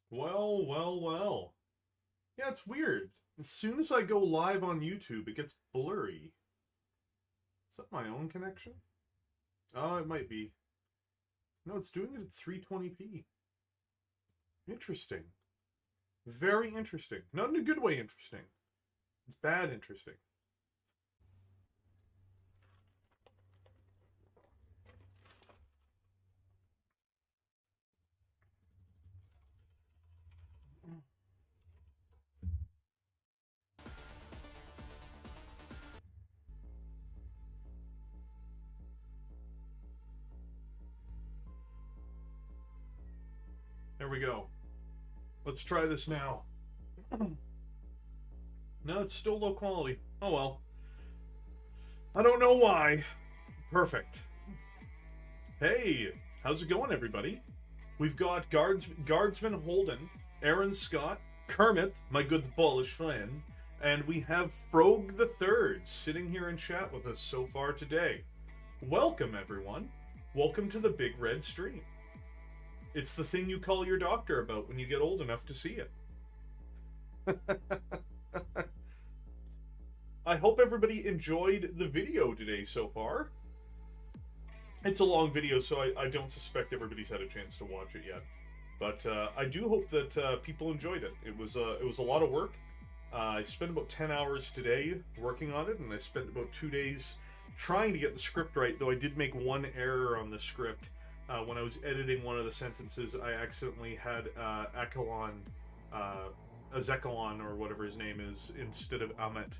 Well, well, well. Yeah, it's weird. As soon as I go live on YouTube, it gets blurry. Is that my own connection? Oh, it might be. No, it's doing it at 320p. Interesting. Very interesting. Not in a good way interesting. It's bad interesting. There we go. Let's try this now. No, it's still low quality. Oh well. I don't know why. Perfect. Hey, how's it going, everybody? We've got Guardsman Holden, Aaron Scott, Kermit, my good Polish friend, and we have Frog the Third sitting here in chat with us so far today. Welcome, everyone. Welcome to the Big Red Stream. It's the thing you call your doctor about when you get old enough to see it. I hope everybody enjoyed the video today so far. It's a long video, so I don't suspect everybody's had a chance to watch it yet. But I do hope that people enjoyed it. It was a lot of work. I spent about 10 hours today working on it, and I spent about 2 days trying to get the script right, though I did make one error on the script. When I was editing one of the sentences, I accidentally had Azekalon, or whatever his name is, instead of Amet.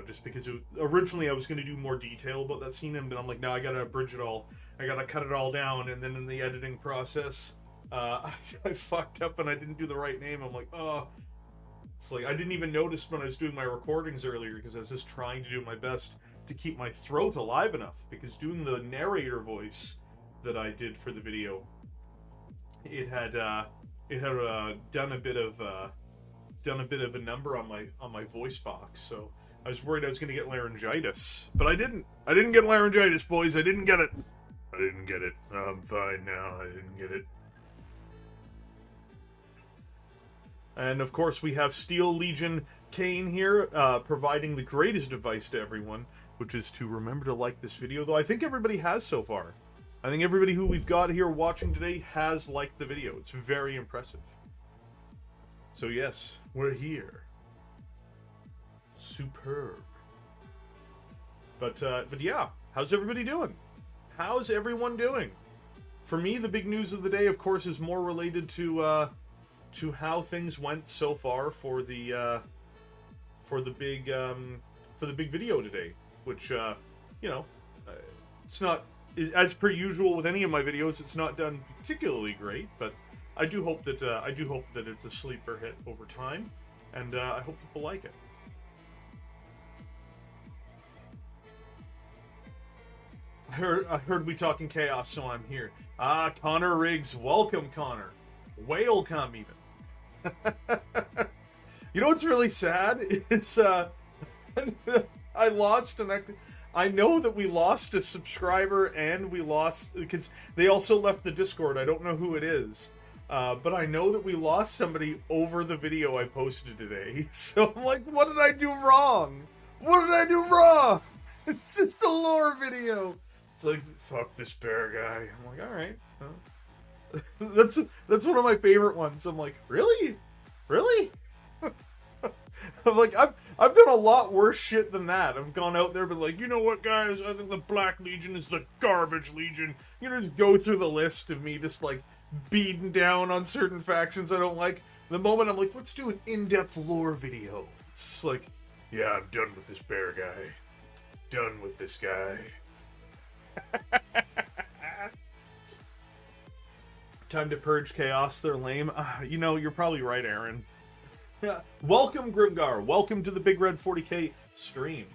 Just because originally I was going to do more detail about that scene, and then I'm like, no, I gotta abridge it all. I gotta cut it all down, and then in the editing process, I fucked up and I didn't do the right name. I'm like, oh. It's like, I didn't even notice when I was doing my recordings earlier, because I was just trying to do my best to keep my throat alive enough, because doing the narrator voice that I did for the video, it had done a bit of a number on my voice box, so I was worried I was going to get laryngitis, but I didn't. I didn't get laryngitis, boys. I didn't get it. I didn't get it. I'm fine now. I didn't get it. And of course, we have Steel Legion Kane here, providing the greatest advice to everyone, which is to remember to like this video, though I think everybody has so far. I think everybody who we've got here watching today has liked the video. It's very impressive. So yes, we're here. Superb. But yeah, how's everybody doing? How's everyone doing? For me, the big news of the day, of course, is more related to how things went so far for the big video today, which it's not, as per usual with any of my videos, it's not done particularly great, but I do hope that it's a sleeper hit over time, and I hope people like it. I heard we talking chaos, so I'm here. Connor Riggs, welcome, Connor. Welcome, even. You know what's really sad? It's I lost I know that we lost a subscriber, and we lost because they also left the Discord. I don't know who it is, but I know that we lost somebody over the video I posted today. So I'm like, what did I do wrong? What did I do wrong? It's the lore video. It's like, fuck this bear guy. I'm like, all right. That's one of my favorite ones. I'm like, really? I'm like, I've done a lot worse shit than that. I've gone out there, but like, you know what, guys? I think the Black Legion is the garbage Legion. You know, just go through the list of me just like beating down on certain factions I don't like. The moment I'm like, let's do an in-depth lore video. It's just like, yeah, I'm done with this bear guy. Done with this guy. Time to purge chaos. They're lame. You're probably right, Aaron. Yeah. Welcome, Grimgar. Welcome to the Big Red 40K stream.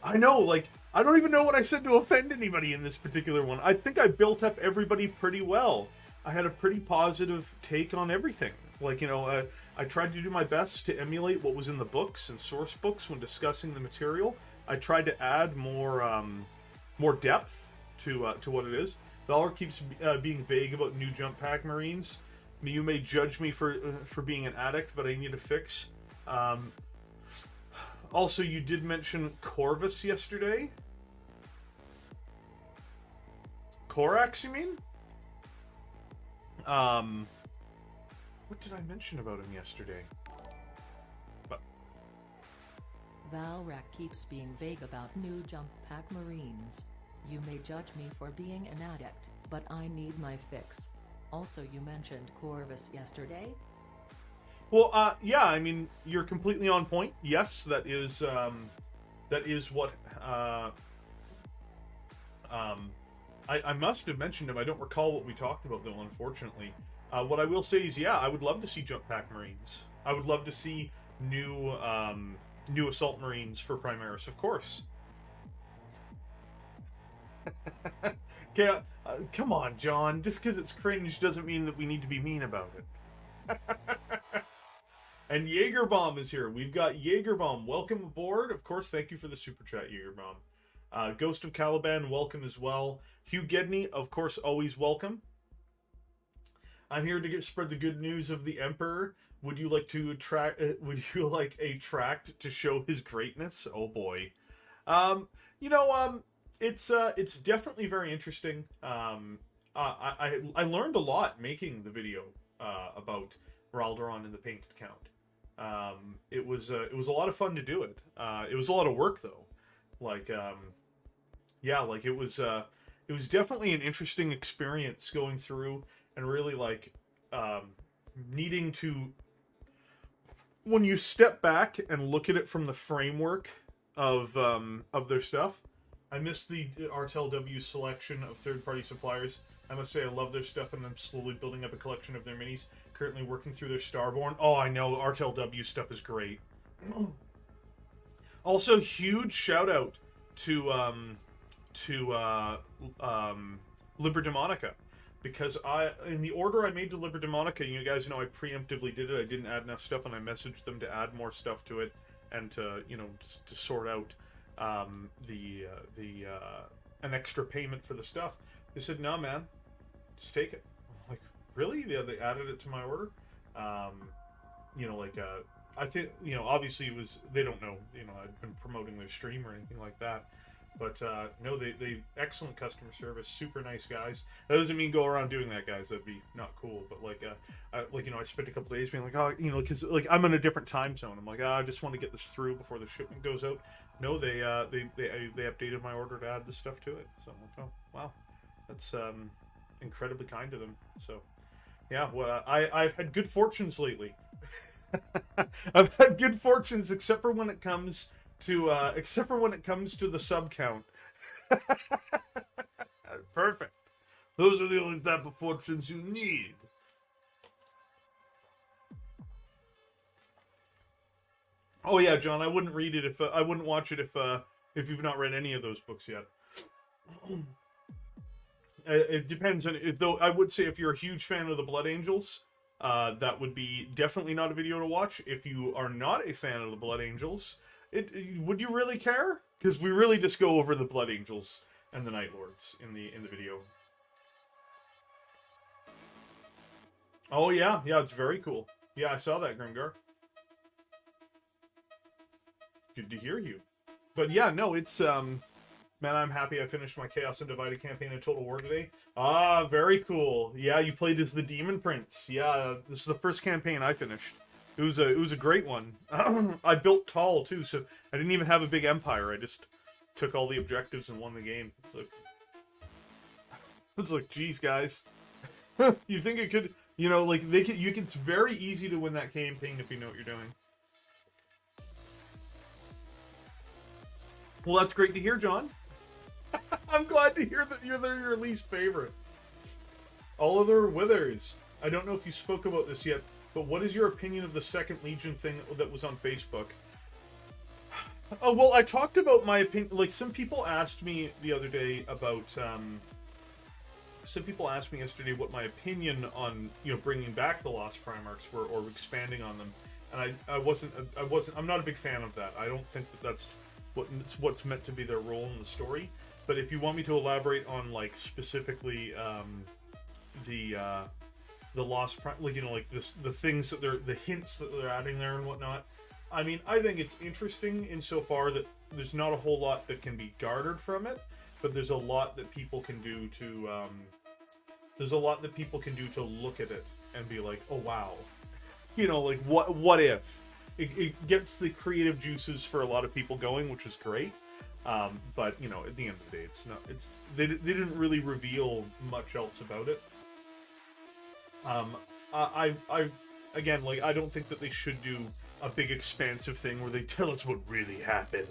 I know, like, I don't even know what I said to offend anybody in this particular one. I think I built up everybody pretty well. I had a pretty positive take on everything. Like, I tried to do my best to emulate what was in the books and source books when discussing the material. I tried to add more depth to what it is. Valor keeps being vague about new jump pack Marines. You may judge me for being an addict, but I need a fix. Also, you did mention Corvus yesterday. Corax, you mean? What did I mention about him yesterday? But Valrak keeps being vague about new Jump Pack Marines. You may judge me for being an addict, but I need my fix. Also, you mentioned Corvus yesterday? Well, yeah, I mean, you're completely on point. Yes, that is what, I must have mentioned him. I don't recall what we talked about, though, unfortunately. What I will say is, yeah, I would love to see Jump Pack Marines. I would love to see new Assault Marines for Primaris, of course. Okay, come on, John. Just because it's cringe doesn't mean that we need to be mean about it. And Jaegerbomb is here. We've got Jaegerbomb. Welcome aboard. Of course, thank you for the super chat, Jaegerbomb. Ghost of Caliban, welcome as well. Hugh Gedney, of course, always welcome. I'm here to spread the good news of the Emperor. Would you like to would you like a tract to show his greatness? Oh boy. It's definitely very interesting. I learned a lot making the video about Raldoron and the Painted Count. It was a lot of fun to do it. It was a lot of work though. It was definitely an interesting experience going through and really needing to, when you step back and look at it from the framework of their stuff. I miss the RTLW selection of third-party suppliers. I must say I love their stuff, and I'm slowly building up a collection of their minis. Currently working through their Starborn. Oh, I know, RTLW stuff is great. Also, huge shout out to Liber Demonica, because in the order I made to Liber Demonica, you guys know I preemptively did it. I didn't add enough stuff, and I messaged them to add more stuff to it and to to sort out an extra payment for the stuff. They said, "No, man, just take it." I'm like, really? Yeah, they added it to my order. I think obviously it was, they don't know I'd been promoting their stream or anything like that, but no, they excellent customer service, super nice guys. That doesn't mean go around doing that, guys. That'd be not cool. But I spent a couple days being like, oh, because I'm in a different time zone. I'm like, I just want to get this through before the shipment goes out. No, they updated my order to add the stuff to it. So I'm like, oh wow, that's incredibly kind of them. So yeah, well, I've had good fortunes lately. I've had good fortunes, except for when it comes to the sub count. Perfect. Those are the only type of fortunes you need. Oh yeah, John, I wouldn't read it if I wouldn't watch it if you've not read any of those books yet. It depends on, though I would say if you're a huge fan of the Blood Angels, that would be definitely not a video to watch. If you are not a fan of the Blood Angels, would you really care? Because we really just go over the Blood Angels and the Night Lords in the video. Oh yeah, it's very cool. Yeah, I saw that, Grimgar. Good to hear you. But yeah, no, it's man, I'm happy I finished my Chaos Undivided campaign in Total War today. Ah, very cool. Yeah, you played as the Demon Prince. Yeah, this is the first campaign I finished. It was a great one. I built tall too, so I didn't even have a big empire. I just took all the objectives and won the game. It's like, geez, guys. You think it could, it's very easy to win that campaign if you know what you're doing. Well, that's great to hear, John. I'm glad to hear that they're your least favorite. Oliver Withers. I don't know if you spoke about this yet, but what is your opinion of the Second Legion thing that was on Facebook? Oh, well, I talked about my opinion. Like, some people asked me the other day about, some people asked me yesterday what my opinion on, bringing back the Lost Primarchs were, or expanding on them. And I'm not a big fan of that. I don't think that that's what's meant to be their role in the story. But if you want me to elaborate on, like, specifically, the lost, like, you know, like this, the things that the hints that they're adding there and whatnot. I mean, I think it's interesting insofar that there's not a whole lot that can be garnered from it, but there's a lot that people can do to, look at it and be like, oh wow, you know, like what if? It gets the creative juices for a lot of people going, which is great. But you know, at the end of the day, they didn't really reveal much else about it. I again, like, I don't think that they should do a big expansive thing where they tell us what really happened.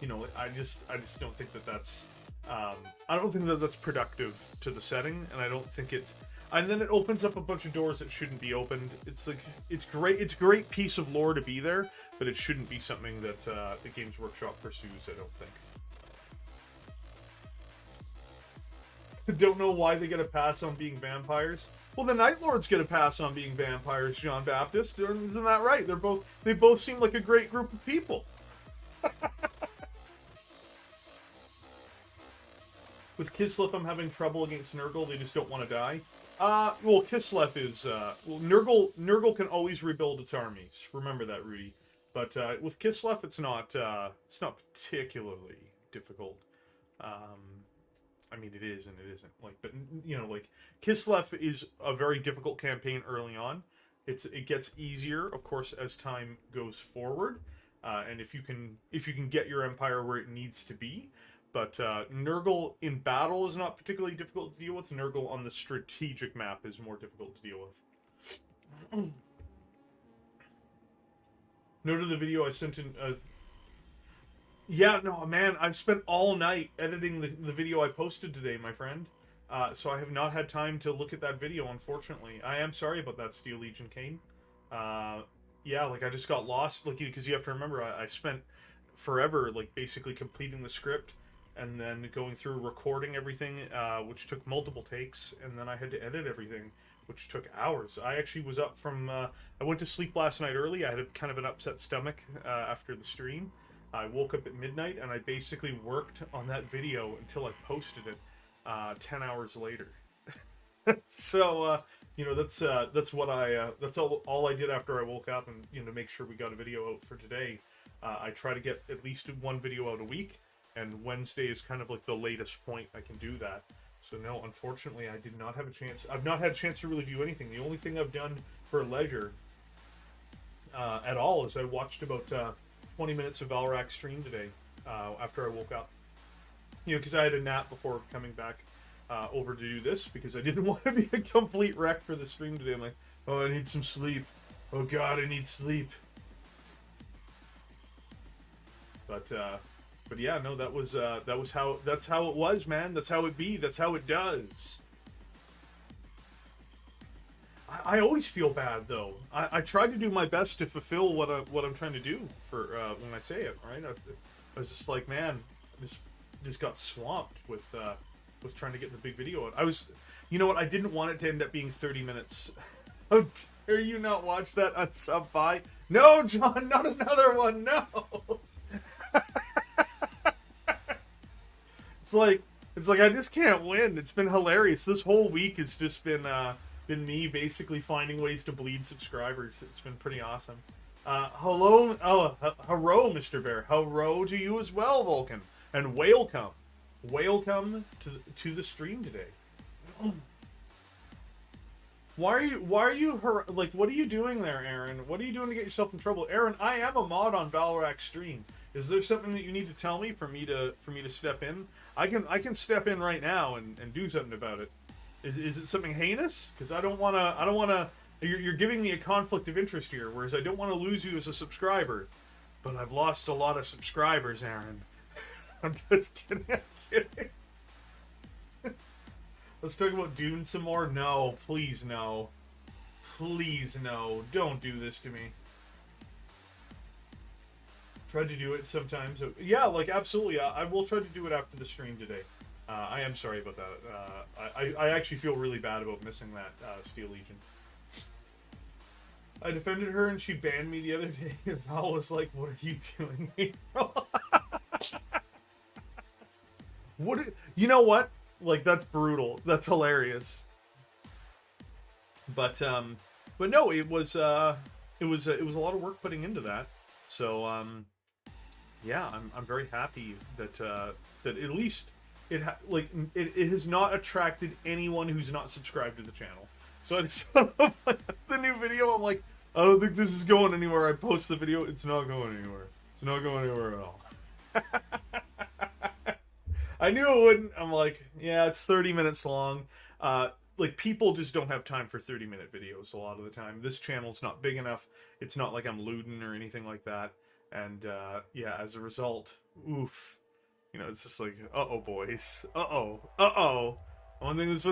You know, I just don't think that that's I don't think that that's productive to the setting, and I don't think it. And then it opens up a bunch of doors that shouldn't be opened. It's like it's a great piece of lore to be there, but it shouldn't be something that the Games Workshop pursues. I don't think. Don't know why they get a pass on being vampires. Well, the Night Lords get a pass on being vampires, Jean Baptiste. Isn't that right? They both seem like a great group of people. With Kislev, I'm having trouble against Nurgle. They just don't want to die. Well, Kislev is Nurgle can always rebuild its armies. Remember that, Rudy. But with Kislev, it's not particularly difficult. I mean, it is and it isn't. Like, but you know, like Kislev is a very difficult campaign early on. It gets easier, of course, as time goes forward, and if you can get your empire where it needs to be. But Nurgle in battle is not particularly difficult to deal with. Nurgle on the strategic map is more difficult to deal with. Noted the video I sent in. Yeah, no, man, I've spent all night editing the video I posted today, my friend. So I have not had time to look at that video, unfortunately. I am sorry about that, Steel Legion Kane. Yeah, like, I just got lost, like, because you have to remember, I spent forever, like, basically completing the script, and then going through recording everything, which took multiple takes, and then I had to edit everything, which took hours. I actually was up from, I went to sleep last night early. I had kind of an upset stomach after the stream. I woke up at midnight, and I basically worked on that video until I posted it 10 hours later. So, you know, that's what that's all I did after I woke up, and, you know, to make sure we got a video out for today. I try to get at least one video out a week, and Wednesday is kind of like the latest point I can do that. So no, unfortunately, I did not have a chance. I've not had a chance to really do anything. The only thing I've done for leisure at all is I watched about 20 minutes of Valrak stream today after I woke up. You know, because I had a nap before coming back over to do this, because I didn't want to be a complete wreck for the stream today. I'm like, oh, I need some sleep. Oh God, I need sleep. But yeah, no, that's how it was, man. That's how it be. That's how it does. I always feel bad though. I try to do my best to fulfill what I'm trying to do for when I say it. Right? I was just like, man, just got swamped with trying to get the big video out. You know what? I didn't want it to end up being 30 minutes. How dare you not watch that on Sub-Fi? No, John, not another one. No. It's like I just can't win. It's been hilarious. This whole week has just been me basically finding ways to bleed subscribers. It's been pretty awesome. Hello, Mr. Bear. Hello to you as well, Vulcan. And welcome to the stream today. Why are you like, what are you doing there, Aaron? What are you doing to get yourself in trouble? Aaron, I am a mod on Valrak stream. Is there something that you need to tell me for me to step in? I can step in right now and do something about it. Is it something heinous? Because I don't wanna. You're giving me a conflict of interest here, whereas I don't want to lose you as a subscriber, but I've lost a lot of subscribers, Aaron. I'm just kidding. I'm kidding. Let's talk about Dune some more. No, please no. Please no. Don't do this to me. Tried to do it sometimes. Yeah, like, absolutely. I will try to do it after the stream today. I am sorry about that. I actually feel really bad about missing that, Steel Legion. I defended her and she banned me the other day, and Val was like, what are you doing, April? You know what? Like, that's brutal. That's hilarious. But no, it was a lot of work putting into that. So yeah, I'm very happy that that at least it has not attracted anyone who's not subscribed to the channel. So I just the new video, I'm like, I don't think this is going anywhere. I post the video, it's not going anywhere. It's not going anywhere at all. I knew it wouldn't. I'm like, yeah, it's 30 minutes long. Like, people just don't have time for 30-minute videos a lot of the time. This channel's not big enough. It's not like I'm Luden or anything like that. And yeah, as a result, oof. You know, it's just like, uh-oh, boys. Uh-oh. Uh-oh. I don't think this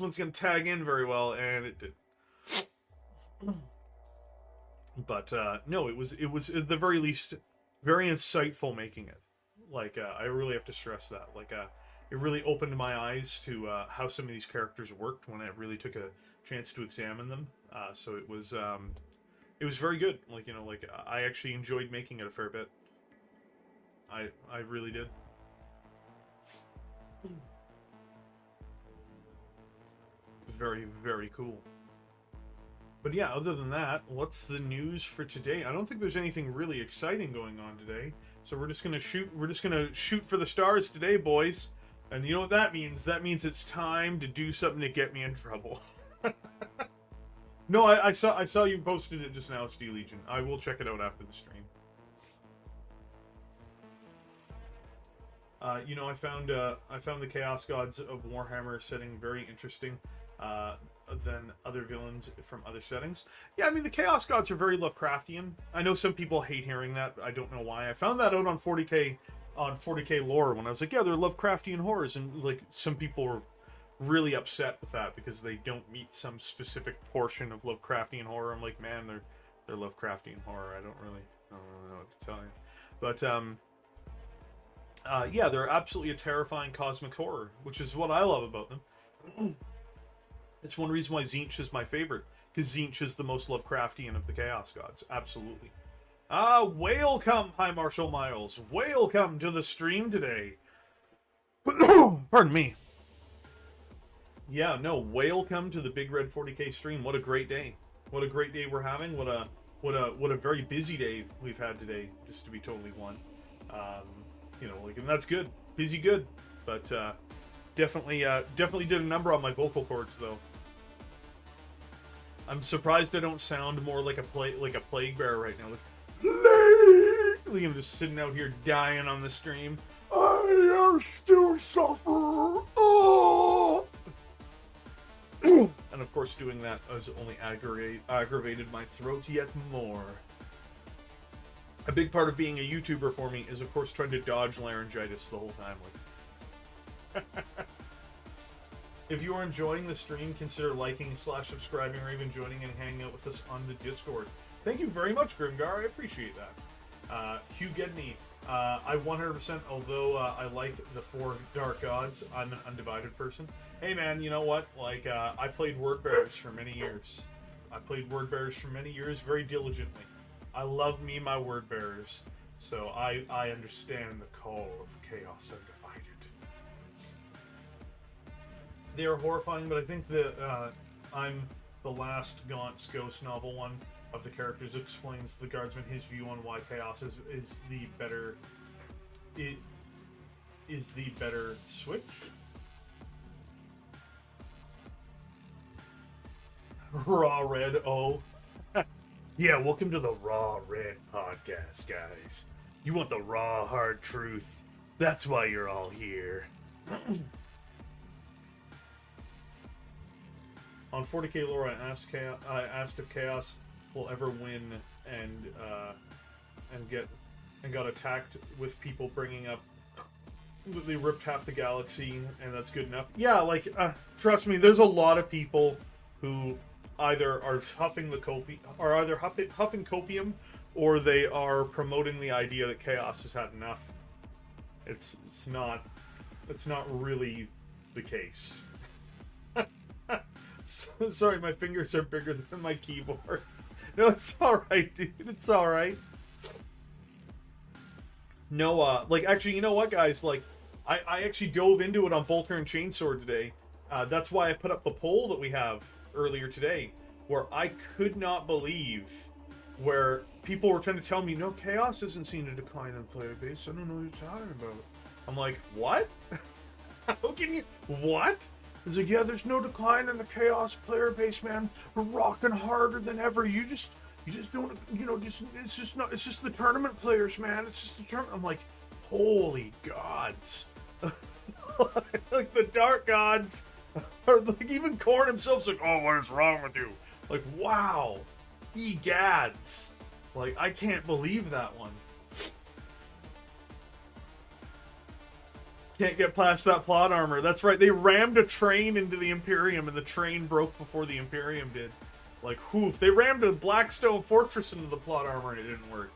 one's gonna tag in very well, and it did. But no, it was at the very least very insightful making it. Like, I really have to stress that. Like, it really opened my eyes to how some of these characters worked when I really took a chance to examine them. So it was very good. Like, you know, like, I actually enjoyed making it a fair bit. I really did. Very, very cool. But yeah, other than that, what's the news for today? I don't think there's anything really exciting going on today. So we're just gonna shoot for the stars today, boys. And you know what that means? That means it's time to do something to get me in trouble. No, I saw you posted it just now, Steel Legion. I will check it out after the stream. You know, I found the Chaos Gods of Warhammer setting very interesting than other villains from other settings. Yeah, I mean, the Chaos Gods are very Lovecraftian. I know some people hate hearing that. I don't know why. I found that out on 40K lore when I was like, yeah, they're Lovecraftian horrors, and like some people were really upset with that because they don't meet some specific portion of Lovecraftian horror. I'm like, man, they're Lovecraftian horror. I don't really know what to tell you. But yeah, they're absolutely a terrifying cosmic horror, which is what I love about them. It's one reason why Tzeentch is my favorite, because Tzeentch is the most Lovecraftian of the Chaos Gods. Absolutely. Welcome, High Marshal Miles. Welcome to the stream today. Pardon me. Yeah, no, welcome to the Big Red 40K stream. What a great day. What a great day we're having. What a very busy day we've had today, just to be totally blunt. You know, like, and that's good. Busy good. But definitely did a number on my vocal cords, though. I'm surprised I don't sound more like a plague bearer right now. Like, I'm just sitting out here dying on the stream. I still suffer. Oh! And of course, doing that has only aggravated my throat yet more. A big part of being a YouTuber for me is, of course, trying to dodge laryngitis the whole time. Like, if you are enjoying the stream, consider liking, /subscribing, or even joining and hanging out with us on the Discord. Thank you very much, Grimgar. I appreciate that. Hugh Gedney. I 100%, although I like the 4 Dark Gods, I'm an undivided person. Hey man, you know what? Like, I played Wordbearers for many years. Very diligently. I love me my Wordbearers. So I understand the call of Chaos Undivided. They are horrifying, but I think that I'm the last Gaunt's Ghost novel one of the characters explains the Guardsman his view on why Chaos is the better. It is the better switch. Raw Red, oh. Yeah, welcome to the Raw Red podcast, guys. You want the raw, hard truth. That's why you're all here. On 40K lore, I asked if Chaos will ever win and got attacked with people bringing up that they ripped half the galaxy, and that's good enough. Yeah, like, trust me, there's a lot of people who either are huffing copium, or they are promoting the idea that Chaos has had enough. It's not really the case. Sorry, my fingers are bigger than my keyboard. No, it's alright, dude. It's alright. No, like, actually, you know what, guys? Like, I actually dove into it on Bolter and Chainsword today. That's why I put up the poll that we have earlier today where I could not believe where people were trying to tell me, no, Chaos hasn't seen a decline in player base. I don't know what you're talking about. I'm like, what? How can you? What? He's like, yeah, there's no decline in the Chaos player base, man. We're rocking harder than ever. You just don't, it's just the tournament players, man. It's just the tournament. I'm like, holy gods. Like the dark gods. Or like even Korn himself's like, oh, what is wrong with you? Like, wow. Egads. Like, I can't believe that one. Can't get past that plot armor. That's right, they rammed a train into the Imperium and the train broke before the Imperium did. Like, whoof. They rammed a Blackstone Fortress into the plot armor and it didn't work.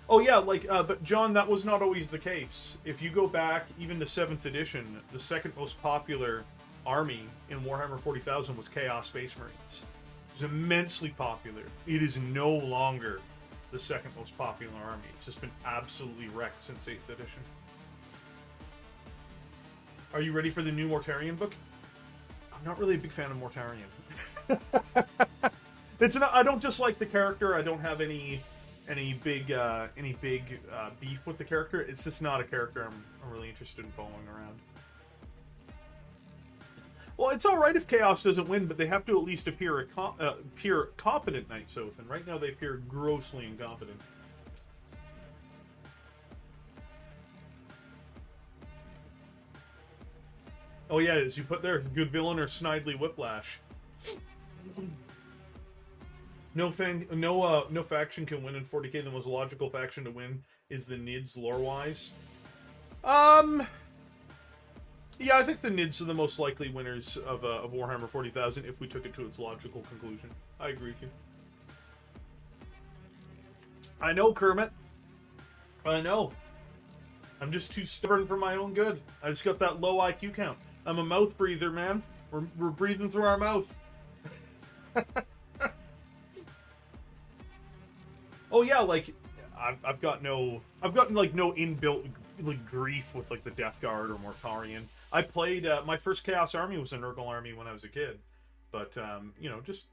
Oh yeah, like, but John, that was not always the case. If you go back even to 7th edition, the second most popular army in Warhammer 40,000 was Chaos Space Marines. It was immensely popular. It is no longer the second most popular army. It's just been absolutely wrecked since 8th edition. Are you ready for the new Mortarion book? I'm not really a big fan of Mortarion. I don't dislike the character. I don't have any big beef with the character. It's just not a character I'm really interested in following around. Well, it's all right if Chaos doesn't win, but they have to at least appear competent Knights Oath, and right now they appear grossly incompetent. Oh yeah, as you put there, good villain or Snidely Whiplash. No faction can win in 40k. The most logical faction to win is the Nids, lore-wise. Yeah, I think the Nids are the most likely winners of Warhammer 40,000 if we took it to its logical conclusion. I agree with you. I know, Kermit. I know. I'm just too stubborn for my own good. I just got that low IQ count. I'm a mouth breather, man. We're breathing through our mouth. Oh yeah, like I've got no inbuilt like grief with like the Death Guard or Mortarion. I played my first Chaos army was a Nurgle army when I was a kid, but just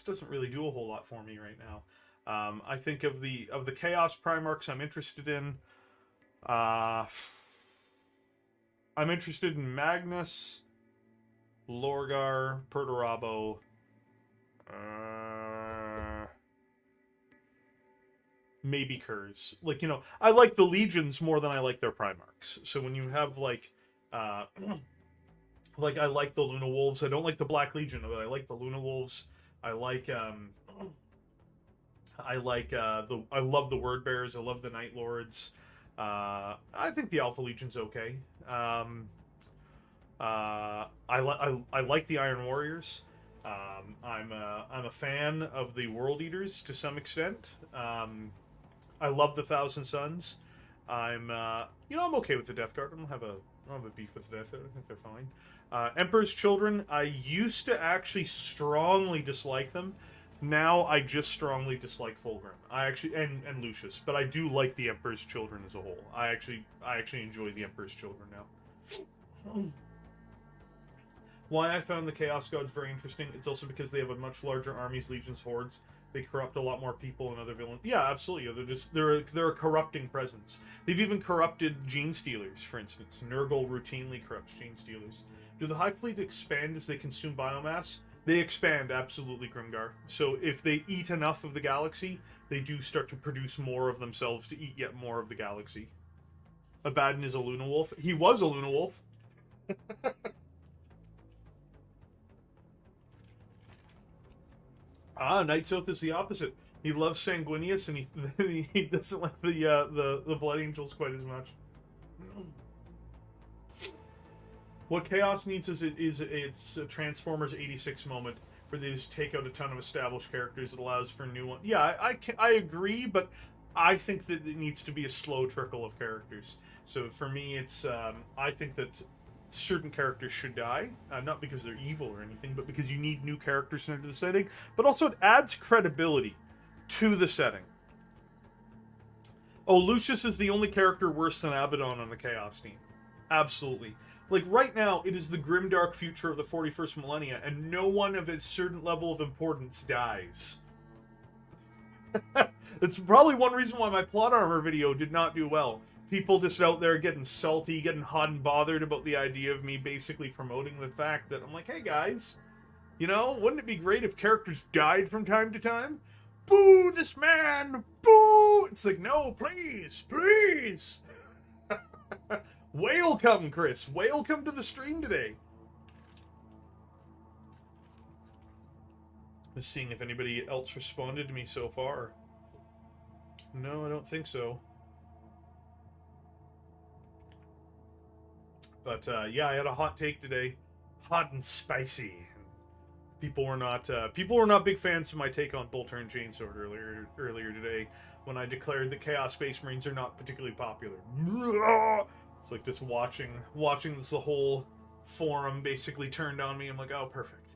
doesn't really do a whole lot for me right now. I think of the Chaos Primarchs I'm interested in. I'm interested in Magnus, Lorgar, Perturabo. Maybe Kurz. Like, I like the Legions more than I like their Primarchs. So when you have, like, I like the Luna Wolves. I don't like the Black Legion, but I like the Luna Wolves. I love the Word Bearers. I love the Night Lords. I think the Alpha Legion's okay. I like the Iron Warriors. I'm a fan of the World Eaters to some extent. I love the Thousand Sons. I'm okay with the Death Guard. I don't have a beef with the Death Guard. I think they're fine. Emperor's Children, I used to actually strongly dislike them. Now I just strongly dislike Fulgrim. And Lucius, but I do like the Emperor's Children as a whole. I actually enjoy the Emperor's Children now. Why I found the Chaos Gods very interesting, it's also because they have a much larger armies, legions, hordes. They corrupt a lot more people and other villains. Yeah, absolutely. They're a corrupting presence. They've even corrupted Gene Stealers, for instance. Nurgle routinely corrupts Gene Stealers. Do the Hive Fleet expand as they consume biomass? They expand, absolutely, Grimgar. So if they eat enough of the galaxy, they do start to produce more of themselves to eat yet more of the galaxy. Abaddon is a Luna Wolf. He was a Luna Wolf. Night's Oath is the opposite. He loves Sanguinius, and he doesn't like the Blood Angels quite as much. What Chaos needs is it's a Transformers 86 moment where they just take out a ton of established characters. It allows for new ones. Yeah, I agree, but I think that it needs to be a slow trickle of characters. So for me, it's I think that certain characters should die, not because they're evil or anything, but because you need new characters into the setting, but also it adds credibility to the setting. Oh, Lucius is the only character worse than Abaddon on the Chaos team. Absolutely. Like, right now, it is the grimdark future of the 41st millennia, and no one of a certain level of importance dies. It's probably one reason why my plot armor video did not do well. People just out there getting salty, getting hot and bothered about the idea of me basically promoting the fact that I'm like, hey guys, you know, wouldn't it be great if characters died from time to time? Boo this man! Boo! It's like, no, please, please! Welcome, Chris. Welcome to the stream today. Just seeing if anybody else responded to me so far. No, I don't think so. But yeah, I had a hot take today, hot and spicy. People were not big fans of my take on Bolter and Chainsword earlier today when I declared that Chaos Space Marines are not particularly popular. It's like just watching this the whole forum basically turned on me. I'm like, oh, perfect.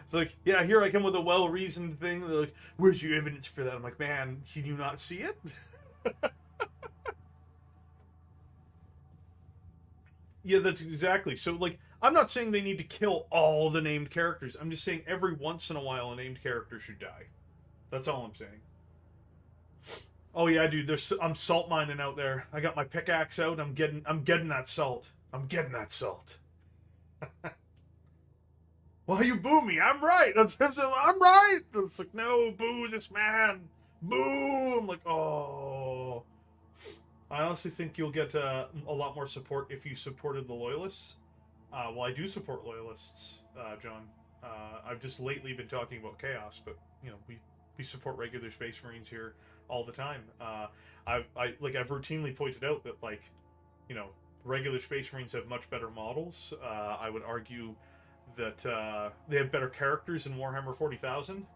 It's like, yeah, here I come with a well-reasoned thing. They're like, where's your evidence for that? I'm like, man, can you not see it? Yeah, that's exactly. So, like, I'm not saying they need to kill all the named characters. I'm just saying every once in a while a named character should die. That's all I'm saying. Oh yeah, dude, I'm salt mining out there. I got my pickaxe out. I'm getting that salt. I'm getting that salt. Why you boo me? I'm right. I'm right. It's like, no, boo this man. Boo. I'm like, oh. I honestly think you'll get a lot more support if you supported the Loyalists. Well, I do support Loyalists, John. I've just lately been talking about Chaos, but, you know, we support regular Space Marines here all the time. I've routinely pointed out that, like, you know, regular Space Marines have much better models. I would argue that they have better characters in Warhammer 40,000.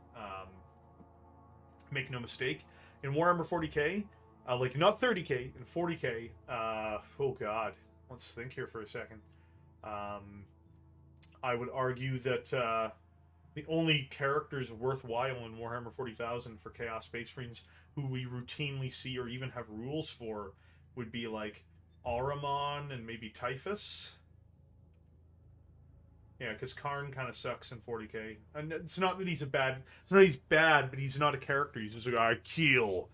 Make no mistake. In Warhammer 40k, like, not 30k, in 40k, oh god, let's think here for a second. I would argue that the only characters worthwhile in Warhammer 40,000 for Chaos Space Marines who we routinely see or even have rules for would be, like, Ahriman and maybe Typhus. Yeah, because Karn kind of sucks in 40k. And it's not that he's bad, but he's not a character. He's just like, I kill.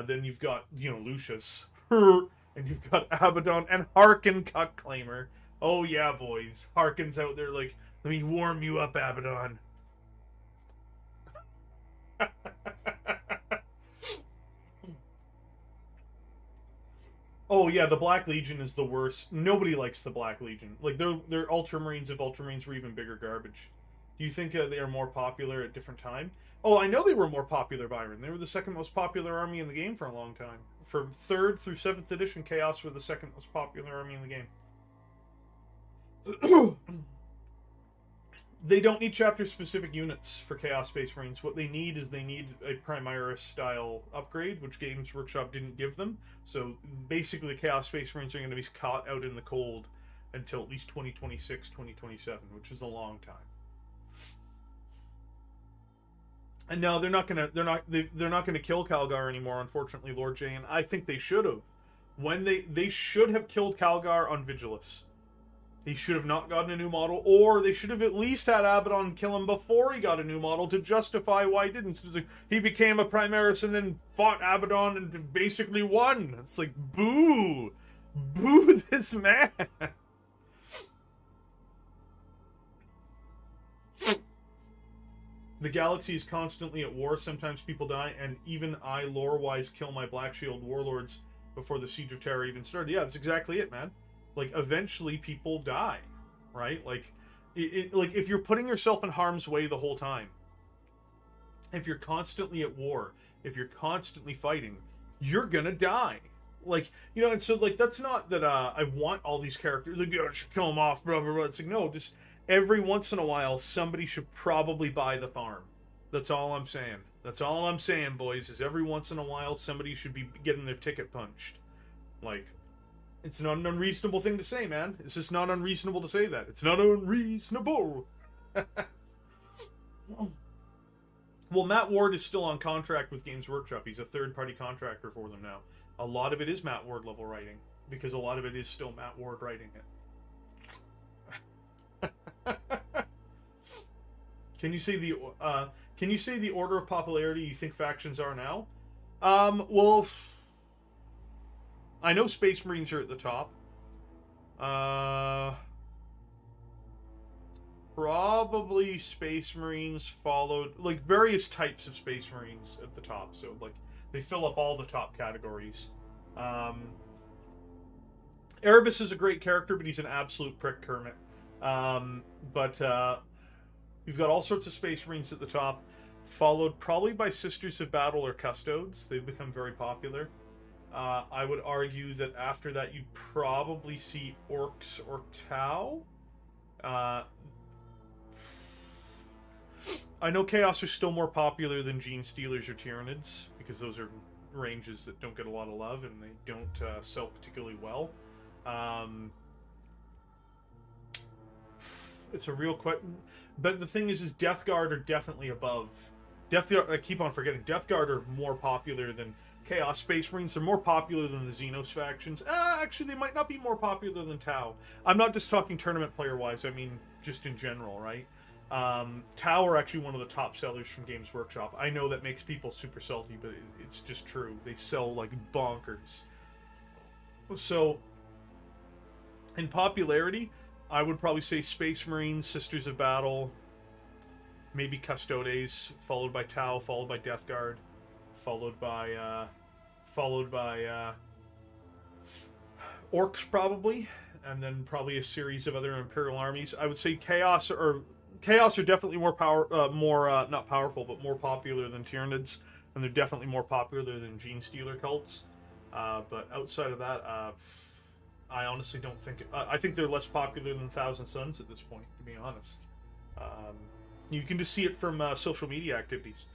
Then you've got, you know, Lucius. And you've got Abaddon and Harkin Cuckclaimer. Oh yeah, boys. Harkin's out there like, let me warm you up, Abaddon. Oh yeah, the Black Legion is the worst. Nobody likes the Black Legion. Like, they're Ultramarines if Ultramarines were even bigger garbage. Do you think they are more popular at different time? Oh, I know they were more popular, Byron. They were the second most popular army in the game for a long time. From 3rd through 7th edition, Chaos were the second most popular army in the game. They don't need chapter-specific units for Chaos Space Marines. What they need is a Primaris-style upgrade, which Games Workshop didn't give them. So basically, Chaos Space Marines are going to be caught out in the cold until at least 2026, 2027, which is a long time. And no, they're not gonna kill Calgar anymore. Unfortunately, Lord J, and I think they should have. When they should have killed Calgar on Vigilus. He should have not gotten a new model, or they should have at least had Abaddon kill him before he got a new model to justify why he didn't. Like, he became a Primaris and then fought Abaddon and basically won. It's like, boo! Boo this man! The galaxy is constantly at war. Sometimes people die, and even I, lore-wise, kill my Black Shield warlords before the Siege of Terra even started. Yeah, that's exactly it, man. Like, eventually people die, right? Like, like, if you're putting yourself in harm's way the whole time, if you're constantly at war, if you're constantly fighting, you're gonna die. Like, you know, and so, like, that's not that I want all these characters, like, yeah, I should kill them off, blah, blah, blah. It's like, no, just every once in a while, somebody should probably buy the farm. That's all I'm saying. That's all I'm saying, boys, is every once in a while, somebody should be getting their ticket punched. Like, it's not an unreasonable thing to say, man. It's just not unreasonable to say that. It's not unreasonable. Well, Matt Ward is still on contract with Games Workshop. He's a third-party contractor for them now. A lot of it is Matt Ward level writing. because a lot of it is still Matt Ward writing it. Can you say the order of popularity you think factions are now? Well, I know Space Marines are at the top. Probably Space Marines followed, like various types of Space Marines at the top. So like they fill up all the top categories. Erebus is a great character, but he's an absolute prick, Kermit. You've got all sorts of Space Marines at the top, followed probably by Sisters of Battle or Custodes. They've become very popular. I would argue that after that, you'd probably see Orcs or Tau. I know Chaos are still more popular than Gene Stealers or Tyranids, because those are ranges that don't get a lot of love and they don't sell particularly well. It's a real question. But the thing is Death Guard are definitely above. Death Guard, I keep on forgetting, Death Guard are more popular than Chaos Space Marines. They're more popular than the Xenos factions. Actually, they might not be more popular than Tau. I'm not just talking tournament player-wise, I mean just in general, right? Tau are actually one of the top sellers from Games Workshop. I know that makes people super salty, but it's just true. They sell like bonkers. So, in popularity, I would probably say Space Marines, Sisters of Battle, maybe Custodes, followed by Tau, followed by Death Guard, followed by Orcs probably, and then probably a series of other Imperial armies. I would say Chaos are definitely more not powerful, but more popular than Tyranids, and they're definitely more popular than Gene Stealer cults. But outside of that, I honestly don't think... I think they're less popular than Thousand Suns at this point, to be honest. You can just see it from social media activities.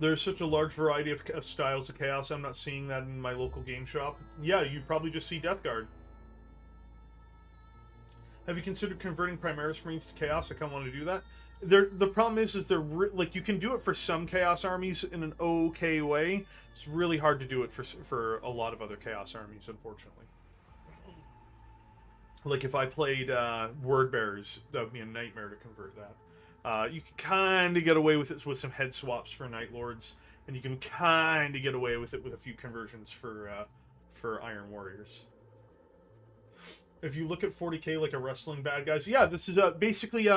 There's such a large variety of styles of Chaos, I'm not seeing that in my local game shop. Yeah, you'd probably just see Death Guard. Have you considered converting Primaris Marines to Chaos? I kind of want to do that. The problem is they're like, you can do it for some Chaos armies in an okay way. It's really hard to do it for a lot of other Chaos armies, unfortunately. Like if I played Word Bearers, that would be a nightmare to convert that. You can kind of get away with it with some head swaps for Night Lords, and you can kind of get away with it with a few conversions for Iron Warriors. If you look at 40k like a wrestling bad guys, yeah, this is basically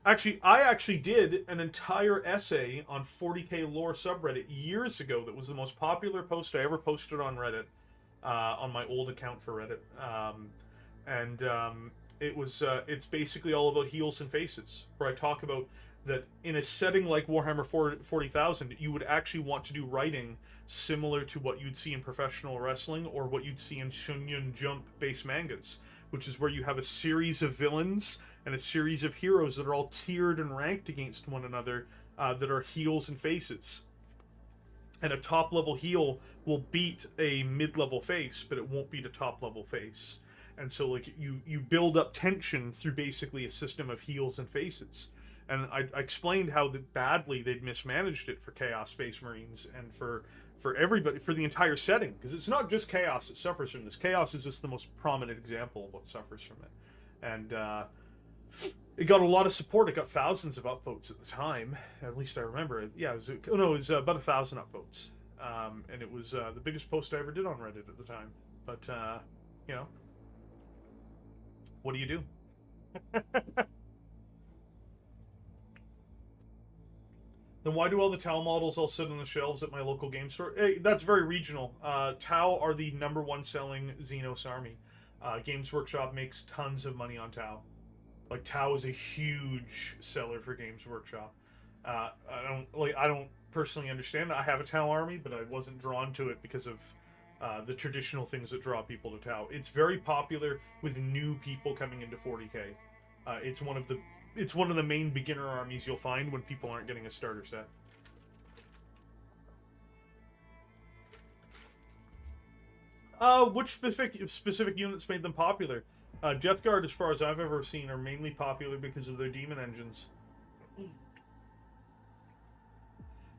actually I actually did an entire essay on 40k lore subreddit years ago. That was the most popular post I ever posted on Reddit, on my old account for Reddit, it's basically all about heels and faces, where I talk about that in a setting like Warhammer 40,000, you would actually want to do writing similar to what you'd see in professional wrestling or what you'd see in Shonen Jump based mangas, which is where you have a series of villains and a series of heroes that are all tiered and ranked against one another, that are heels and faces. And a top-level heel will beat a mid-level face, but it won't beat a top-level face. And so, like, you build up tension through basically a system of heels and faces. And I explained how badly they'd mismanaged it for Chaos Space Marines and for everybody, for the entire setting. Because it's not just Chaos that suffers from this. Chaos is just the most prominent example of what suffers from it. And it got a lot of support. It got thousands of upvotes at the time. At least I remember it. Yeah, it was about 1,000 upvotes. And it was the biggest post I ever did on Reddit at the time. But, you know, what do you do? Then why do all the Tau models all sit on the shelves at my local game store? Hey, that's very regional. Tau are the #1 selling Xenos army. Games Workshop makes tons of money on Tau. Like, Tau is a huge seller for Games Workshop. I don't personally understand. I have a Tau army, but I wasn't drawn to it because of the traditional things that draw people to Tau. It's very popular with new people coming into 40k. It's one of the main beginner armies you'll find when people aren't getting a starter set. Which specific units made them popular? Death Guard, as far as I've ever seen, are mainly popular because of their demon engines.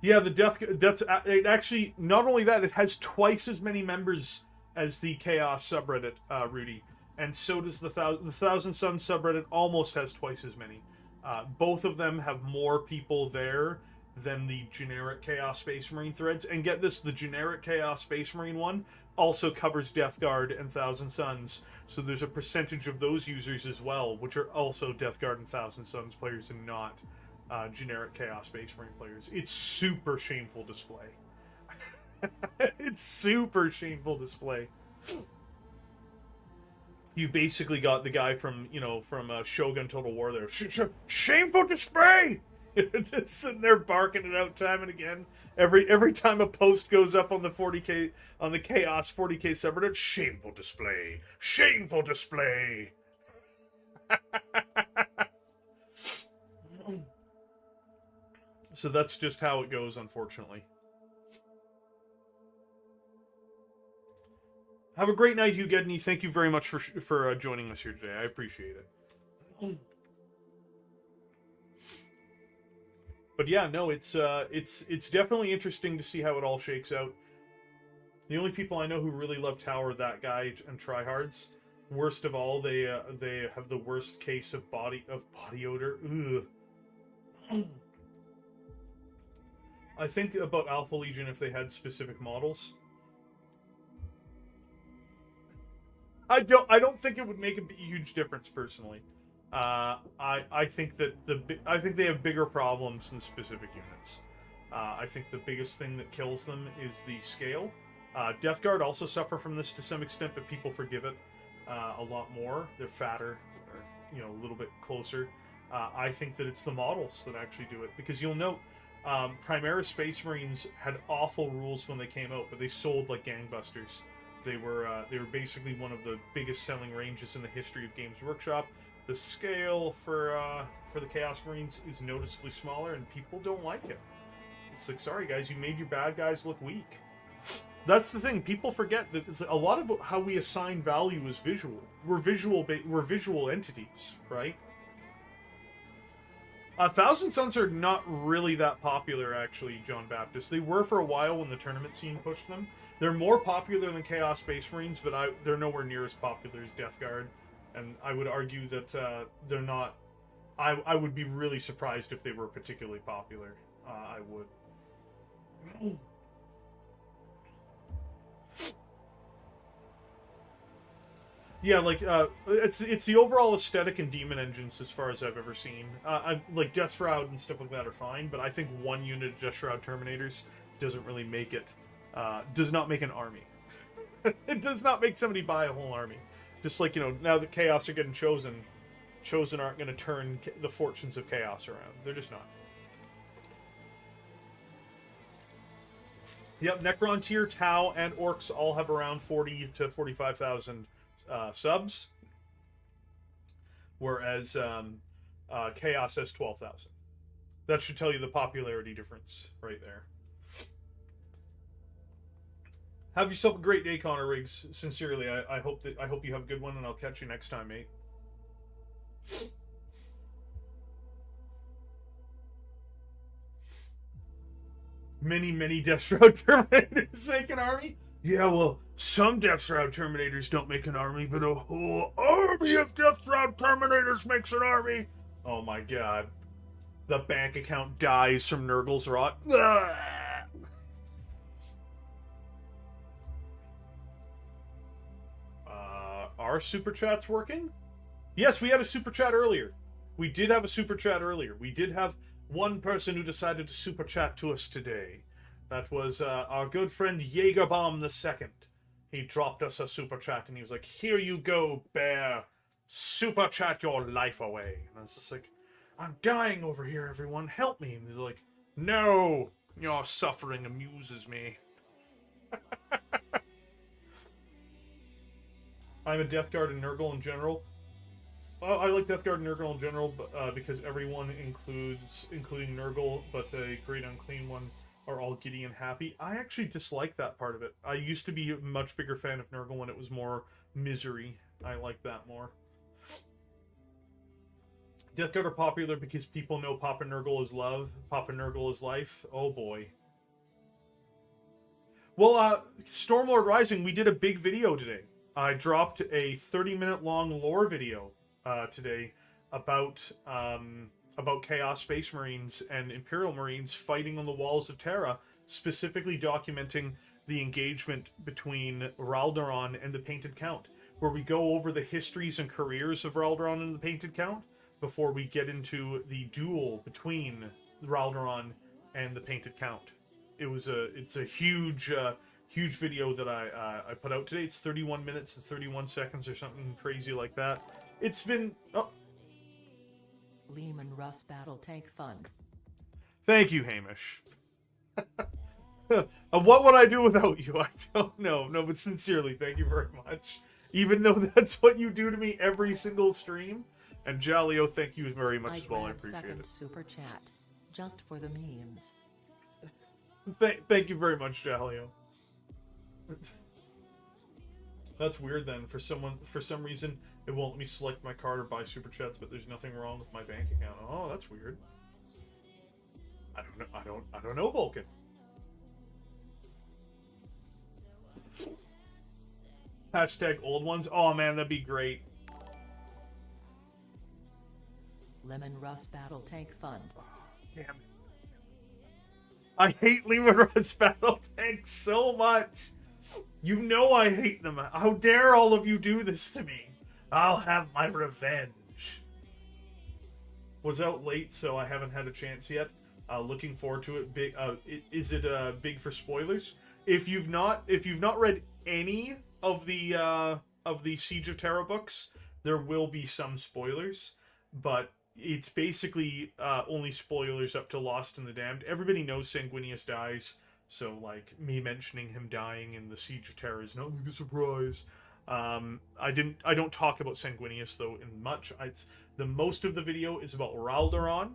Yeah, it actually, not only that, it has twice as many members as the Chaos subreddit, Rudy. And so does the Thousand Suns subreddit, almost has twice as many. Both of them have more people there than the generic Chaos Space Marine threads. And get this, the generic Chaos Space Marine one also covers Death Guard and Thousand Suns. So there's a percentage of those users as well, which are also Death Guard and Thousand Suns players and not generic Chaos Space Marine players. It's super shameful display. It's super shameful display. You basically got the guy from Shogun Total War there. Shameful display! Just sitting there barking it out time and again. Every time a post goes up on the 40k on the Chaos 40k subreddit, shameful display. Shameful display. So that's just how it goes, unfortunately. Have a great night, Hugh Gedney. Thank you very much for joining us here today. I appreciate it. But yeah, no, it's definitely interesting to see how it all shakes out. The only people I know who really love Tau are that guy and Tryhards. Worst of all, they have the worst case of body odor. Ugh. I think about Alpha Legion if they had specific models. I don't think it would make a huge difference personally. I think that I think they have bigger problems than specific units. I think the biggest thing that kills them is the scale. Death Guard also suffer from this to some extent, but people forgive it a lot more. They're fatter, or a little bit closer. I think that it's the models that actually do it, because you'll note Primaris Space Marines had awful rules when they came out, but they sold like gangbusters. They were basically one of the biggest selling ranges in the history of Games Workshop. The scale for the Chaos Marines is noticeably smaller, and people don't like it. It's like, sorry guys, you made your bad guys look weak. That's the thing. People forget that a lot of how we assign value is visual. We're visual entities, right? Thousand Suns are not really that popular, actually, John Baptist. They were for a while when the tournament scene pushed them. They're more popular than Chaos Space Marines, but they're nowhere near as popular as Death Guard. And I would argue that they're not... I would be really surprised if they were particularly popular. I would. Yeah, like, it's the overall aesthetic and demon engines as far as I've ever seen. Like, Death Shroud and stuff like that are fine, but I think one unit of Death Shroud Terminators doesn't really make it, does not make an army. It does not make somebody buy a whole army. Just like, now that Chaos are getting chosen aren't going to turn the fortunes of Chaos around. They're just not. Yep, Necron Tier, Tau, and Orcs all have around 40 to 45,000 subs, whereas Chaos has 12,000. That should tell you the popularity difference right there. Have yourself a great day, Connor Riggs. Sincerely, I hope you have a good one, and I'll catch you next time, mate. Many Death Shroud Terminators make an army? Yeah, well, some Death Shroud Terminators don't make an army, but a whole army of Death Shroud Terminators makes an army! Oh my god. The bank account dies from Nurgle's rot. Are super chats working? Yes, we had a super chat earlier. We did have a super chat earlier. We did have one person who decided to super chat to us today. That was our good friend Jaegerbomb II. He dropped us a super chat and he was like, "Here you go, bear. Super chat your life away." And I was just like, "I'm dying over here, everyone. Help me." And he's like, "No, your suffering amuses me." I'm a Death Guard and Nurgle in general. I like Death Guard and Nurgle in general, but, because everyone including Nurgle, but a Great Unclean One, are all giddy and happy. I actually dislike that part of it. I used to be a much bigger fan of Nurgle when it was more misery. I like that more. Death Guard are popular because people know Papa Nurgle is love, Papa Nurgle is life. Oh boy. Well, Stormlord Rising, we did a big video today. I dropped a 30-minute long lore video today about Chaos Space Marines and Imperial Marines fighting on the walls of Terra, specifically documenting the engagement between Raldoron and the Painted Count, where we go over the histories and careers of Raldoron and the Painted Count before we get into the duel between Raldoron and the Painted Count. It's a huge video that I put out today. It's 31 minutes and 31 seconds or something crazy like that. It's been Leman Russ Battle Tank Fund. Thank you, Hamish. What would I do without you? I don't know. No, but sincerely, thank you very much. Even though that's what you do to me every single stream. And Jalio, thank you very much as well. I appreciate second it. Super chat, just for the memes. Thank you very much, Jalio. That's weird then. For some reason, it won't let me select my card or buy super chats, but there's nothing wrong with my bank account. Oh, that's weird. I don't know. I don't know, Vulcan. Hashtag old ones. Oh man, that'd be great. Lemon Russ Battle Tank Fund. Oh, damn it. I hate Leman Russ Battle Tank so much. You know I hate them. How dare all of you do this to me? I'll have my revenge. Was out late, so I haven't had a chance yet. Looking forward to it. Big. Is it big for spoilers? If you've not read any of the Siege of Terra books, there will be some spoilers, but it's basically only spoilers up to Lost and the Damned. Everybody knows Sanguinius dies, so like me mentioning him dying in the Siege of Terra is not a surprise. I don't talk about Sanguinius though in much. The most of the video is about Raldoron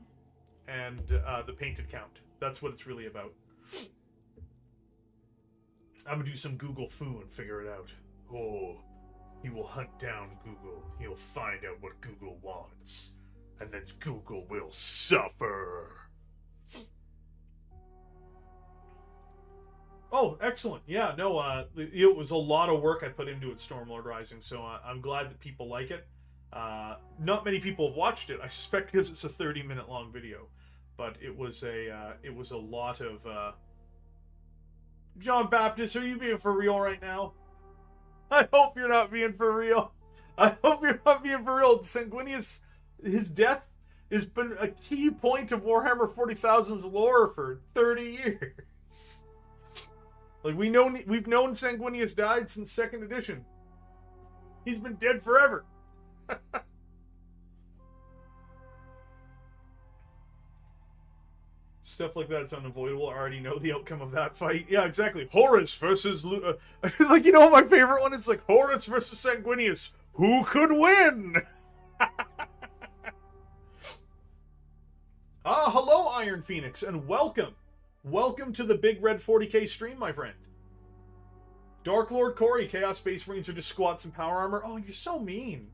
and the Painted Count. That's what it's really about. I'm gonna do some Google foo and figure it out. Oh, he will hunt down Google. He'll find out what Google wants. And then Google will suffer. Oh, excellent. Yeah, no, it was a lot of work I put into it, Stormlord Rising, so I'm glad that people like it. Not many people have watched it, I suspect because it's a 30-minute long video. But it was a lot of... John Baptist, are you being for real right now? I hope you're not being for real. I hope you're not being for real. Sanguinius, his death has been a key point of Warhammer 40,000's lore for 30 years. Like, we've known Sanguinius died since 2nd edition. He's been dead forever. Stuff like that's unavoidable. I already know the outcome of that fight. Yeah, exactly. Horus versus... like, you know, my favorite one is like Horus versus Sanguinius. Who could win? Hello, Iron Phoenix, and welcome. Welcome to the Big Red 40k stream, my friend. Dark Lord Corey, Chaos Space Marines are just squats and power armor. Oh, you're so mean.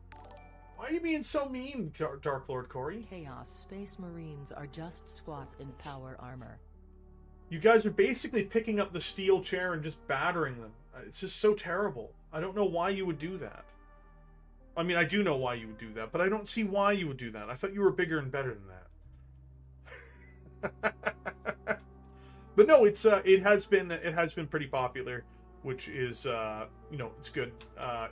Why are you being so mean, Dark Lord Corey? Chaos Space Marines are just squats in power armor. You guys are basically picking up the steel chair and just battering them. It's just so terrible. I don't know why you would do that. I mean, I do know why you would do that, but I don't see why you would do that. I thought you were bigger and better than that. But no, it has been pretty popular, which is it's good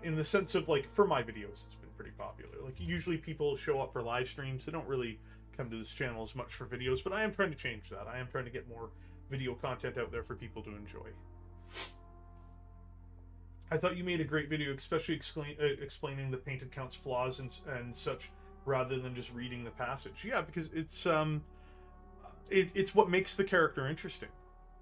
in the sense of, like, for my videos it's been pretty popular. Like, usually people show up for live streams, they don't really come to this channel as much for videos, but I am trying to change that. I am trying to get more video content out there for people to enjoy. I thought you made a great video, especially explaining the Painted Count's flaws and such, rather than just reading the passage. Yeah, because it's what makes the character interesting.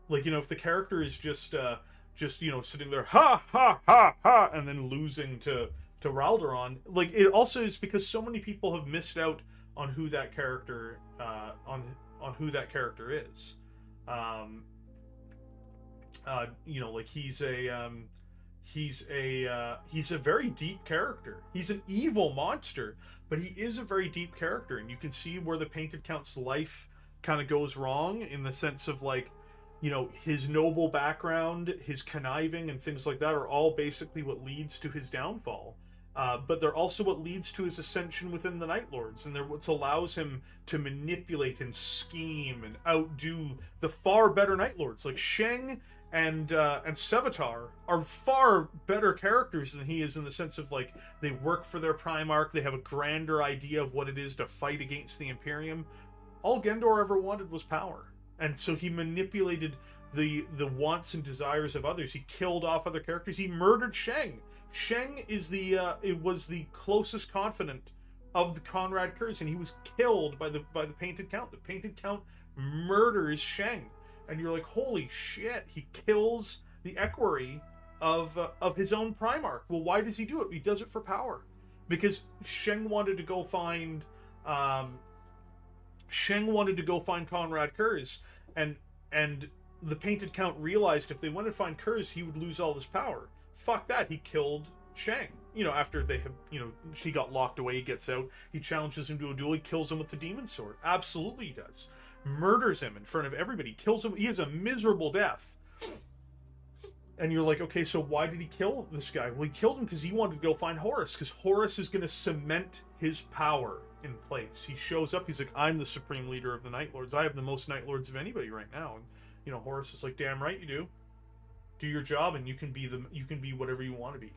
Like, you know, if the character is just sitting there, ha ha ha ha, and then losing to Raldoron, like, it also is because so many people have missed out on who that character on who that character is. Like, he's a very deep character. He's an evil monster, but he is a very deep character, and you can see where the Painted Count's life kind of goes wrong in the sense of like, you know, his noble background, his conniving and things like that are all basically what leads to his downfall. But they're also what leads to his ascension within the Night Lords, and they're what allows him to manipulate and scheme and outdo the far better Night Lords. Like Sheng and Sevatar are far better characters than he is in the sense of like they work for their Primarch, they have a grander idea of what it is to fight against the Imperium. All Gendor ever wanted was power, and so he manipulated the wants and desires of others. He killed off other characters. He murdered Sheng. Sheng is it was the closest confidant of the Konrad Curze, and he was killed by the Painted Count. The Painted Count murders Sheng, and you're like, holy shit! He kills the equerry of his own Primarch. Well, why does he do it? He does it for power, because Sheng wanted to go find Konrad Curze, and the Painted Count realized if they went and find Curze, he would lose all his power. Fuck that, he killed Sheng. You know, after they have, you know, he got locked away, he gets out, he challenges him to a duel, he kills him with the demon sword. Absolutely he does. Murders him in front of everybody, kills him, he has a miserable death. And you're like, okay, so why did he kill this guy? Well, he killed him because he wanted to go find Horus, because Horus is going to cement his power in place. He shows up, he's like, I'm the supreme leader of the Night Lords. I have the most Night Lords of anybody right now. And, you know, Horus is like, damn right you do. Do your job, and you can be whatever you want to be.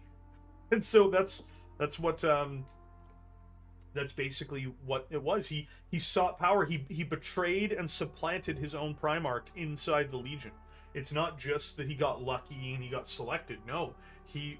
And so that's basically what it was. He sought power. He betrayed and supplanted his own Primarch inside the Legion. It's not just that he got lucky and he got selected. No, he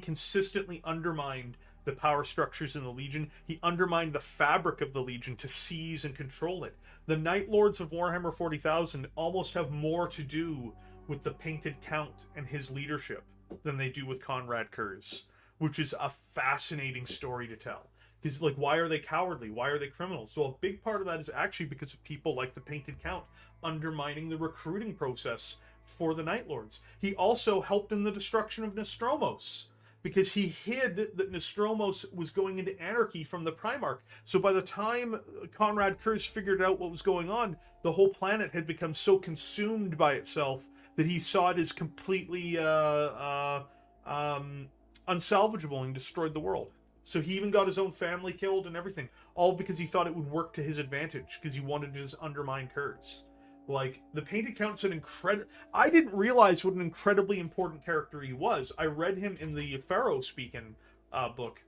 consistently undermined the power structures in the Legion. He undermined the fabric of the Legion to seize and control it. The Night Lords of Warhammer 40,000 almost have more to do with the Painted Count and his leadership than they do with Konrad Curze, which is a fascinating story to tell. Because, like, why are they cowardly? Why are they criminals? So a big part of that is actually because of people like the Painted Count undermining the recruiting process for the Night Lords. He also helped in the destruction of Nostromos, because he hid that Nostromos was going into anarchy from the Primarch. So by the time Konrad Curze figured out what was going on, the whole planet had become so consumed by itself that he saw it as completely unsalvageable and destroyed the world. So he even got his own family killed and everything, all because he thought it would work to his advantage, because he wanted to just undermine Curze. Like, the Painted Count's an I didn't realize what an incredibly important character he was. I read him in the Pharaoh Speaking book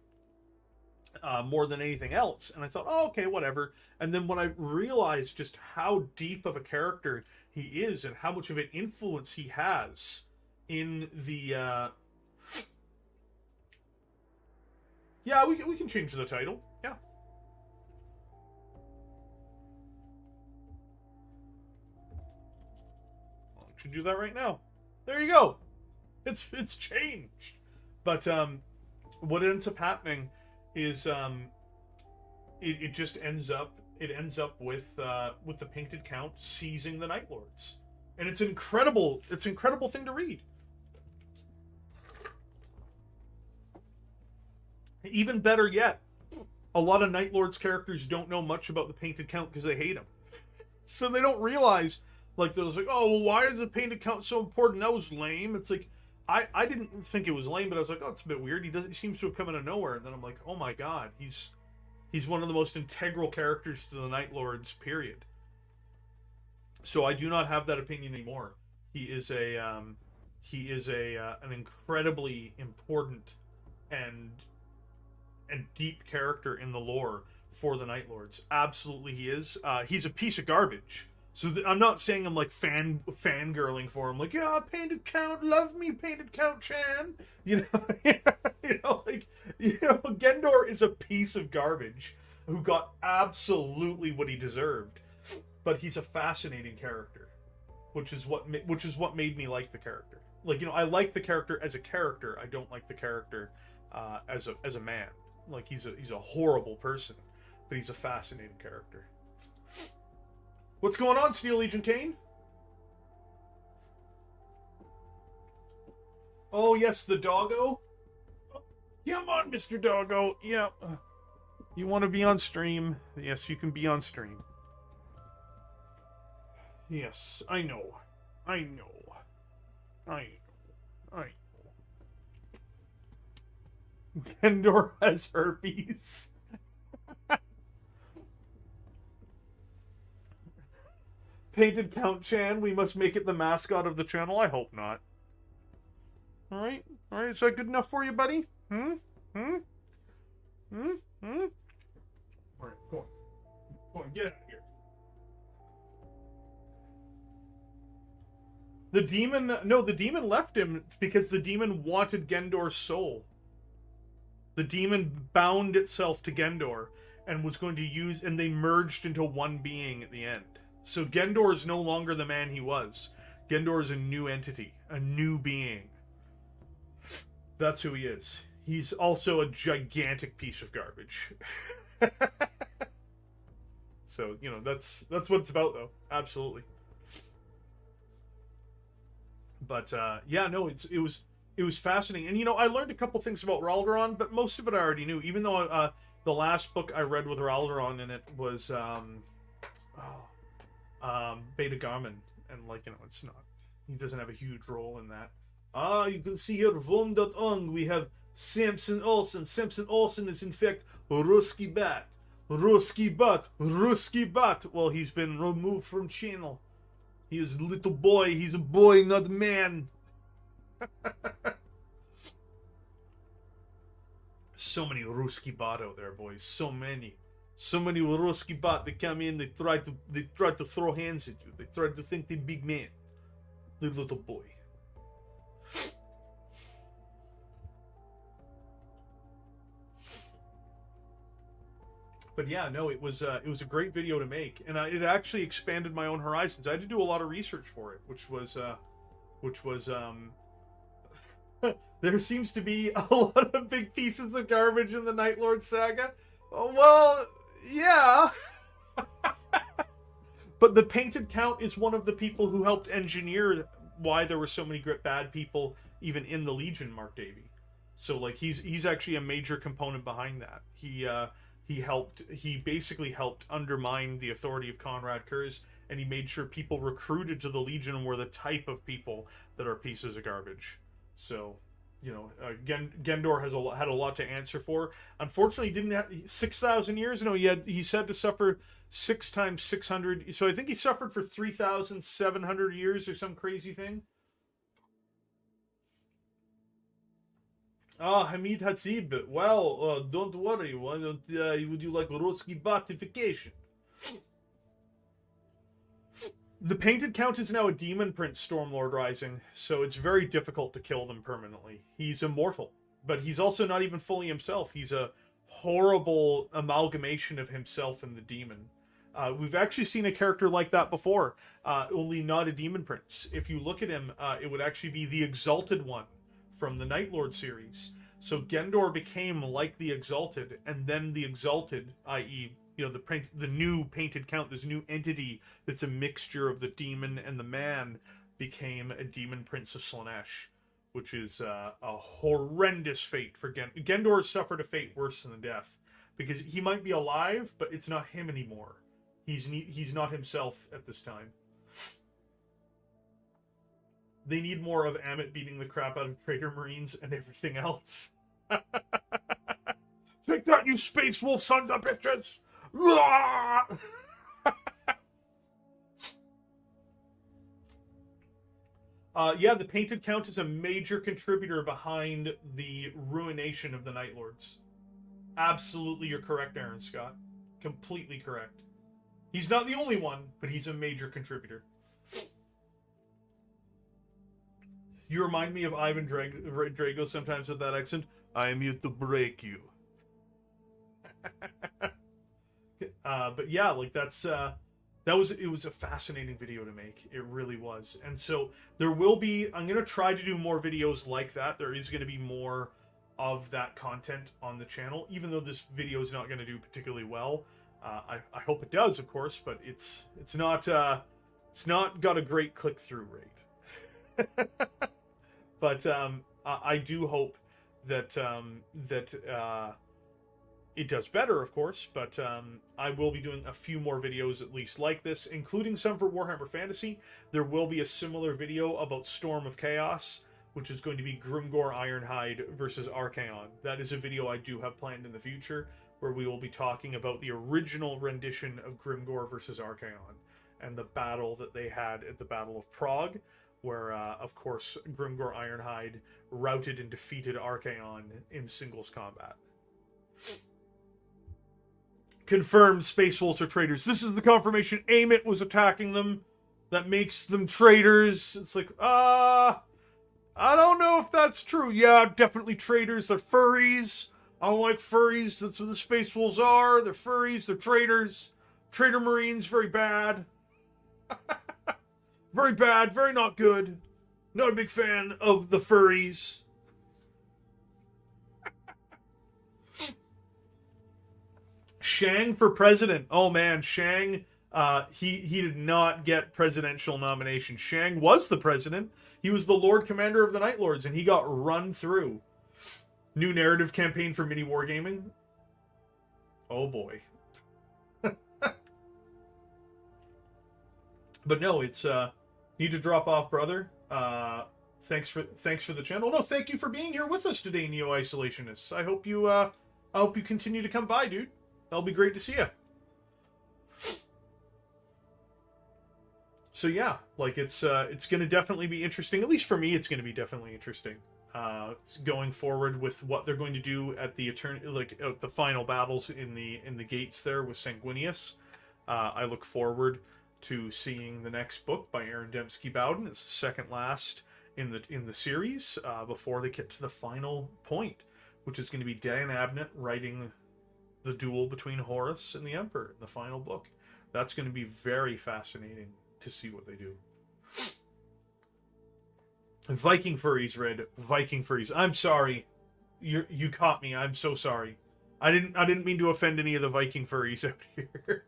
more than anything else, and I thought, oh, okay, whatever. And then when I realized just how deep of a character he is and how much of an influence he has in the... Yeah, we can change the title. Yeah. Should do that right now. There you go. It's changed. But what ends up happening is it just ends up with the Painted Count seizing the Night Lords, and it's an incredible thing to read. Even better yet, a lot of Night Lords characters don't know much about the Painted Count because they hate him, so they don't realize. Like, they're like, oh, well, why is the Painted Count so important? That was lame. It's like, I didn't think it was lame, but I was like, oh, it's a bit weird. He seems to have come out of nowhere. And then I'm like, oh my god, he's one of the most integral characters to the Night Lords, period. So I do not have that opinion anymore. He is an incredibly important and deep character in the lore for the Night Lords. Absolutely he is. He's a piece of garbage. So I'm not saying I'm like fangirling for him, like, yeah, Painted Count, love me, Painted Count Chan. You know, Gendor is a piece of garbage who got absolutely what he deserved, but he's a fascinating character, which is what made me like the character. Like, you know, I like the character as a character. I don't like the character as a man. Like, he's a horrible person, but he's a fascinating character. What's going on, Steel Legion Kane? Oh, yes, the doggo. Come on, Mr. Doggo. Yeah. You want to be on stream? Yes, you can be on stream. Yes, I know. I know. I know. I know. Gendor has herpes. Painted Count Chan, we must make it the mascot of the channel. I hope not. Alright? Alright, is that good enough for you, buddy? Alright, go on. Go on, get out of here. The demon left him because the demon wanted Gendor's soul. The demon bound itself to Gendor and was going to use, and they merged into one being at the end. So Gendor is no longer the man he was. Gendor is a new entity, a new being. That's who he is. He's also a gigantic piece of garbage. So, you know, that's what it's about, though. Absolutely. But yeah, no, it was fascinating, and you know, I learned a couple things about Raldoron, but most of it I already knew. Even though the last book I read with Raldoron in it was Beta Garmin, and like, you know, it's not, he doesn't have a huge role in that. You can see here Vom.ong. We have Samson Olsen. Samson Olsen is in fact Ruski Bat. Ruski Bat. Ruski Bat. Well, he's been removed from channel. He is a little boy. He's a boy, not a man. So many Ruski Bat out there, boys. So many Ruski Bat. They come in. They try to throw hands at you. They try to think they're big man. The little boy. But yeah, no, it was a great video to make, and it actually expanded my own horizons. I had to do a lot of research for it, which was there seems to be a lot of big pieces of garbage in the Night Lord saga. Oh, well, yeah. But the Painted Count is one of the people who helped engineer why there were so many bad people even in the Legion, Mark Davey. So like he's actually a major component behind that. He basically helped undermine the authority of Conrad Kurz, and he made sure people recruited to the Legion were the type of people that are pieces of garbage. So, you know, Gendor had a lot to answer for. Unfortunately, he didn't have 6,000 years. No, he's had to suffer 6 times 600. So I think he suffered for 3,700 years or some crazy thing. Hamid Hatzib. Well, don't worry. Why don't would you like Ruski Batification? The Painted Count is now a demon prince, Stormlord Rising, so it's very difficult to kill them permanently. He's immortal, but he's also not even fully himself. He's a horrible amalgamation of himself and the demon. We've actually seen a character like that before, only not a demon prince. If you look at him, it would actually be the Exalted One from the Night Lord series. So Gendor became like the Exalted, and then the Exalted, i.e., you know, the new Painted Count, this new entity that's a mixture of the demon and the man, became a demon prince of Slaanesh, which is a horrendous fate for Gendor. Gendor has suffered a fate worse than death, because he might be alive, but it's not him anymore. He's not himself at this time. They need more of Amit beating the crap out of Traitor Marines and everything else. Take that, you Space Wolf sons of bitches! Yeah, the Painted Count is a major contributor behind the ruination of the Night Lords. Absolutely, you're correct, Aaron Scott. Completely correct. He's not the only one, but he's a major contributor. You remind me of Ivan Drago sometimes with that accent. I am here to break you. But yeah, like it was a fascinating video to make. It really was. And so there will be, I'm going to try to do more videos like that. There is going to be more of that content on the channel, even though this video is not going to do particularly well. I hope it does, of course, but it's not got a great click-through rate. But I do hope that it does better, of course, but I will be doing a few more videos at least like this, including some for Warhammer Fantasy. There will be a similar video about Storm of Chaos, which is going to be Grimgor Ironhide versus Archaon. That is a video I do have planned in the future, where we will be talking about the original rendition of Grimgor versus Archaon, and the battle that they had at the Battle of Prague, where, of course, Grimgor Ironhide routed and defeated Archaon in singles combat. Confirmed Space Wolves are traitors. This is the confirmation. Amit was attacking them. That makes them traitors. It's like, I don't know if that's true. Yeah, definitely traitors. They're furries. I don't like furries. That's what the Space Wolves are. They're furries. They're traitors. Traitor Marines, very bad. Very bad. Very not good. Not a big fan of the furries. Shang for president. Oh man, Shang, he did not get presidential nomination. Shang was the president. He was the Lord Commander of the Night Lords, and he got run through. New narrative campaign for mini wargaming. Oh boy. But no, it's need to drop off, brother. Thanks for the channel. No, thank you for being here with us today, Neo Isolationists. I hope you continue to come by, dude. That'll be great to see you. So yeah, like it's going to definitely be interesting. At least for me, it's going to be definitely interesting. Going forward with what they're going to do at the at the final battles in the gates there with Sanguinius. I look forward to seeing the next book by Aaron Dembski Bowden. It's the second last in the series before they get to the final point, which is going to be Dan Abnett writing the duel between Horus and the Emperor in the final book. That's going to be very fascinating to see what they do. Viking furries, Red. Viking furries. I'm sorry. You caught me. I'm so sorry. I didn't mean to offend any of the Viking furries out here.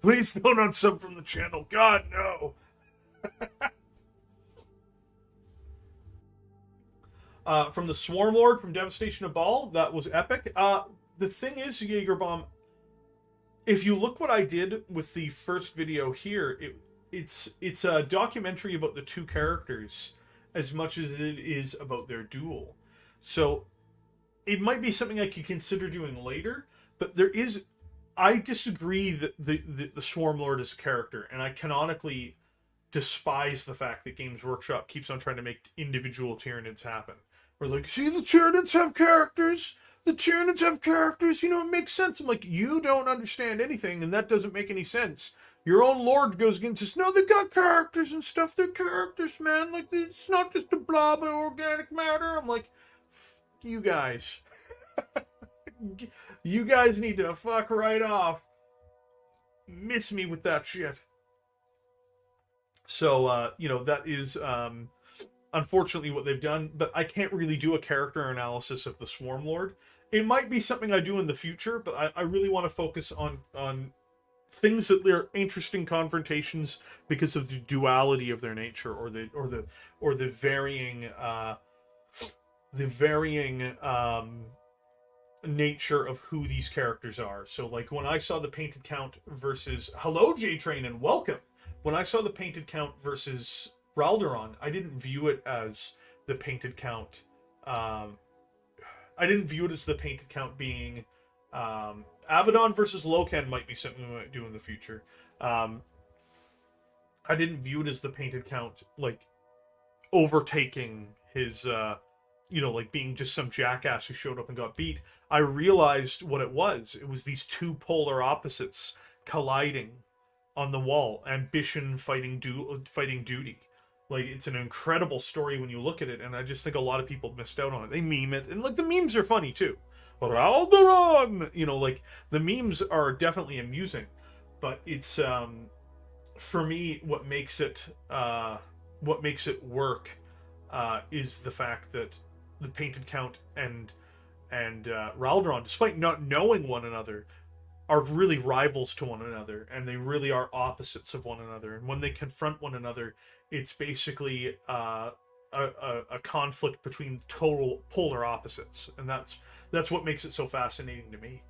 Please don't unsub from the channel. God, no. From the Swarm Lord from Devastation of Baal, that was epic. The thing is, Jaegerbomb, if you look what I did with the first video here, it's a documentary about the two characters as much as it is about their duel. So it might be something I could consider doing later, but I disagree that the Swarm Lord is a character, and I canonically despise the fact that Games Workshop keeps on trying to make individual Tyranids happen. We're like, see, the Tyranids have characters. The Tyranids have characters, it makes sense. I'm like, you don't understand anything, and that doesn't make any sense. Your own Lord goes against us. No, they got characters and stuff. They're characters, man. Like, it's not just a blob of organic matter. I'm like, you guys. You guys need to fuck right off. Miss me with that shit. So, that is, unfortunately what they've done, but I can't really do a character analysis of the Swarm Lord. It might be something I do in the future, but I really want to focus on things that are interesting confrontations because of the duality of their nature, or the varying nature of who these characters are. So like when I saw the Painted Count versus J Train and welcome. When I saw the Painted Count versus Raldoron, I didn't view it as the Painted Count. I didn't view it as the Painted Count being Abaddon versus Loken might be something we might do in the future. I didn't view it as the Painted Count like overtaking his like being just some jackass who showed up and got beat. I realized what it was. It was these two polar opposites colliding on the wall. Ambition fighting duty. Like, it's an incredible story when you look at it, and I just think a lot of people missed out on it. They meme it, and, like, the memes are funny, too. Raldoron! Like, the memes are definitely amusing, but it's, for me, what makes it work, is the fact that the Painted Count and Raldoron, despite not knowing one another, are really rivals to one another, and they really are opposites of one another. And when they confront one another, it's basically a conflict between total polar opposites, and that's what makes it so fascinating to me.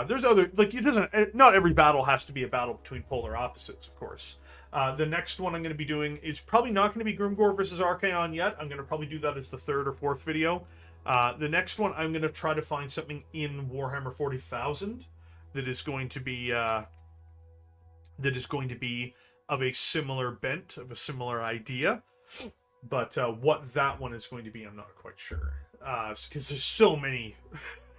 There's other, like, it doesn't, not every battle has to be a battle between polar opposites, of course. The next one I'm going to be doing is probably not going to be Grimgor versus Archaon yet. I'm going to probably do that as the third or fourth video. The next one, I'm going to try to find something in Warhammer 40,000 that is going to be of a similar bent, of a similar idea. But what that one is going to be, I'm not quite sure. Because there's so many.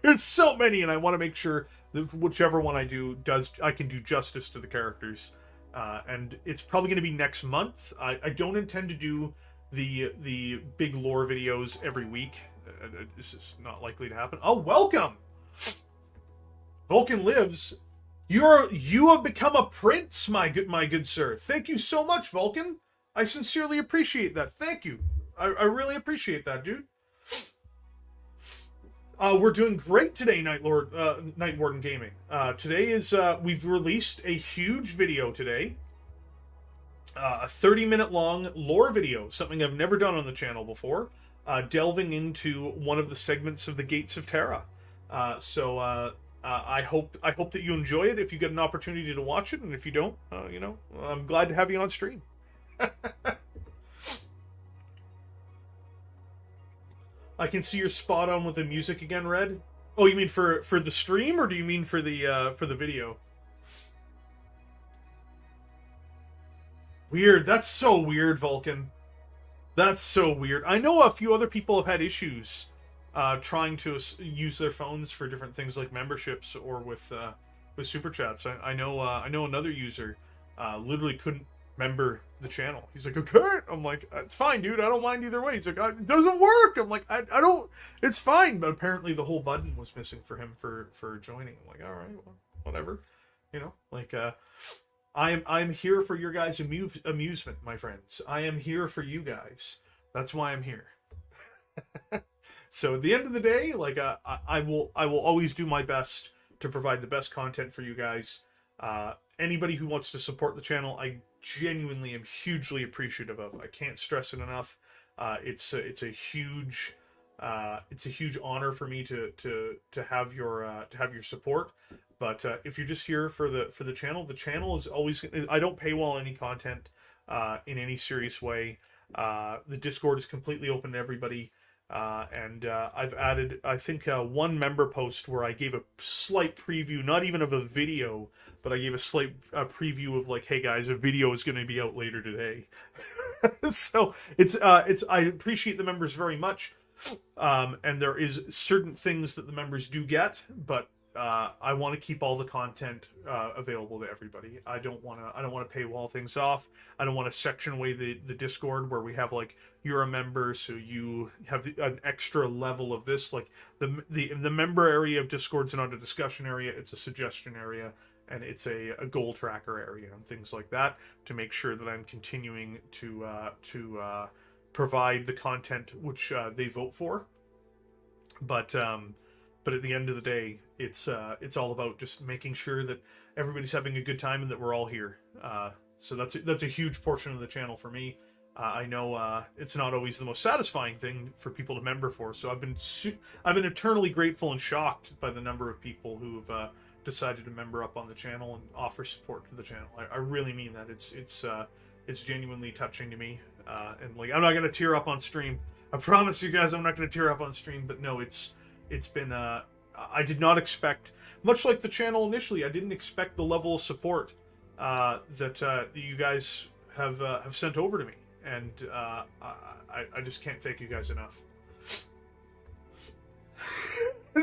There's so many, and I want to make sure that whichever one I do I can do justice to the characters. And it's probably going to be next month. I don't intend to do the big lore videos every week. This is not likely to happen. Oh, welcome! Vulcan Lives. You have become a prince, my good sir. Thank you so much, Vulcan. I sincerely appreciate that. Thank you. I really appreciate that, dude. We're doing great today, Night Warden Gaming. Today is we've released a huge video today. A 30-minute long lore video, something I've never done on the channel before, delving into one of the segments of the Gates of Terra. I hope that you enjoy it if you get an opportunity to watch it, and if you don't, I'm glad to have you on stream. I can see you're spot on with the music again, Red. Oh, you mean for the stream, or do you mean for the video? Weird. That's so weird, Vulcan. That's so weird. I know a few other people have had issues trying to use their phones for different things like memberships or with super chats. I know another user literally couldn't member the channel. He's like, okay. I'm like, it's fine, dude. I don't mind either way. He's like, it doesn't work. I'm like, I don't. It's fine. But apparently the whole button was missing for him for joining. I'm like, all right, well, whatever. I'm here for your guys' amusement, my friends. I am here for you guys. That's why I'm here. So at the end of the day, I will always do my best to provide the best content for you guys. Anybody who wants to support the channel, I genuinely am hugely appreciative of. I can't stress it enough. It's a huge honor for me to have your support. But if you're just here for the channel is always. I don't paywall any content in any serious way. The Discord is completely open to everybody. And I've added, I think, one member post where I gave a slight preview, not even of a video, but I gave a slight preview of like, hey guys, a video is going to be out later today. So I appreciate the members very much. And there is certain things that the members do get, but I want to keep all the content available to everybody. I don't want to paywall things off. I don't want to section away the Discord where we have like, you're a member, so you have an extra level of this. Like the member area of Discord's not a discussion area; it's a suggestion area, and it's a goal tracker area and things like that to make sure that I'm continuing to provide the content which they vote for. But at the end of the day, it's all about just making sure that everybody's having a good time and that we're all here. So that's a huge portion of the channel for me. I know it's not always the most satisfying thing for people to member for. So I've been eternally grateful and shocked by the number of people who've decided to member up on the channel and offer support to the channel. I really mean that. It's genuinely touching to me. And like, I'm not gonna tear up on stream. I promise you guys, I'm not gonna tear up on stream. But no, it's been I did not expect, much like the channel initially, I didn't expect the level of support that you guys have sent over to me, and I just can't thank you guys enough.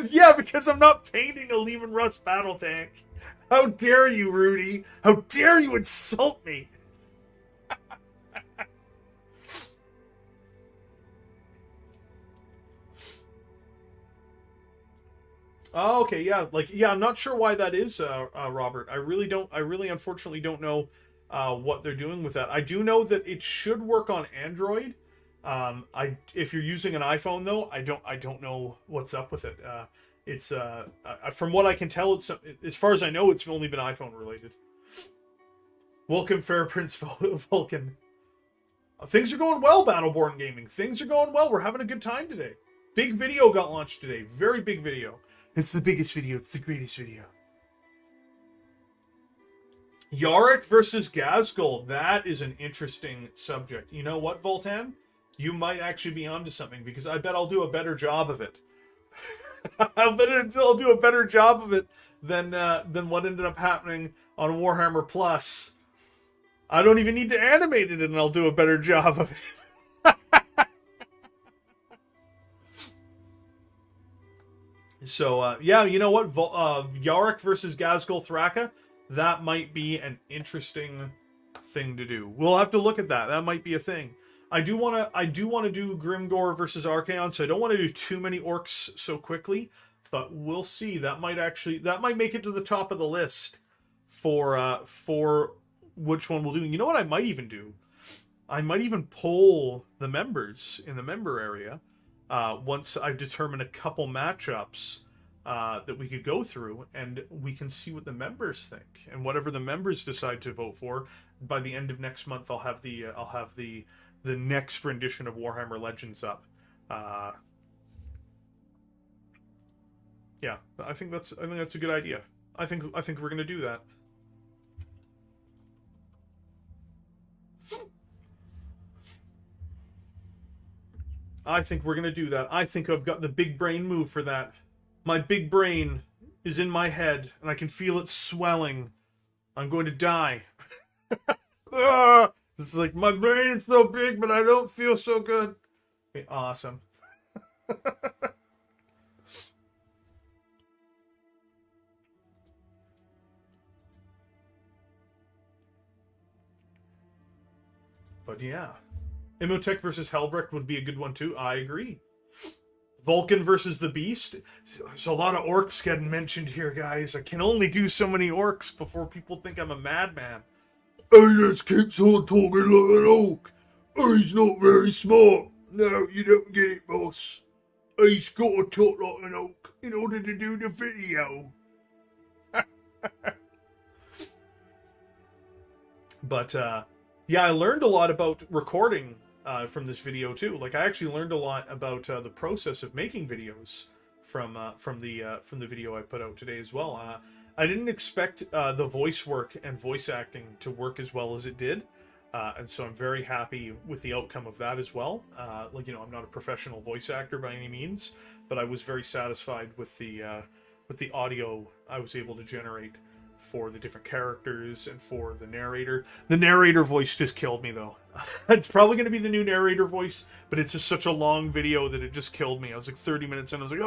Yeah, because I'm not painting a Leman Russ battle tank. How dare you, Rudy? How dare you insult me? Oh, okay, yeah, I'm not sure why that is, Robert. I really unfortunately don't know what they're doing with that. I do know that it should work on Android. If you're using an iPhone though, I don't know what's up with it. It's from what I can tell, it's, as far as I know, it's only been iPhone related. Welcome, Fair Prince Vulcan. Things are going well, Battleborn Gaming. Things are going well. We're having a good time today. Big video got launched today. Very big video. It's the biggest video. It's the greatest video. Yarick versus Ghazghkull. That is an interesting subject. You know what, Voltan? You might actually be onto something, because I bet I'll do a better job of it. I bet I'll do a better job of it than what ended up happening on Warhammer Plus. I don't even need to animate it, and I'll do a better job of it. So, yeah, you know what? Yarick versus Ghazghkull Thraka, that might be an interesting thing to do. We'll have to look at that. That might be a thing. I do want to do Grimgor versus Archaon, so I don't want to do too many orcs so quickly, but we'll see. That might make it to the top of the list for which one we'll do. You know what I might even do? I might even poll the members in the member area once I've determined a couple matchups that we could go through, and we can see what the members think. And whatever the members decide to vote for, by the end of next month, I'll have the next rendition of Warhammer Legends up. Yeah, I think that's a good idea. I think we're gonna do that. I think we're gonna do that. I think I've got the big brain move for that. My big brain is in my head, and I can feel it swelling. I'm going to die. This is like, my brain is so big, but I don't feel so good. Okay, awesome. But yeah. Imhotep versus Helbrecht would be a good one too. I agree. Vulcan versus the Beast. There's a lot of orcs getting mentioned here, guys. I can only do so many orcs before people think I'm a madman. I just keeps on talking like an orc. He's not very smart. No, you don't get it, boss. He's got to talk like an orc in order to do the video. But, yeah, I learned a lot about recording from this video too. Like, I actually learned a lot about the process of making videos from the video I put out today as well. I didn't expect the voice work and voice acting to work as well as it did, and so I'm very happy with the outcome of that as well. Like, you know, I'm not a professional voice actor by any means, but I was very satisfied with the audio I was able to generate for the different characters and for the narrator. The narrator voice just killed me, though. It's probably going to be the new narrator voice, but it's just such a long video that it just killed me. I was like 30 minutes in, I was like,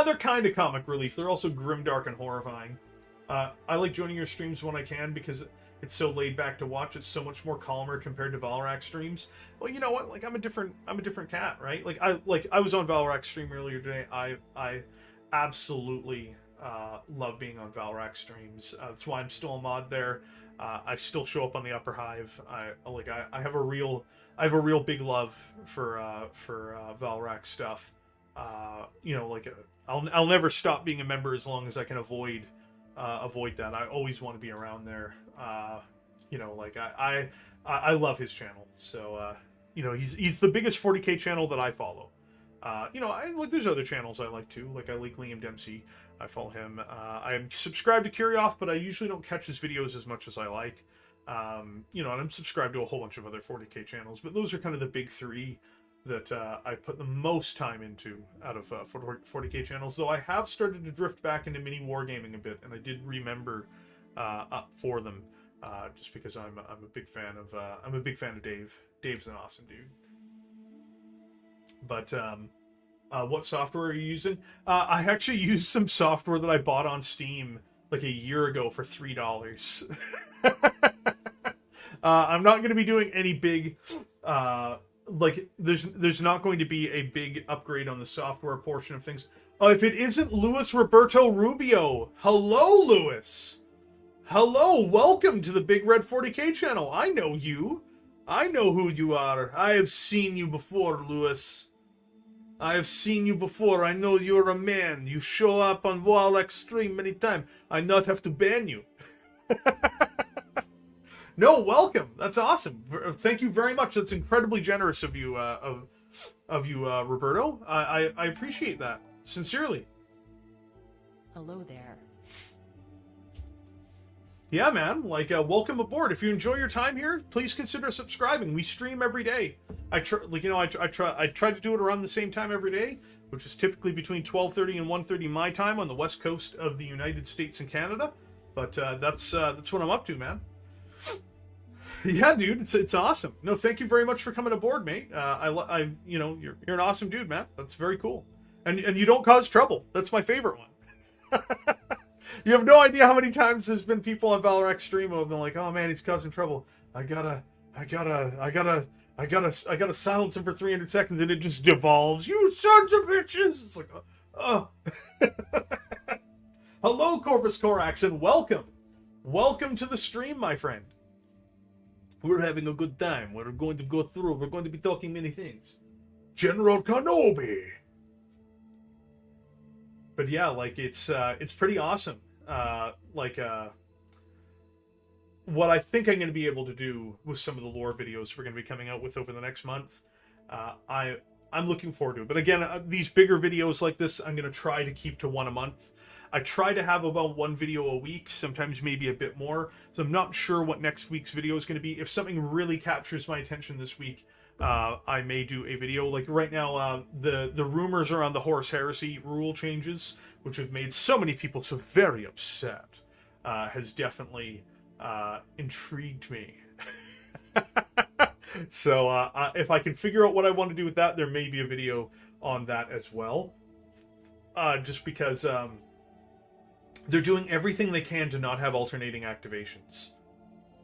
they're kind of comic relief. They're also grimdark and horrifying. I like joining your streams when I can because it's so laid back to watch. It's so much more calmer compared to Valorant streams. Well, you know what? Like, I'm a different cat, right? Like I was on Valorant stream earlier today. I absolutely love being on Valorant streams. That's why I'm still a mod there. I still show up on the Upper Hive. I have a real big love for Valorant stuff. You know, like I'll never stop being a member as long as I can avoid that. I always want to be around there. You know, like I love his channel. So you know, he's the biggest 40K channel that I follow. You know, there's other channels I like too. Like, I like Liam Dempsey. I follow him. I'm subscribed to Kurioff, but I usually don't catch his videos as much as I like. You know, and I'm subscribed to a whole bunch of other 40K channels, but those are kind of the big three that I put the most time into out of 40K channels. Though I have started to drift back into mini wargaming a bit, and I did remember up for them, just because I'm a big fan of Dave. Dave's an awesome dude. But what software are you using? I actually used some software that I bought on Steam like a year ago for $3. I'm not going to be doing any big like, there's not going to be a big upgrade on the software portion of things. If it isn't Luis Roberto Rubio. Hello, Luis. Hello, welcome to the Big Red 40K channel. I know you. I know who you are. I have seen you before, Luis. I have seen you before. I know you're a man. You show up on Wall Extreme many times. I not have to ban you. No, welcome. That's awesome. Thank you very much. That's incredibly generous of you, Roberto. I appreciate that sincerely. Hello there. Yeah, man. Like, welcome aboard. If you enjoy your time here, please consider subscribing. We stream every day. I try to do it around the same time every day, which is typically between 12:30 and 1:30 my time on the west coast of the United States and Canada. But that's what I'm up to, man. Yeah, dude, it's awesome. No, thank you very much for coming aboard, mate. You're an awesome dude, man. That's very cool. And you don't cause trouble. That's my favorite one. You have no idea how many times there's been people on Valorant stream who have been like, "Oh man, he's causing trouble. I gotta silence him for 300 seconds," and it just devolves. You sons of bitches! It's like, oh. Hello, Corvus Corax, and welcome. Welcome to the stream, my friend. We're having a good time. We're going to go through. We're going to be talking many things. General Kenobi. But yeah, like it's pretty awesome. What I think I'm going to be able to do with some of the lore videos we're going to be coming out with over the next month, I'm looking forward to it. But again, these bigger videos like this, I'm going to try to keep to one a month. I try to have about one video a week, sometimes maybe a bit more. So I'm not sure what next week's video is going to be. If something really captures my attention this week, I may do a video. Like right now, the rumors around the Horus Heresy rule changes, which have made so many people so very upset, has definitely intrigued me. So if I can figure out what I want to do with that, there may be a video on that as well. Just because they're doing everything they can to not have alternating activations.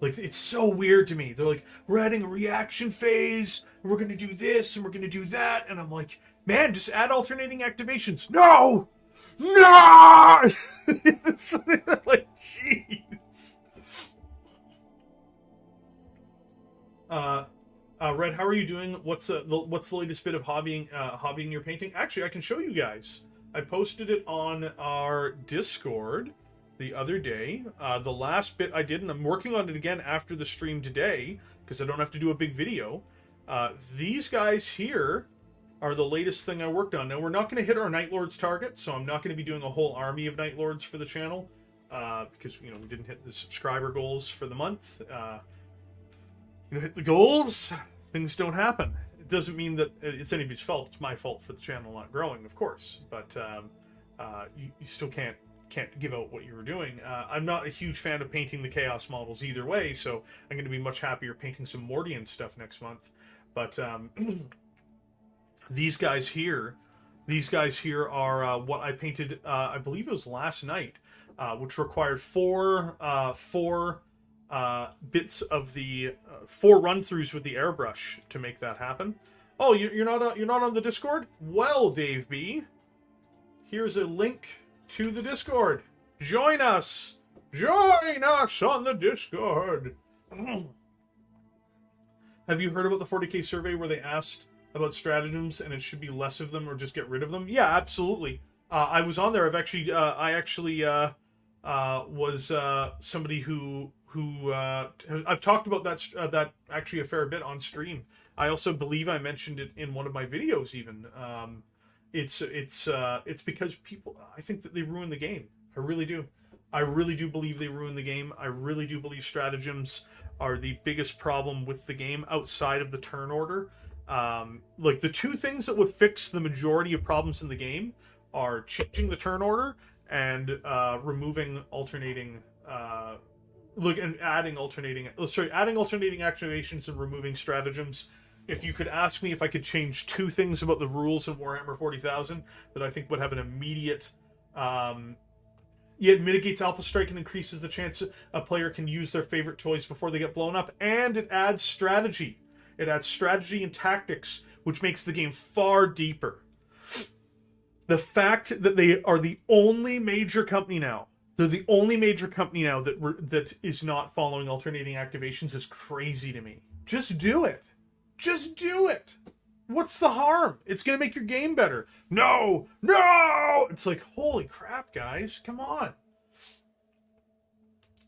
Like, it's so weird to me. They're like, we're adding a reaction phase, and we're going to do this, and we're going to do that. And I'm like, man, just add alternating activations. No! No! Like, jeez. Red, how are you doing? What's the latest bit of hobbying your painting? Actually, I can show you guys. I posted it on our Discord the other day. The last bit I did, and I'm working on it again after the stream today, because I don't have to do a big video. These guys here are the latest thing I worked on. Now, we're not going to hit our Night Lords target, so I'm not going to be doing a whole army of Night Lords for the channel, because, we didn't hit the subscriber goals for the month. Hit the goals, things don't happen. It doesn't mean that it's anybody's fault. It's my fault for the channel not growing, of course. But you still can't give out what you were doing. I'm not a huge fan of painting the Chaos models either way, so I'm going to be much happier painting some Mordian stuff next month. But these guys here are what I painted. I believe it was last night, which required four bits of the 4 run-throughs with the airbrush to make that happen. Oh, you're not on the Discord? Well, Dave B, here's a link to the Discord. Join us on the Discord. Have you heard about the 40K survey where they asked about stratagems and it should be less of them or just get rid of them? Yeah, absolutely. I was on there. I was somebody who I've talked about that actually a fair bit on stream. I also believe I mentioned it in one of my videos even. It's because people, I think that they ruin the game. I really do. I really do believe they ruin the game. I really do believe stratagems are the biggest problem with the game outside of the turn order. Like, the two things that would fix the majority of problems in the game are changing the turn order and removing alternating adding alternating activations and removing stratagems. If you could ask me if I could change two things about the rules in Warhammer 40,000 that I think would have an immediate it mitigates alpha strike and increases the chance a player can use their favorite toys before they get blown up, and it adds strategy. It adds strategy and tactics, which makes the game far deeper. The fact that they are the only major company now, that is not following alternating activations is crazy to me. Just do it. Just do it. What's the harm? It's going to make your game better. No! It's like, holy crap, guys. Come on.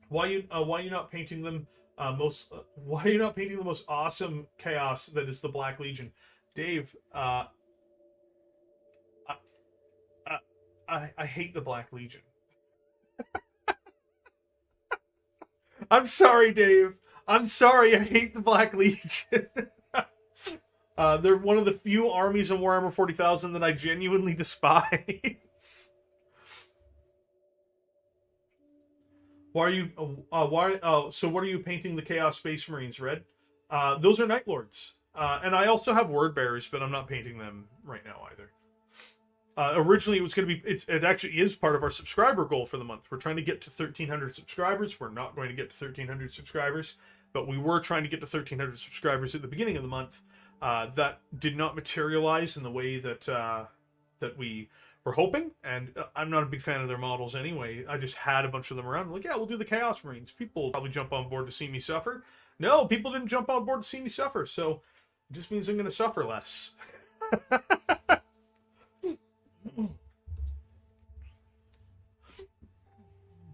Why are you not painting them why are you not painting the most awesome chaos that is the Black Legion? Dave, I hate the Black Legion. I'm sorry, Dave. I'm sorry, I hate the Black Legion. They're one of the few armies in Warhammer 40,000 that I genuinely despise. Why are you? So what are you painting the Chaos Space Marines red? Those are Night Lords, and I also have Word Bearers, but I'm not painting them right now either. Originally, it was going to be. It actually is part of our subscriber goal for the month. We're trying to get to 1,300 subscribers. We're not going to get to 1,300 subscribers, but we were trying to get to 1,300 subscribers at the beginning of the month. That did not materialize in the way that that we were hoping, and I'm not a big fan of their models anyway. I just had a bunch of them around. I'm like, yeah, we'll do the Chaos Marines. People will probably jump on board to see me suffer. No, people didn't jump on board to see me suffer, so it just means I'm going to suffer less.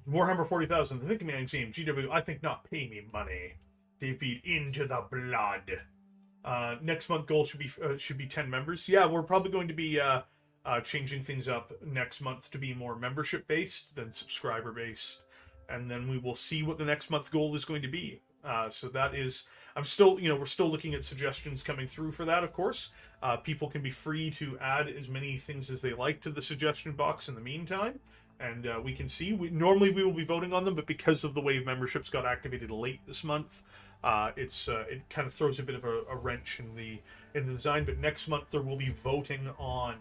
Warhammer 40,000, the Thinking Man's game, GW, I think not, pay me money. They feed into the blood. Next month goal should be 10 members. Yeah, we're probably going to be changing things up next month to be more membership based than subscriber based, and then we will see what the next month goal is going to be. So that is, we're still looking at suggestions coming through for that. Of course, people can be free to add as many things as they like to the suggestion box in the meantime, and we can see. Normally we will be voting on them, but because of the way memberships got activated late this month, it kind of throws a bit of a wrench in the design. But next month there will be voting on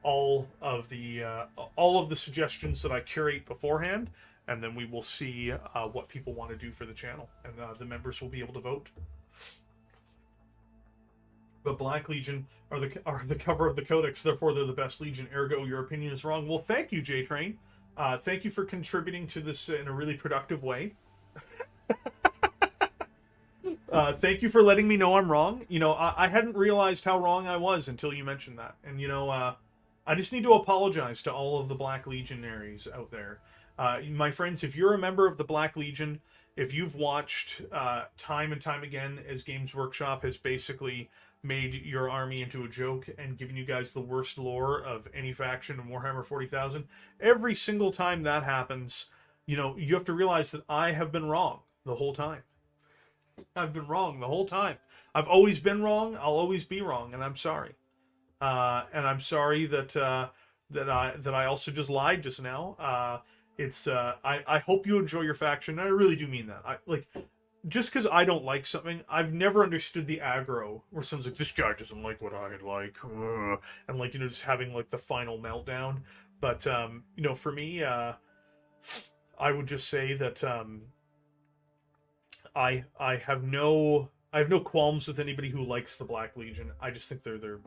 all of the suggestions that I curate beforehand, and then we will see what people want to do for the channel, and the members will be able to vote. The Black Legion are the cover of the Codex, therefore they're the best Legion, ergo your opinion is wrong. Well, thank you, J-Train. Thank you for contributing to this in a really productive way. Thank you for letting me know I'm wrong. I hadn't realized how wrong I was until you mentioned that. And, I just need to apologize to all of the Black Legionaries out there. My friends, if you're a member of the Black Legion, if you've watched time and time again as Games Workshop has basically made your army into a joke and given you guys the worst lore of any faction in Warhammer 40,000, every single time that happens, you have to realize that I have been wrong the whole time. I've been wrong the whole time. I've always been wrong. I'll always be wrong, and I'm sorry. And I'm sorry that I also just lied just now. I hope you enjoy your faction. I really do mean that. Just because I don't like something, I've never understood the aggro where someone's like, this guy doesn't like what I like, and just having the final meltdown. But for me, I would just say that I have no qualms with anybody who likes the Black Legion. I just think they're the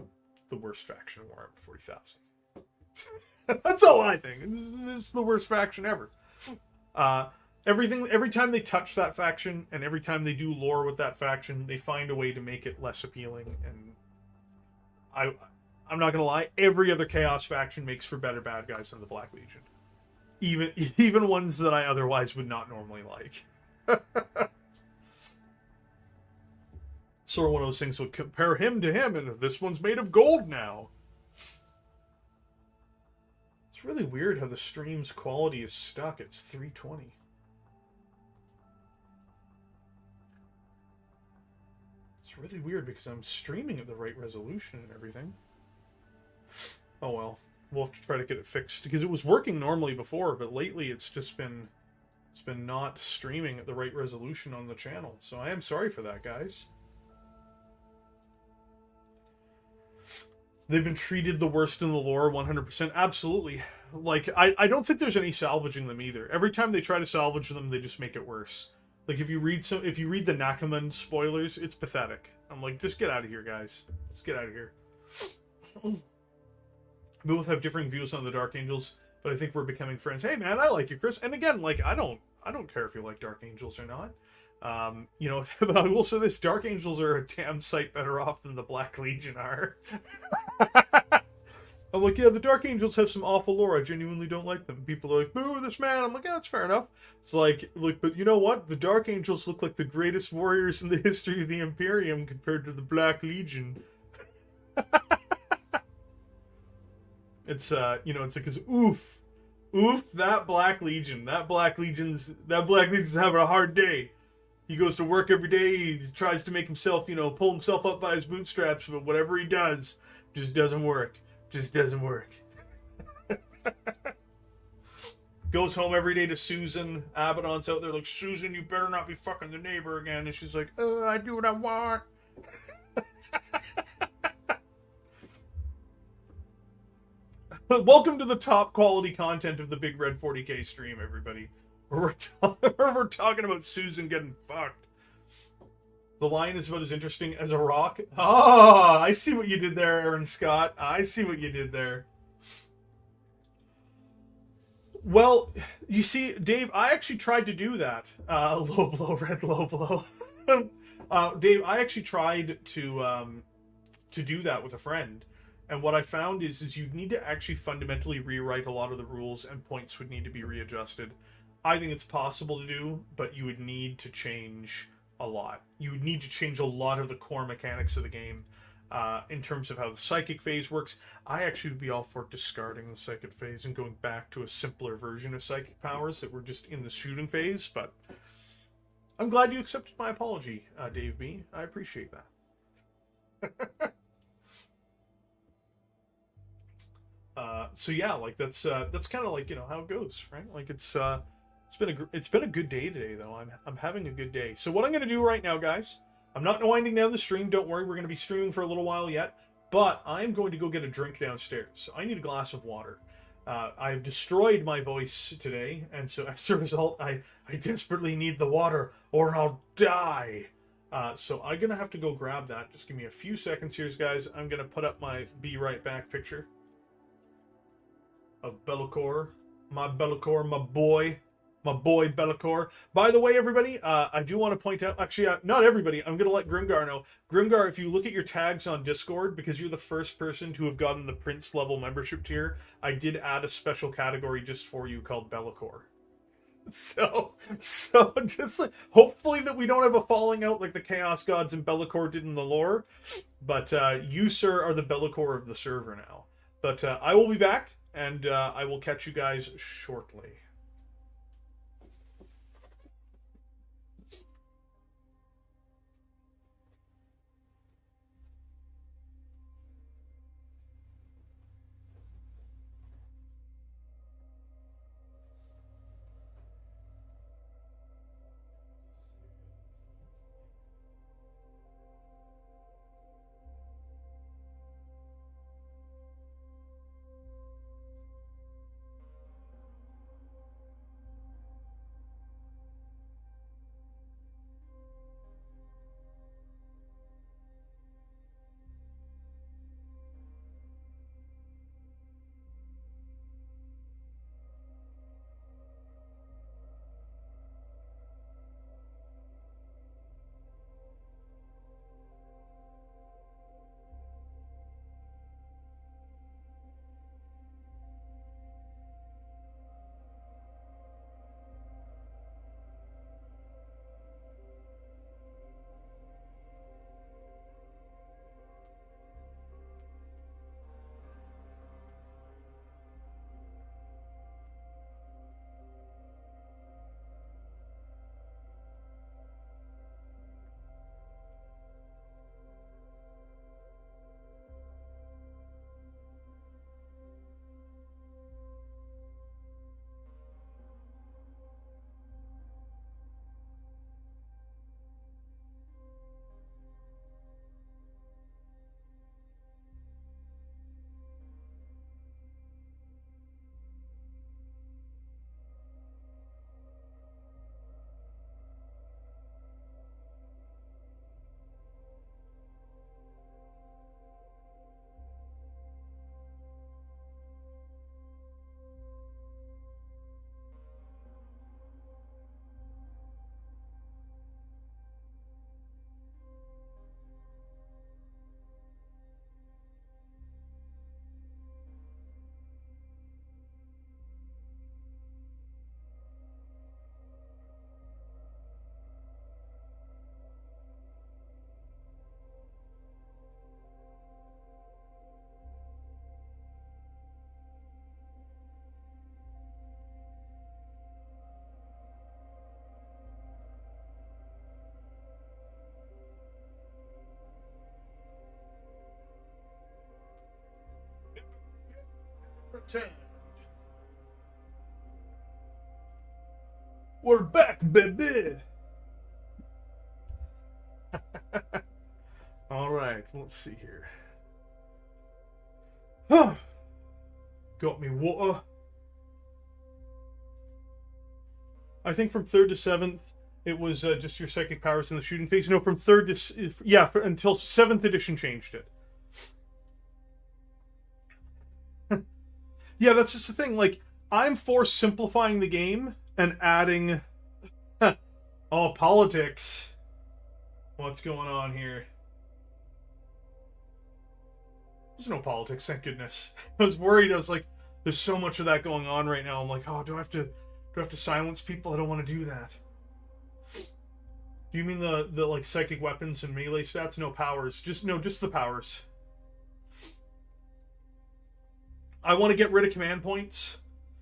worst faction in Warhammer 40,000. That's all I think. This is the worst faction ever. Every time they touch that faction, and every time they do lore with that faction, they find a way to make it less appealing. And I'm not gonna lie, every other Chaos faction makes for better bad guys than the Black Legion. Even ones that I otherwise would not normally like. Sort of one of those things would compare him to him, and this one's made of gold now. It's really weird how the stream's quality is stuck. It's 320. It's really weird because I'm streaming at the right resolution and everything. Oh well. We'll have to try to get it fixed because it was working normally before, but lately it's just been not streaming at the right resolution on the channel. So I am sorry for that, guys. They've been treated the worst in the lore, 100%. Absolutely. I don't think there's any salvaging them either. Every time they try to salvage them, they just make it worse. If you read the Nakaman spoilers, it's pathetic. I'm like, just get out of here, guys. Let's get out of here. We both have differing views on the Dark Angels, but I think we're becoming friends. Hey, man, I like you, Chris. And again, I don't care if you like Dark Angels or not. But I will say this: Dark Angels are a damn sight better off than the Black Legion are. I'm like, yeah, the Dark Angels have some awful lore. I genuinely don't like them. People are like, boo, this man. I'm like, yeah, that's fair enough. It's like, look, but you know what? The Dark Angels look like the greatest warriors in the history of the Imperium compared to the Black Legion. It's it's like, oof, that Black Legion's having a hard day. He goes to work every day. He tries to make himself, pull himself up by his bootstraps, but whatever he does, just doesn't work. Just doesn't work. Goes home every day to Susan. Abaddon's out there like, Susan, you better not be fucking the neighbor again. And she's like, oh, I do what I want. Welcome to the top quality content of the Big Red 40K stream, everybody. We're talking about Susan getting fucked. The lion is about as interesting as a rock. Ah, I see what you did there, Aaron Scott. I see what you did there. Well, you see, Dave, I actually tried to do that. Low blow, red low blow. Dave, I actually tried to do that with a friend. And what I found is you'd need to actually fundamentally rewrite a lot of the rules, and points would need to be readjusted. I think it's possible to do, but you would need to change a lot. You would need to change a lot of the core mechanics of the game in terms of how the psychic phase works. I actually would be all for discarding the psychic phase and going back to a simpler version of psychic powers that were just in the shooting phase, but I'm glad you accepted my apology, Dave B. I appreciate that. So yeah, like that's kind of like, how it goes, right? Like it's been a good day today, though. I'm having a good day. So what I'm going to do right now, guys, I'm not winding down the stream. Don't worry, we're going to be streaming for a little while yet. But I'm going to go get a drink downstairs. I need a glass of water. I've destroyed my voice today, and so as a result, I desperately need the water, or I'll die. So I'm going to have to go grab that. Just give me a few seconds here, guys. I'm going to put up my Be Right Back picture of Be'lakor. My Be'lakor, my boy Be'lakor. By the way, everybody, I do want to point out, actually, not everybody, I'm going to let Grimgar know. Grimgar, if you look at your tags on Discord, because you're the first person to have gotten the Prince level membership tier, I did add a special category just for you called Be'lakor. So just like, hopefully that we don't have a falling out like the Chaos Gods and Be'lakor did in the lore, but you, sir, are the Be'lakor of the server now. But I will be back, and I will catch you guys shortly. 10. We're back, baby! Alright, let's see here. Got me water. I think from 3rd to 7th, it was just your psychic powers in the shooting phase. No, from 3rd to... Yeah, until 7th edition changed it. Yeah, that's just the thing. Like, I'm for simplifying the game and adding... oh, politics. What's going on here? There's no politics, thank goodness. I was worried. I was like, there's so much of that going on right now. I'm like, oh, do I have to silence people? I don't want to do that. Do you mean the like psychic weapons and melee stats? No powers. Just the powers. I want to get rid of command points.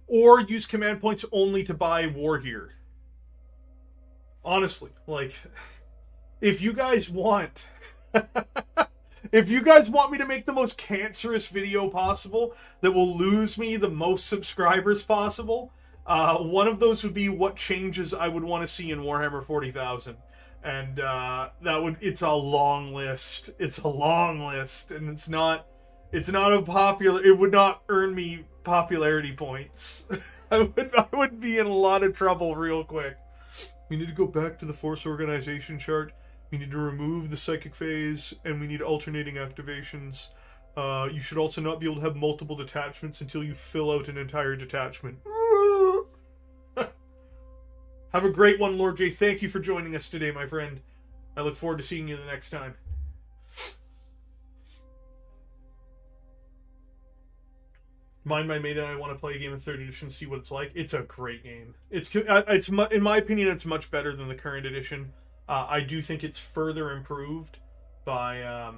Or use command points only to buy war gear. Honestly, like, if you guys want... if you guys want me to make the most cancerous video possible that will lose me the most subscribers possible, one of those would be what changes I would want to see in Warhammer 40,000. And it's a long list. It's a long list, and it's not a popular... It would not earn me popularity points. I would be in a lot of trouble real quick. We need to go back to the force organization chart. We need to remove the psychic phase, and we need alternating activations. You should also not be able to have multiple detachments until you fill out an entire detachment. Have a great one, Lord J. Thank you for joining us today, my friend. I look forward to seeing you the next time. Mind My Maiden, I want to play a game in 3rd edition, see what it's like. It's a great game. It's in my opinion, it's much better than the current edition. I do think it's further improved by...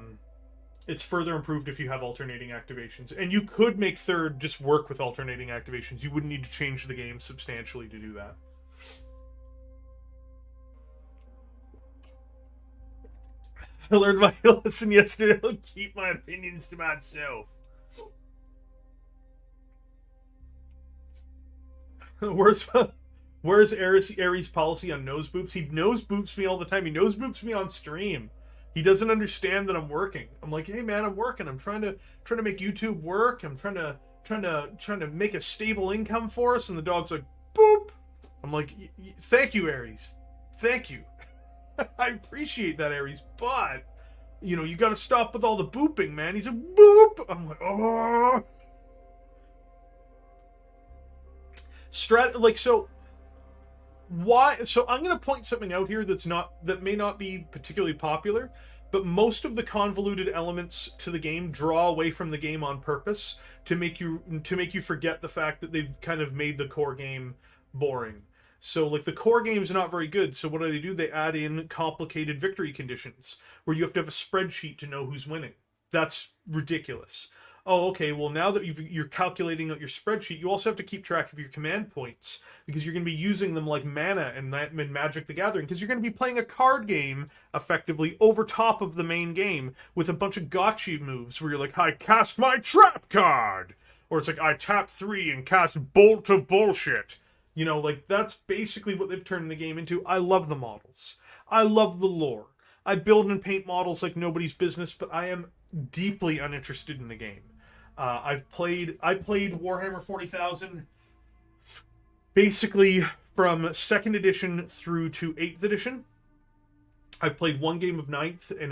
it's further improved if you have alternating activations. And you could make 3rd just work with alternating activations. You wouldn't need to change the game substantially to do that. I learned my lesson yesterday. I'll keep my opinions to myself. Where's Ares' policy on nose boops? He nose boops me all the time. He nose boops me on stream. He doesn't understand that I'm working. I'm like, hey man, I'm working. I'm trying to make YouTube work. I'm trying to make a stable income for us. And the dog's like, boop. I'm like, thank you, Ares. Thank you. I appreciate that, Ares, but you got to stop with all the booping, man. He's a boop. I'm like, oh. Why? So I'm going to point something out here that may not be particularly popular, but most of the convoluted elements to the game draw away from the game on purpose to make you forget the fact that they've kind of made the core game boring. So, like, the core game's not very good, so what do? They add in complicated victory conditions, where you have to have a spreadsheet to know who's winning. That's ridiculous. Oh, okay, well, now that you're calculating out your spreadsheet, you also have to keep track of your command points, because you're going to be using them like mana in Magic the Gathering, because you're going to be playing a card game, effectively, over top of the main game, with a bunch of gotcha moves, where you're like, I cast my trap card! Or it's like, I tap 3 and cast Bolt of Bullshit. That's basically what they've turned the game into. I love the models. I love the lore. I build and paint models like nobody's business, but I am deeply uninterested in the game. I played Warhammer 40,000 basically from 2nd edition through to 8th edition. I've played one game of 9th, and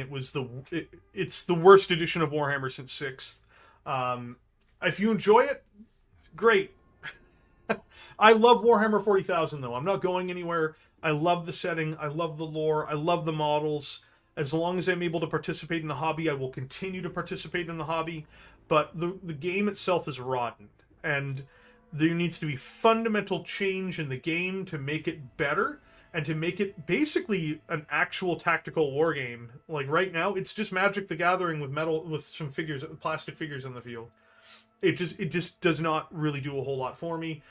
it's the worst edition of Warhammer since 6th. If you enjoy it, great. I love Warhammer 40,000, though. I'm not going anywhere. I love the setting. I love the lore. I love the models. As long as I'm able to participate in the hobby, I will continue to participate in the hobby. But the game itself is rotten. And there needs to be fundamental change in the game to make it better. And to make it basically an actual tactical war game. Like, right now, it's just Magic the Gathering with some plastic figures in the field. It just does not really do a whole lot for me.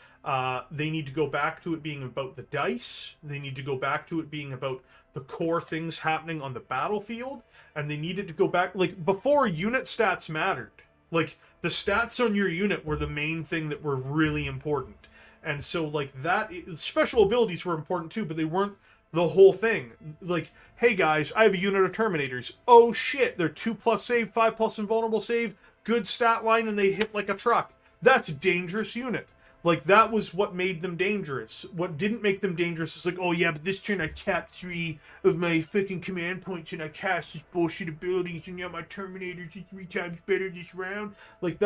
They need to go back to it being about the dice. They need to go back to it being about the core things happening on the battlefield. And they needed to go back... Like, before, unit stats mattered. Like, the stats on your unit were the main thing that were really important. And so, like, that... Special abilities were important, too, but they weren't the whole thing. Like, hey, guys, I have a unit of Terminators. Oh, shit, they're 2+ save, 5+ invulnerable save, good stat line, and they hit like a truck. That's a dangerous unit. Like, that was what made them dangerous. What didn't make them dangerous is like, oh yeah, but this turn I tapped 3 of my fucking command points and I cast this bullshit abilities and now my Terminators are 3 times better this round. Like,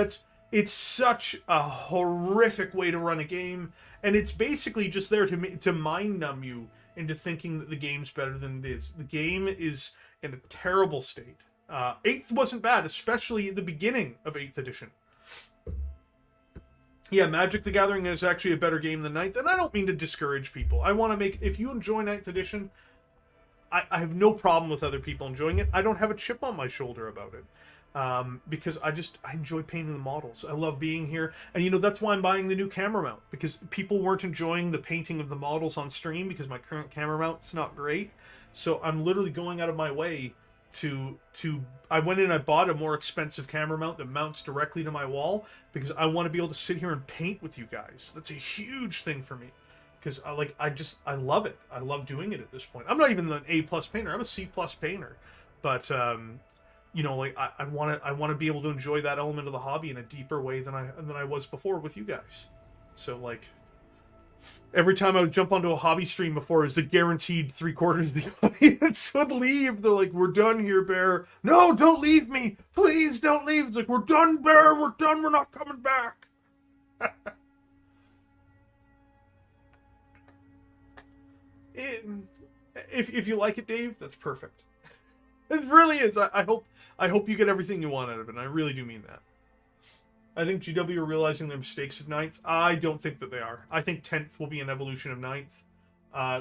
it's such a horrific way to run a game, and it's basically just there to mind numb you into thinking that the game's better than it is. The game is in a terrible state. 8th wasn't bad, especially at the beginning of 8th edition. Yeah, Magic the Gathering is actually a better game than 9th, and I don't mean to discourage people. I want to make... If you enjoy 9th edition, I have no problem with other people enjoying it. I don't have a chip on my shoulder about it. Because I enjoy painting the models. I love being here. And, that's why I'm buying the new camera mount. Because people weren't enjoying the painting of the models on stream because my current camera mount's not great. So I'm literally going out of my way to I went in and I bought a more expensive camera mount that mounts directly to my wall because I want to be able to sit here and paint with you guys. That's a huge thing for me because I love it. I love doing it at this point. I'm not even an A+ painter. I'm a C+ painter. But I want to be able to enjoy that element of the hobby in a deeper way than I was before with you guys. So like every time I would jump onto a hobby stream before, is a guaranteed 3/4 of the audience would leave. They're like, "We're done here, Bear. No, don't leave me. Please don't leave." It's like, "We're done, Bear. We're done. We're not coming back." If you like it, Dave, that's perfect. It really is. I hope you get everything you want out of it. And I really do mean that. I think GW are realizing their mistakes of 9th. I don't think that they are. I think 10th will be an evolution of 9th.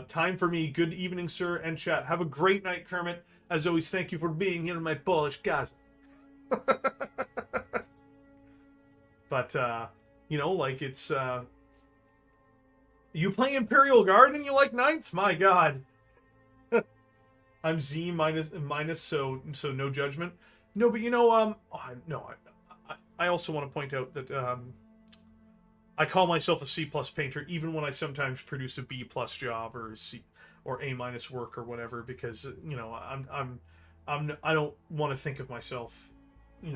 Time for me. Good evening, sir, and chat. Have a great night, Kermit. As always, thank you for being here in my Polish Gaza. But, it's... You play Imperial Guard and you like 9th? My God. I'm Z minus, so no judgment. No, but I also want to point out that I call myself a C+ painter, even when I sometimes produce a B+ job or A- work or whatever, because I don't want to think of myself, in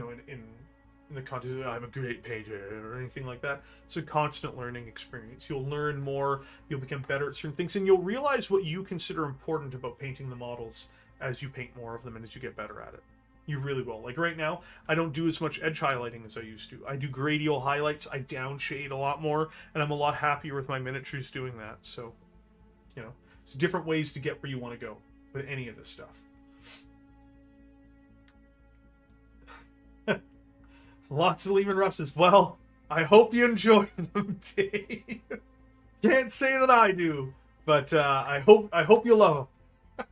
the context of I'm a great painter or anything like that. It's a constant learning experience. You'll learn more, you'll become better at certain things, and you'll realize what you consider important about painting the models as you paint more of them and as you get better at it. You really will. Like right now, I don't do as much edge highlighting as I used to. I do gradial highlights, I downshade a lot more, and I'm a lot happier with my miniatures doing that. So, it's different ways to get where you want to go with any of this stuff. Lots of Lehman Russes. Well, I hope you enjoy them, Dave. Can't say that I do, but I hope you love them.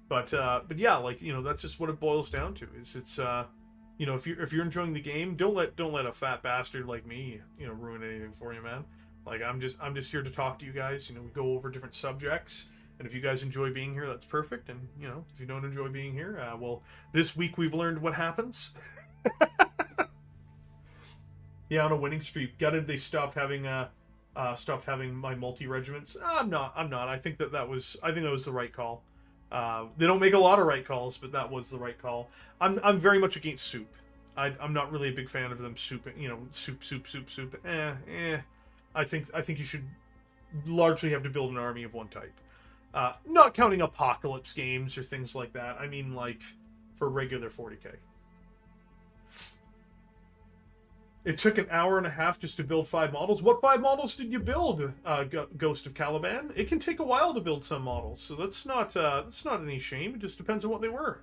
But yeah, that's just what it boils down to. It's if you're enjoying the game, don't let a fat bastard like me ruin anything for you, man. Like I'm just here to talk to you guys. We go over different subjects. And if you guys enjoy being here, that's perfect. And, if you don't enjoy being here, well, this week we've learned what happens. Yeah, on a winning streak. Gutted they stopped having my multi-regiments. I'm not. I think that was the right call. They don't make a lot of right calls, but that was the right call. I'm very much against soup. I'm not really a big fan of them soup. Soup. I think you should largely have to build an army of one type. Not counting apocalypse games or things like that. I mean, like, for regular 40k. It took an hour and a half just to build 5 models. What 5 models did you build, Ghost of Caliban? It can take a while to build some models, so that's not any shame. It just depends on what they were.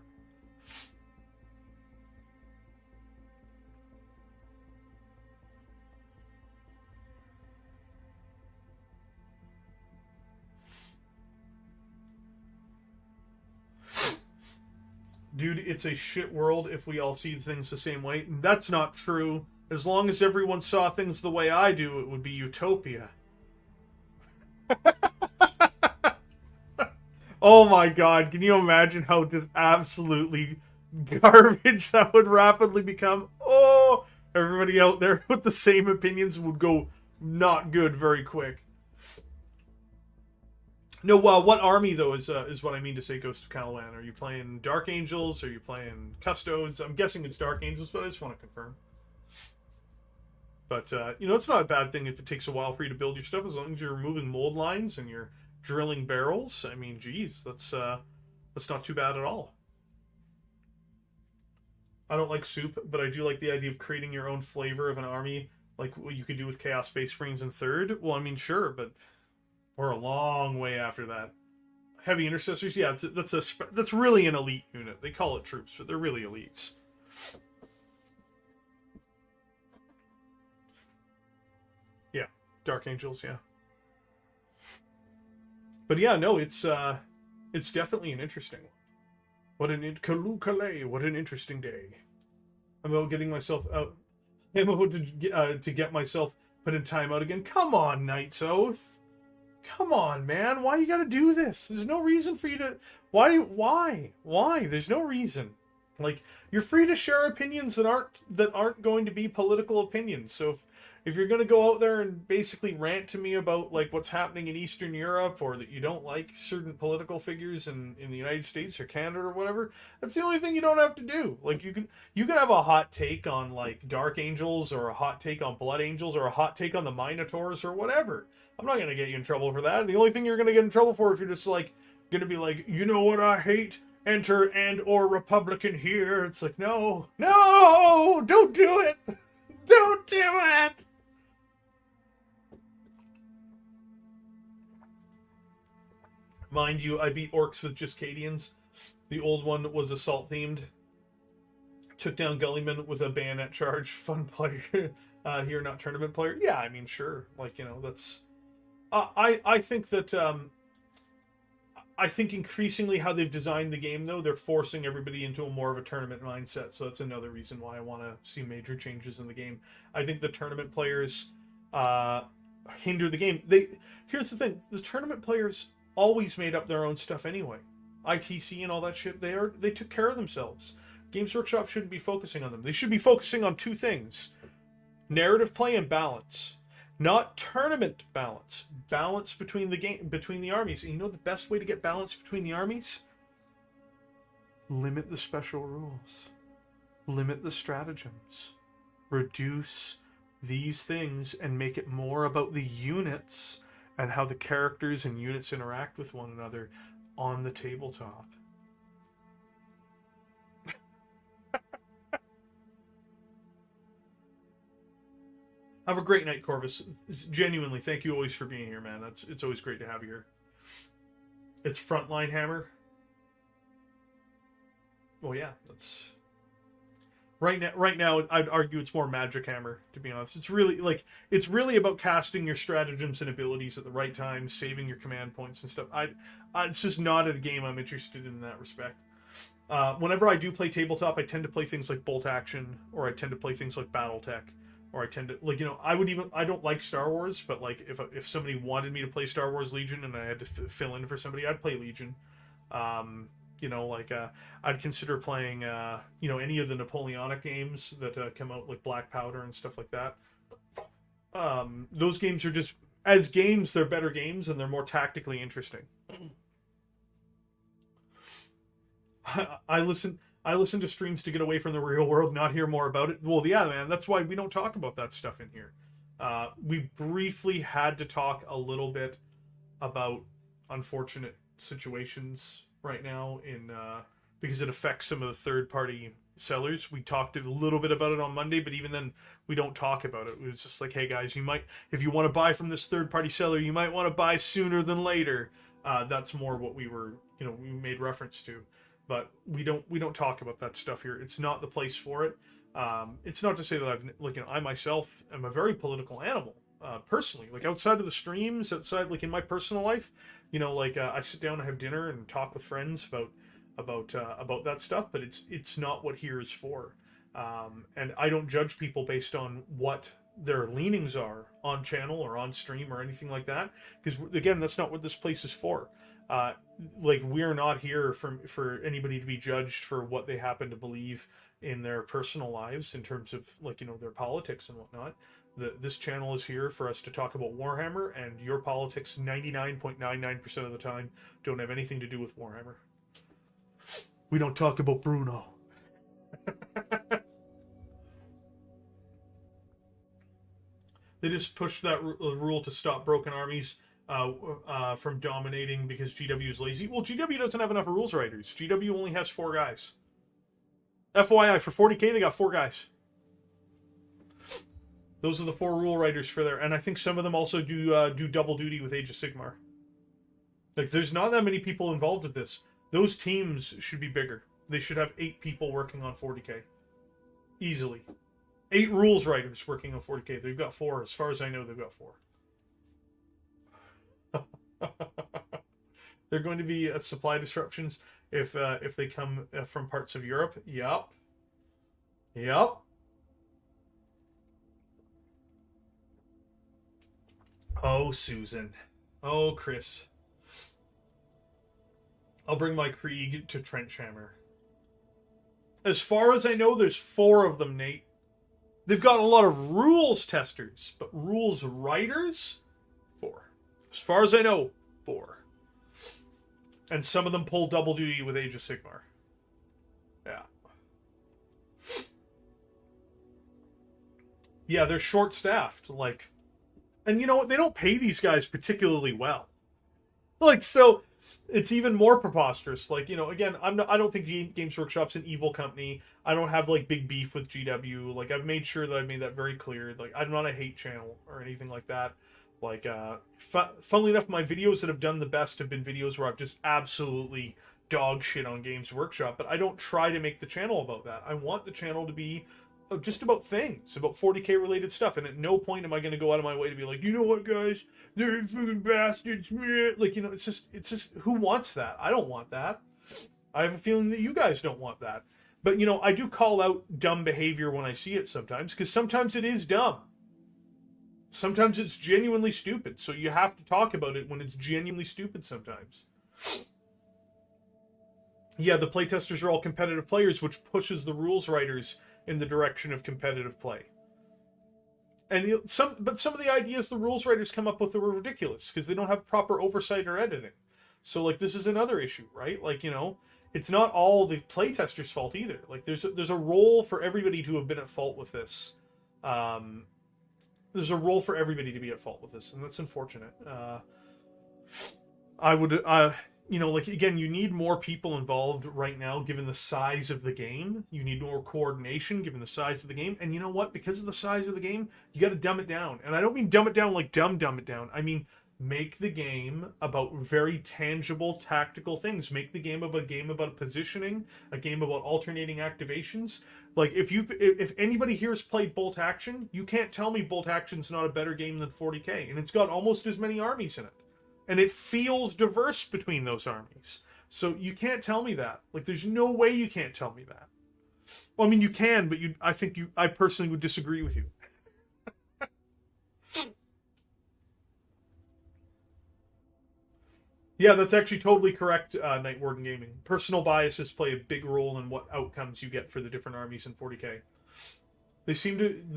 Dude, it's a shit world if we all see things the same way. That's not true. As long as everyone saw things the way I do, it would be utopia. Oh my God, can you imagine how just absolutely garbage that would rapidly become, oh, everybody out there with the same opinions would go not good very quick. No, what army though is what I mean to say. Ghost of Calawan. Are you playing Dark Angels? Are you playing Custodes? I'm guessing it's Dark Angels, but I just want to confirm. But it's not a bad thing if it takes a while for you to build your stuff, as long as you're moving mold lines and you're drilling barrels. I mean, geez, that's not too bad at all. I don't like soup, but I do like the idea of creating your own flavor of an army, like what you could do with Chaos Space Marines in 3rd. Well, I mean, sure, but we're a long way after that. Heavy Intercessors, yeah, that's really an elite unit. They call it troops, but they're really elites. Yeah, Dark Angels, yeah. But yeah, no, it's definitely an interesting one. What an interesting day. I'm about getting myself out. I'm about to get myself put in timeout again. Come on, Knight's Oath. Come on, man. Why you gotta do this? There's no reason for you to... Why? There's no reason. Like, you're free to share opinions that aren't going to be political opinions. So if you're going to go out there and basically rant to me about like what's happening in Eastern Europe, or that you don't like certain political figures in the United States or Canada or whatever, that's the only thing you don't have to do. Like, you can have a hot take on like Dark Angels, or a hot take on Blood Angels, or a hot take on the Minotaurs or whatever. I'm not going to get you in trouble for that. The only thing you're going to get in trouble for if you're just like going to be like, you know what I hate? Enter and or Republican here. It's like, no, don't do it. Don't do it. Mind you, I beat orcs with just Cadians. The old one was assault themed. Took down Gullyman with a bayonet charge. Fun player here, not tournament player. Yeah, I mean, sure. Like, that's... I think that... I think increasingly how they've designed the game, though, they're forcing everybody into a more of a tournament mindset. So that's another reason why I want to see major changes in the game. I think the tournament players hinder the game. Here's the thing: the tournament players always made up their own stuff anyway. ITC and all that shit, they took care of themselves. Games Workshop shouldn't be focusing on them. They should be focusing on two things: narrative play and balance. Not tournament balance. Balance between the armies. And you know the best way to get balance between the armies? Limit the special rules. Limit the stratagems. Reduce these things and make it more about the units and how the characters and units interact with one another on the tabletop. Have a great night, Corvus. Genuinely, thank you always for being here, man. It's always great to have you here. It's Frontline Hammer. Well, yeah, that's... Right now, I'd argue it's more Magic Hammer, to be honest. It's really about casting your stratagems and abilities at the right time, saving your command points and stuff. It's just not a game I'm interested in that respect. Whenever I do play tabletop, I tend to play things like Bolt Action, or I tend to play things like Battletech. Or I tend to, I don't like Star Wars, but like if somebody wanted me to play Star Wars Legion and I had to fill in for somebody, I'd play Legion. I'd consider playing, any of the Napoleonic games that come out, like Black Powder and stuff like that. Those games are just, as games, they're better games and they're more tactically interesting. I listen to streams to get away from the real world, not hear more about it. Well, yeah, man, that's why we don't talk about that stuff in here. We briefly had to talk a little bit about unfortunate situations right now because it affects some of the third-party sellers. We talked a little bit about it on Monday, but even then, we don't talk about it. It was just like, hey guys, if you want to buy from this third-party seller, you might want to buy sooner than later. That's more what we made reference to. But we don't talk about that stuff here. It's not the place for it. It's not to say that I myself am a very political animal, personally. Like outside of the streams, outside like in my personal life, I sit down and have dinner and talk with friends about that stuff. But it's not what here is for. And I don't judge people based on what their leanings are on channel or on stream or anything like that, because again, that's not what this place is for. Like, we're not here for anybody to be judged for what they happen to believe in their personal lives in terms of, like, you know, their politics and whatnot. This channel is here for us to talk about Warhammer, and your politics 99.99% of the time don't have anything to do with Warhammer. We don't talk about Bruno. They just pushed that rule to stop broken armies from dominating because GW is lazy. Well, GW doesn't have enough rules writers. GW only has 4 guys. FYI, for 40k, they got 4 guys. Those are the 4 rule writers for there. And I think some of them also do double duty with Age of Sigmar. Like, there's not that many people involved with this. Those teams should be bigger. They should have 8 people working on 40k. Easily. 8 rules writers working on 40k. They've got 4. As far as I know, they've got 4. They're going to be supply disruptions if they come from parts of Europe. Yup. Oh, Susan. Oh, Chris. I'll bring my Krieg to Trenchhammer. As far as I know, there's 4 of them, Nate. They've got a lot of rules testers, but rules writers? 4. As far as I know, 4. And some of them pull double duty with Age of Sigmar. Yeah. Yeah, they're short-staffed. Like, and you know what? They don't pay these guys particularly well. Like, so it's even more preposterous. Like, you know, again, I don't think Games Workshop's an evil company. I don't have, like, big beef with GW. Like, I've made sure that I've made that very clear. Like, I'm not a hate channel or anything like that. Like, funnily enough, my videos that have done the best have been videos where I've just absolutely dog shit on Games Workshop, but I don't try to make the channel about that. I want the channel to be just about things, about 40k related stuff, and at no point am I going to go out of my way to be like, you know what, guys, they're fucking bastards, man. Like, you know, it's just, who wants that? I don't want that. I have a feeling that you guys don't want that. But, you know, I do call out dumb behavior when I see it sometimes, because sometimes it is dumb. Sometimes it's genuinely stupid, so you have to talk about it when it's genuinely stupid sometimes. Yeah, the playtesters are all competitive players, which pushes the rules writers in the direction of competitive play. And some of the ideas the rules writers come up with are ridiculous, because they don't have proper oversight or editing. So, like, this is another issue, right? Like, you know, it's not all the playtesters' fault either. Like, there's a role for everybody to have been at fault with this. There's a role for everybody to be at fault with this, and that's unfortunate. I would, you know, like, again, you need more people involved right now, given the size of the game. You need more coordination, given the size of the game. And you know what? Because of the size of the game, you got to dumb it down. And I don't mean dumb it down like dumb it down. I mean, make the game about very tangible, tactical things. Make the game about positioning, a game about alternating activations. Like, if anybody here has played Bolt Action, you can't tell me Bolt Action's not a better game than 40k, and it's got almost as many armies in it, and it feels diverse between those armies. So you can't tell me that. Like, there's no way you can't tell me that. Well, I mean, you can, but I personally would disagree with you. Yeah, that's actually totally correct, Night Warden Gaming. Personal biases play a big role in what outcomes you get for the different armies in 40k. They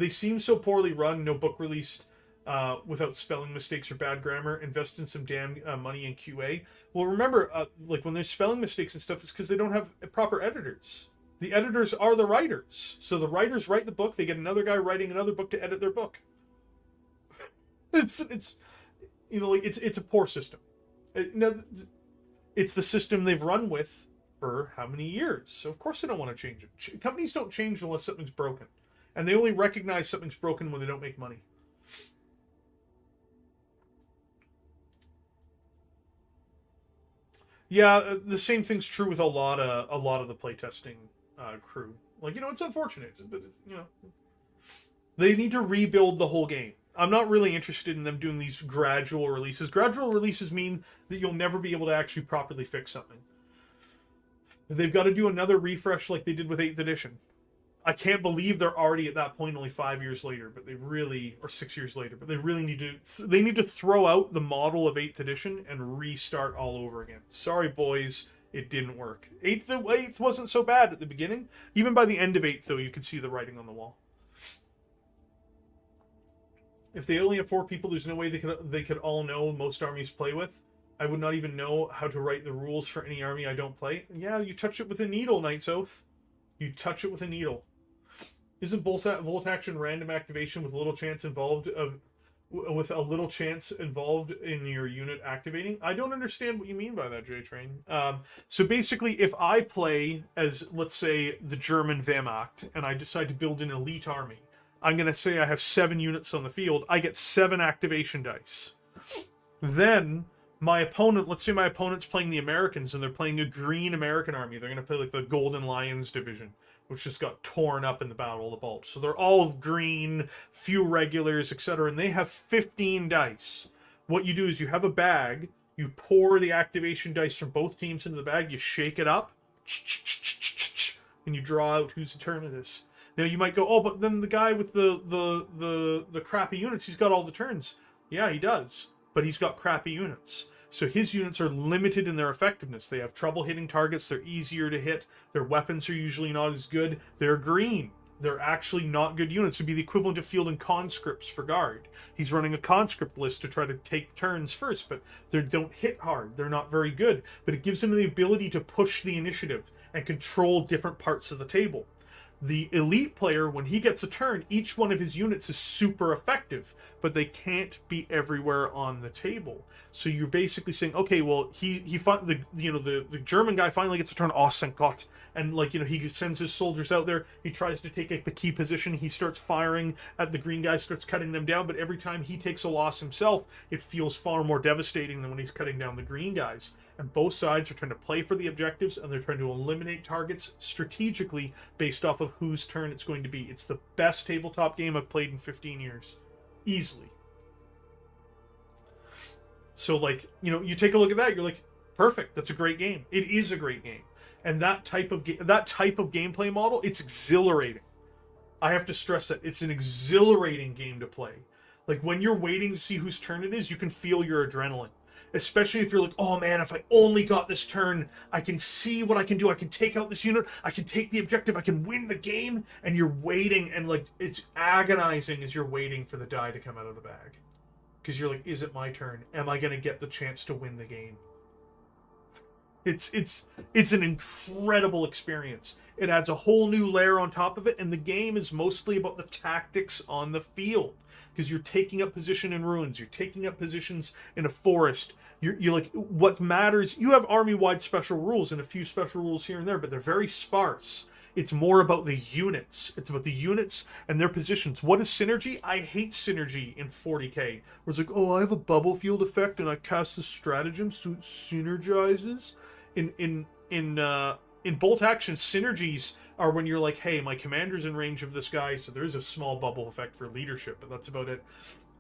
seem so poorly run, no book released without spelling mistakes or bad grammar. Invest in some damn money in QA. Well, remember, like, when there's spelling mistakes and stuff, it's because they don't have proper editors. The editors are the writers. So the writers write the book, they get another guy writing another book to edit their book. It's you know, like, it's a poor system. No, it's the system they've run with for how many years? So of course they don't want to change it. Companies don't change unless something's broken, and they only recognize something's broken when they don't make money. Yeah, the same thing's true with a lot of the playtesting crew. Like, you know, it's unfortunate, but it's, you know, they need to rebuild the whole game. I'm not really interested in them doing these gradual releases. Gradual releases mean that you'll never be able to actually properly fix something. They've got to do another refresh like they did with 8th edition. I can't believe they're already at that point only 5 years later, but or 6 years later, but they really need to throw out the model of 8th edition and restart all over again. Sorry, boys, it didn't work. 8th wasn't so bad at the beginning. Even by the end of 8th, though, you could see the writing on the wall. If they only have 4 people, there's no way they could all know most armies play with. I would not even know how to write the rules for any army I don't play. Yeah, you touch it with a needle, Knight's Oath. You touch it with a needle. Isn't Volt Action random activation with a little chance involved in your unit activating? I don't understand what you mean by that, J-Train. So basically, if I play as, let's say, the German Wehrmacht, and I decide to build an elite army, I'm going to say I have 7 units on the field, I get 7 activation dice. Then my opponent, let's say my opponent's playing the Americans, and they're playing a green American army. They're going to play like the Golden Lions division, which just got torn up in the Battle of the Bulge. So they're all green, few regulars, etc., and they have 15 dice. What you do is you have a bag, you pour the activation dice from both teams into the bag, you shake it up, and you draw out whose turn it is. Now you might go, oh, but then the guy with the crappy units, he's got all the turns. Yeah, he does, but he's got crappy units. So his units are limited in their effectiveness. They have trouble hitting targets. They're easier to hit. Their weapons are usually not as good. They're green. They're actually not good units. It'd be the equivalent of fielding conscripts for guard. He's running a conscript list to try to take turns first, but they don't hit hard. They're not very good. But it gives him the ability to push the initiative and control different parts of the table. The elite player, when he gets a turn, each one of his units is super effective, but they can't be everywhere on the table. So you're basically saying, okay, well, the German guy finally gets a turn. Oh, thank God. And he sends his soldiers out there. He tries to take a key position. He starts firing at the green guy, starts cutting them down. But every time he takes a loss himself, it feels far more devastating than when he's cutting down the green guys. And both sides are trying to play for the objectives, and they're trying to eliminate targets strategically based off of whose turn it's going to be. It's the best tabletop game I've played in 15 years. Easily. So, you take a look at that, you're like, perfect, that's a great game. It is a great game. And that type of gameplay model, it's exhilarating. I have to stress that. It's an exhilarating game to play. Like, when you're waiting to see whose turn it is, you can feel your adrenaline. Especially if you're like, oh man, if I only got this turn, I can see what I can do. I can take out this unit. I can take the objective. I can win the game. And you're waiting, and it's agonizing as you're waiting for the die to come out of the bag. Because you're like, is it my turn? Am I going to get the chance to win the game? It's an incredible experience. It adds a whole new layer on top of it, and the game is mostly about the tactics on the field. Because you're taking up position in ruins, you're taking up positions in a forest. You're like, what matters, you have army-wide special rules and a few special rules here and there, but they're very sparse. It's more about the units. It's about the units and their positions. What is synergy? I hate synergy in 40k. Where it's like, oh, I have a bubble field effect and I cast the stratagem so it synergizes. In bolt action, synergies are when you're like, hey, my commander's in range of this guy, so there's a small bubble effect for leadership, but that's about it.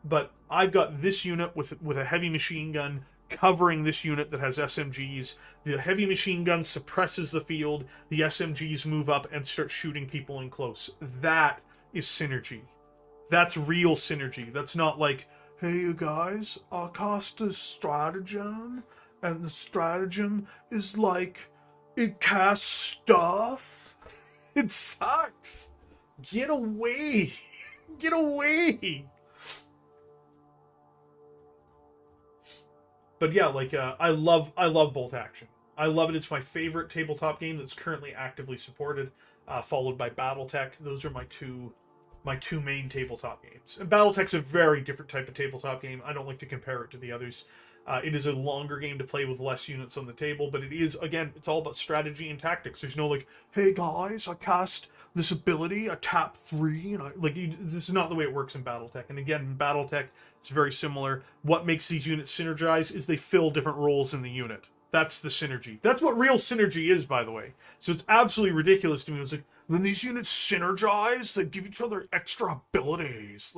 But I've got this unit with a heavy machine gun covering this unit that has SMGs. The heavy machine gun suppresses the field. The SMGs move up and start shooting people in close. That is synergy. That's real synergy. That's not like, hey, you guys, I'll cast a stratagem, and the stratagem is like, it casts stuff. It sucks. Get away. Get away. But yeah, I love Bolt Action. I love it. It's my favorite tabletop game that's currently actively supported, followed by BattleTech. Those are my two main tabletop games. And BattleTech's a very different type of tabletop game. I don't like to compare it to the others. It is a longer game to play with less units on the table, but it is, again, it's all about strategy and tactics. There's no hey guys, I cast this ability, I tap 3, and this is not the way it works in BattleTech. And again, in BattleTech, it's very similar. What makes these units synergize is they fill different roles in the unit. That's the synergy. That's what real synergy is, by the way. So it's absolutely ridiculous to me. It's like, then these units synergize, they give each other extra abilities.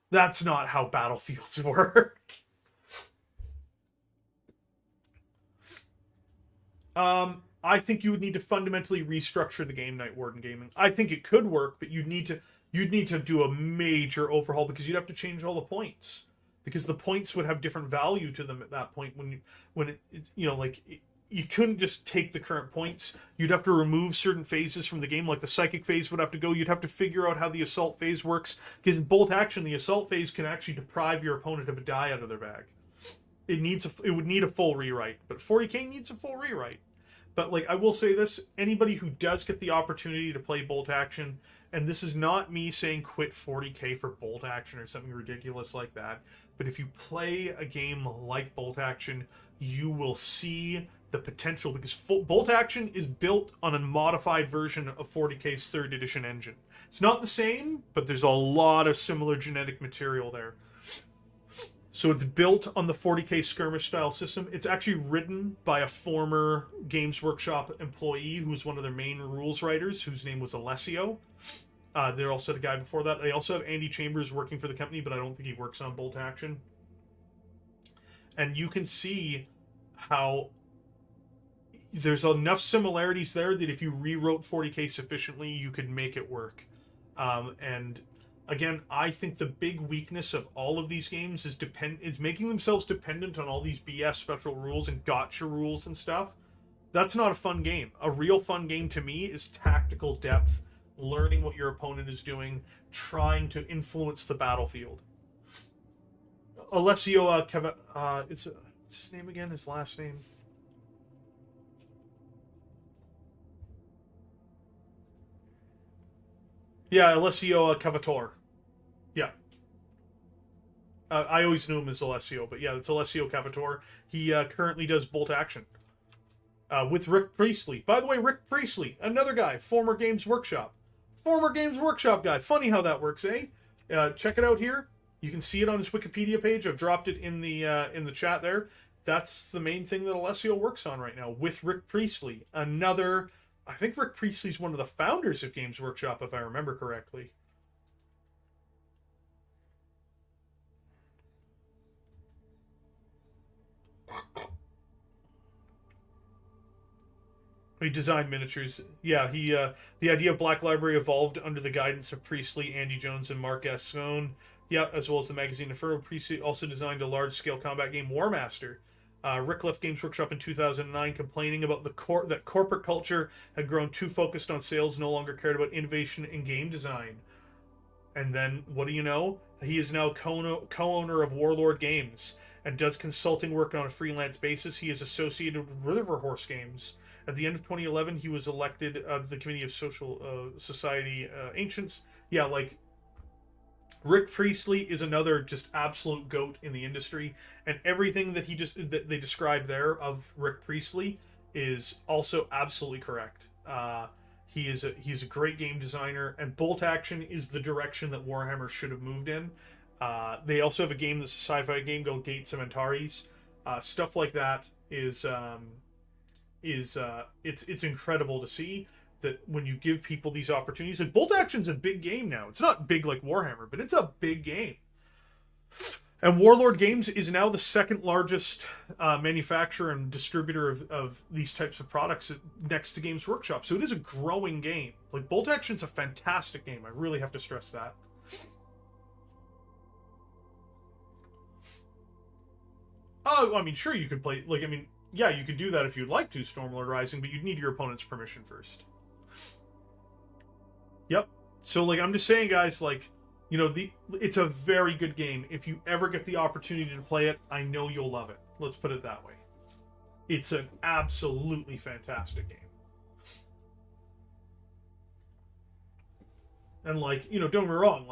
That's not how battlefields work. I think you would need to fundamentally restructure the game Night Warden Gaming. I think it could work, but you'd need to do a major overhaul because you'd have to change all the points, because the points would have different value to them at that point. You couldn't just take the current points. You'd have to remove certain phases from the game, like the psychic phase would have to go. You'd have to figure out how the assault phase works, because in bolt action, the assault phase can actually deprive your opponent of a die out of their bag. It would need a full rewrite, but 40k needs a full rewrite. But I will say this, anybody who does get the opportunity to play bolt action, and this is not me saying quit 40k for bolt action or something ridiculous like that, but if you play a game like bolt action, you will see the potential, because bolt action is built on a modified version of 40k's 3rd edition engine. It's not the same, but there's a lot of similar genetic material there. So it's built on the 40k skirmish style system. It's actually written by a former Games Workshop employee who was one of their main rules writers, whose name was Alessio. They also had a guy before that. They also have Andy Chambers working for the company, but I don't think he works on bolt action. And you can see how there's enough similarities there that if you rewrote 40k sufficiently, you could make it work. And again, I think the big weakness of all of these games is making themselves dependent on all these BS special rules and gotcha rules and stuff. That's not a fun game. A real fun game to me is tactical depth, learning what your opponent is doing, trying to influence the battlefield. Alessio what's his name again? His last name? Yeah, Alessio Cavator. Yeah. I always knew him as Alessio, but yeah, it's Alessio Cavator. He currently does bolt action with Rick Priestley. By the way, Rick Priestley, another guy, former Games Workshop. Former Games Workshop guy. Funny how that works, eh? Check it out here. You can see it on his Wikipedia page. I've dropped it in the chat there. That's the main thing that Alessio works on right now with Rick Priestley. I think Rick Priestley's one of the founders of Games Workshop, if I remember correctly. He designed miniatures. Yeah, the idea of Black Library evolved under the guidance of Priestley, Andy Jones, and Mark Gascon. Yeah, as well as the magazine Inferno. Priestley also designed a large-scale combat game, War Master. Rick left Games Workshop in 2009, complaining about that corporate culture had grown too focused on sales, no longer cared about innovation and game design. And then, what do you know? He is now co-owner of Warlord Games and does consulting work on a freelance basis. He is associated with River Horse Games. At the end of 2011, he was elected to the Committee of Social Society Ancients. Yeah, Rick Priestley is another just absolute goat in the industry, and everything that that they described there of Rick Priestley is also absolutely correct. He's a great game designer, and bolt action is the direction that Warhammer should have moved in. They also have a game that's a sci-fi game called Gates of Antares. Stuff like that is it's incredible to see that when you give people these opportunities. Like, bolt action's a big game now. It's not big like Warhammer, but it's a big game. And Warlord Games is now the second largest manufacturer and distributor of these types of products next to Games Workshop. So it is a growing game. Like, bolt action's a fantastic game. I really have to stress that. Oh, I mean, sure, you could play... yeah, you could do that if you'd like to, Stormlord Rising, but you'd need your opponent's permission first. Yep. So, I'm just saying, guys, it's a very good game. If you ever get the opportunity to play it, I know you'll love it. Let's put it that way. It's an absolutely fantastic game. And, don't get me wrong,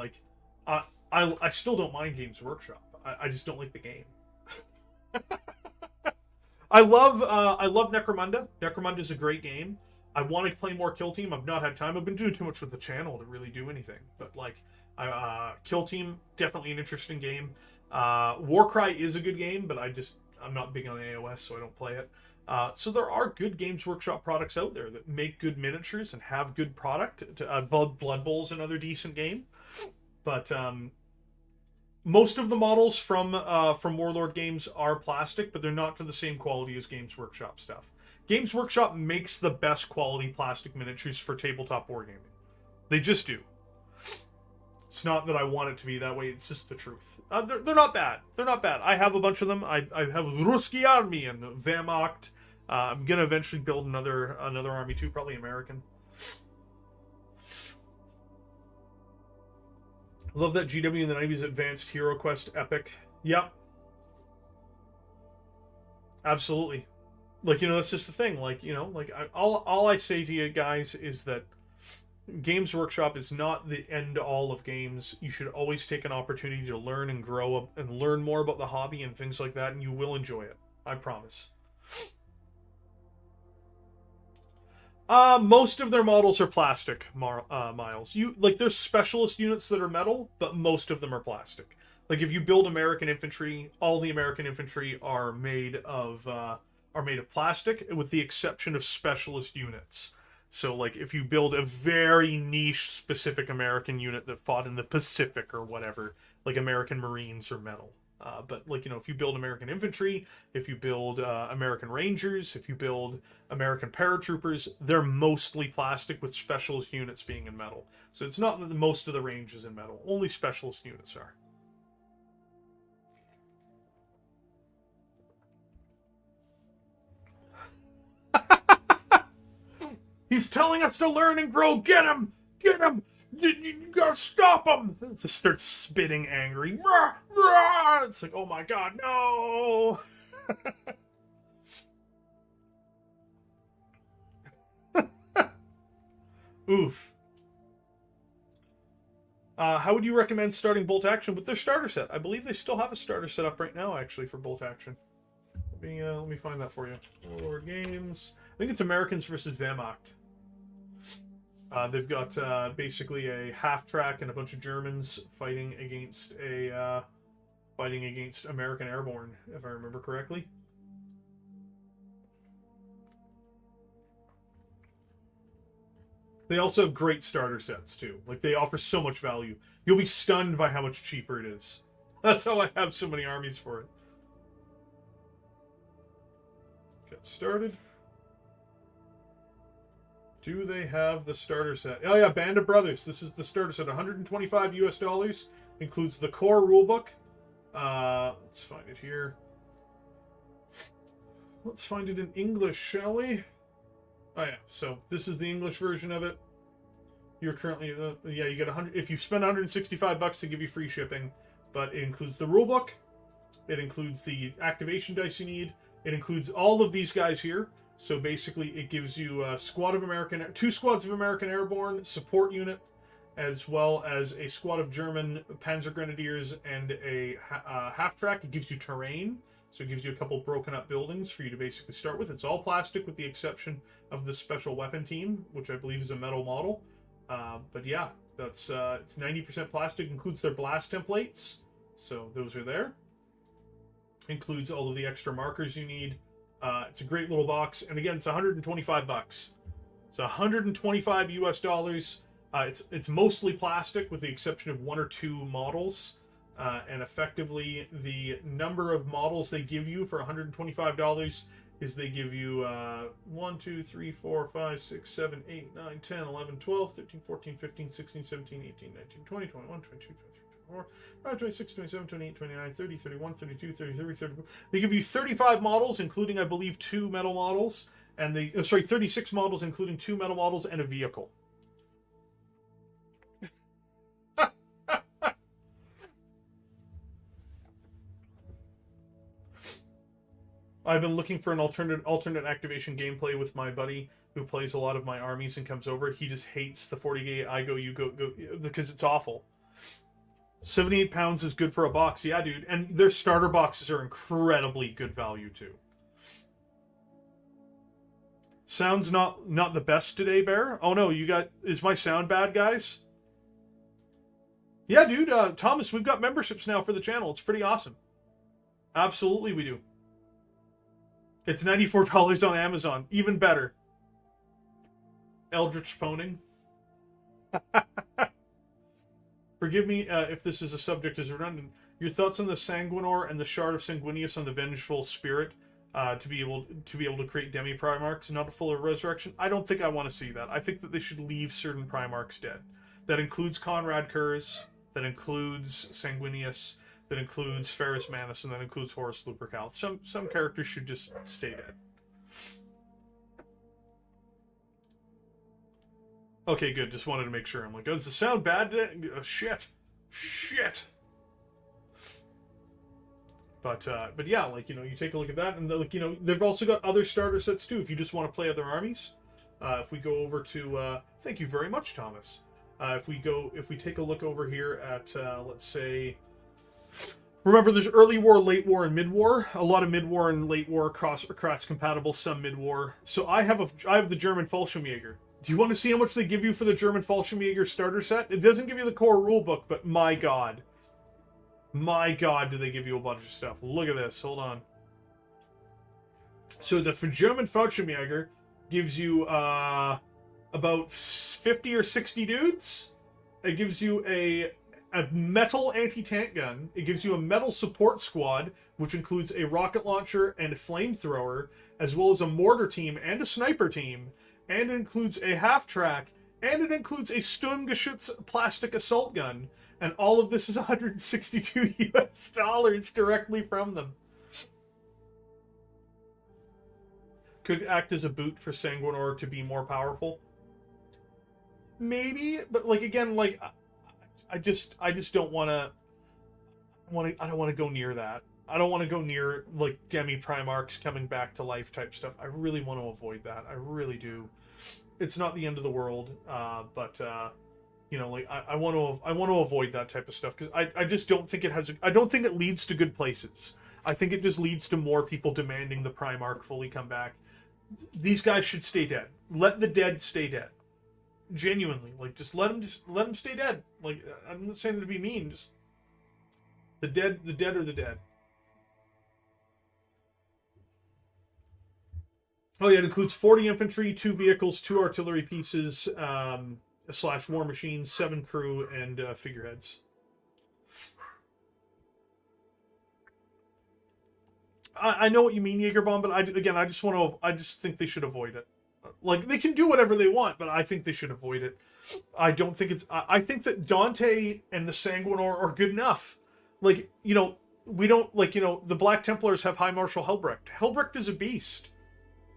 I still don't mind Games Workshop. I just don't like the game. I love Necromunda. Necromunda's a great game. I want to play more Kill Team. I've not had time. I've been doing too much with the channel to really do anything. But Kill Team, definitely an interesting game. Warcry is a good game, but I'm not big on AOS, so I don't play it. So there are good Games Workshop products out there that make good miniatures and have good product. Blood Bowl's another decent game, but most of the models from Warlord Games are plastic, but they're not to the same quality as Games Workshop stuff. Games Workshop makes the best quality plastic miniatures for tabletop wargaming. They just do. It's not that I want it to be that way, it's just the truth. They're not bad. They're not bad. I have a bunch of them. I have Ruski Army and Wehrmacht. I'm going to eventually build another army too, probably American. Love that GW in the 90s Advanced Hero Quest Epic. Yep. Absolutely. Like, you know, that's just the thing. Like, you know, like, all I say to you guys is that Games Workshop is not the end-all of games. You should always take an opportunity to learn and grow up and learn more about the hobby and things like that, and you will enjoy it. I promise. Most of their models are plastic, Miles. There's specialist units that are metal, but most of them are plastic. Like, if you build American infantry, all the American infantry are made of plastic, with the exception of specialist units. So, like, if you build a very niche, specific American unit that fought in the Pacific or whatever, like American Marines are metal. But, like, you know, if you build American infantry, if you build American Rangers, if you build American paratroopers, they're mostly plastic, with specialist units being in metal. So it's not that most of the range is in metal. Only specialist units are. He's telling us to learn and grow. Get him! Get him! You gotta stop him! Just starts spitting angry. It's like, oh my god, no! Oof. How would you recommend starting Bolt Action with their starter set? I believe they still have a starter set up right now, actually, for Bolt Action. Let me find that for you. Warlord Games. I think it's Americans versus Wehrmacht. They've got basically a half-track and a bunch of Germans fighting against American Airborne, if I remember correctly. They also have great starter sets too. Like, they offer so much value. You'll be stunned by how much cheaper it is. That's how I have so many armies for it. Get started. Do they have the starter set? Oh yeah, Band of Brothers. This is the starter set. $125 US. Includes the core rulebook. Let's find it here. Let's find it in English, shall we? Oh yeah, so this is the English version of it. You're currently, you get 100. If you spend $165, they give you free shipping. But it includes the rulebook. It includes the activation dice you need. It includes all of these guys here. So basically, it gives you two squads of American Airborne support unit, as well as a squad of German Panzer Grenadiers and a half-track. It gives you terrain, so it gives you a couple broken up buildings for you to basically start with. It's all plastic with the exception of the special weapon team, which I believe is a metal model. But yeah, that's it's 90% plastic. Includes their blast templates, so those are there. Includes all of the extra markers you need. It's a great little box, and again, it's $125. It's $125 US. It's mostly plastic, with the exception of one or two models, and effectively the number of models they give you for $125 is they give you 1, 2, 3, 4, 5, 6, 7, 8, 9, 10, 11, 12, 13, 14, 15, 16, 17, 18, 19, 20, 21, 22, 23. 26, 27, 28, 29, 30, 31, 32, 33, 34. They give you 35 models, including, I believe, 2 metal models, and 36 models, including 2 metal models and a vehicle. I've been looking for an alternate activation gameplay with my buddy who plays a lot of my armies and comes over. He just hates the 40 I go, you go, because it's awful. 78 pounds is good for a box. Yeah, dude. And their starter boxes are incredibly good value, too. Sound's not the best today, Bear. Oh, no. Is my sound bad, guys? Yeah, dude. Thomas, we've got memberships now for the channel. It's pretty awesome. Absolutely, we do. It's $94 on Amazon. Even better. Eldritch Poning. Forgive me if this is a subject is redundant. Your thoughts on the Sanguinor and the Shard of Sanguinius on the Vengeful Spirit? to be able to create demi Primarchs and not a full resurrection. I don't think I want to see that. I think that they should leave certain Primarchs dead. That includes Conrad Curze, that includes Sanguinius, that includes Ferrus Manus, and that includes Horus Lupercal. Some characters should just stay dead. Okay, good. Just wanted to make sure. I'm like, oh, does the sound bad today? Shit. But yeah, like, you know, you take a look at that, and like, you know, they've also got other starter sets too. If you just want to play other armies, if we go over to, thank you very much, Thomas. If we take a look over here at, let's say, remember, there's early war, late war, and mid war. A lot of mid war and late war cross compatible. Some mid war. So I have the German Fallschirmjäger. Do you want to see how much they give you for the German Fallschirmjäger starter set? It doesn't give you the core rulebook, but my god. My god, do they give you a bunch of stuff. Look at this. Hold on. So the German Fallschirmjäger gives you about 50 or 60 dudes. It gives you a metal anti-tank gun. It gives you a metal support squad, which includes a rocket launcher and a flamethrower, as well as a mortar team and a sniper team. And it includes a half-track, and it includes a Sturmgeschütz plastic assault gun. And all of this is $162 US directly from them. Could act as a boot for Sanguinor to be more powerful. Maybe, but like, again, like, I just don't want to. I don't want to go near that. I don't want to go near like demi Primarchs coming back to life type stuff. I really want to avoid that. I really do. It's not the end of the world, but you know, like I want to avoid that type of stuff because I just don't think it has. I don't think it leads to good places. I think it just leads to more people demanding the Primarch fully come back. These guys should stay dead. Let the dead stay dead. Genuinely, like just let them stay dead. Like, I'm not saying it to be mean. Just the dead are the dead. Oh yeah, it includes 40 infantry, 2 vehicles, 2 artillery pieces, / war machines, 7 crew, and figureheads. I know what you mean, Jaegerbomb, but I just think they should avoid it. Like, they can do whatever they want, but I think they should avoid it. I don't think it's... I think that Dante and the Sanguinor are good enough. Like, you know, we don't... Like, you know, the Black Templars have High Marshal Helbrecht. Helbrecht is a beast.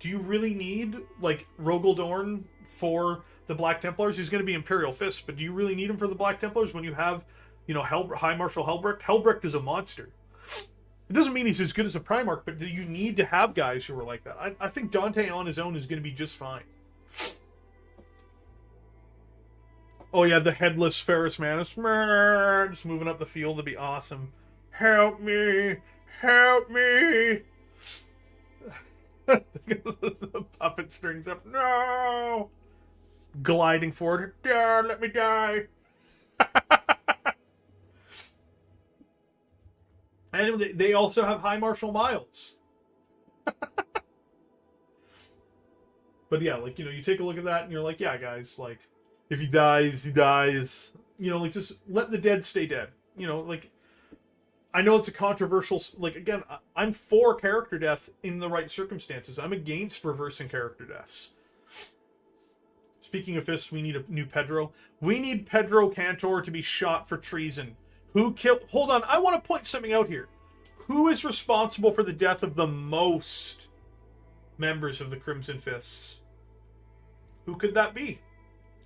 Do you really need, like, Rogaldorn for the Black Templars? He's going to be Imperial Fist, but do you really need him for the Black Templars when you have, you know, High Marshal Helbrecht? Helbrecht is a monster. It doesn't mean he's as good as a Primarch, but do you need to have guys who are like that? I think Dante on his own is going to be just fine. Oh yeah, the headless Ferrus Manus. Just moving up the field to be awesome. Help me! Help me! The puppet strings up. No! Gliding forward. Dad, let me die! And they also have High Marshal Miles. But yeah, like, you know, you take a look at that and you're like, yeah, guys, like, if he dies, he dies. You know, like, just let the dead stay dead. You know, like, I know it's a controversial, like, again, I'm for character death in the right circumstances. I'm against reversing character deaths. Speaking of fists, we need a new Pedro. We need Pedro Cantor to be shot for treason. Who killed... Hold on, I want to point something out here. Who is responsible for the death of the most members of the Crimson Fists? Who could that be?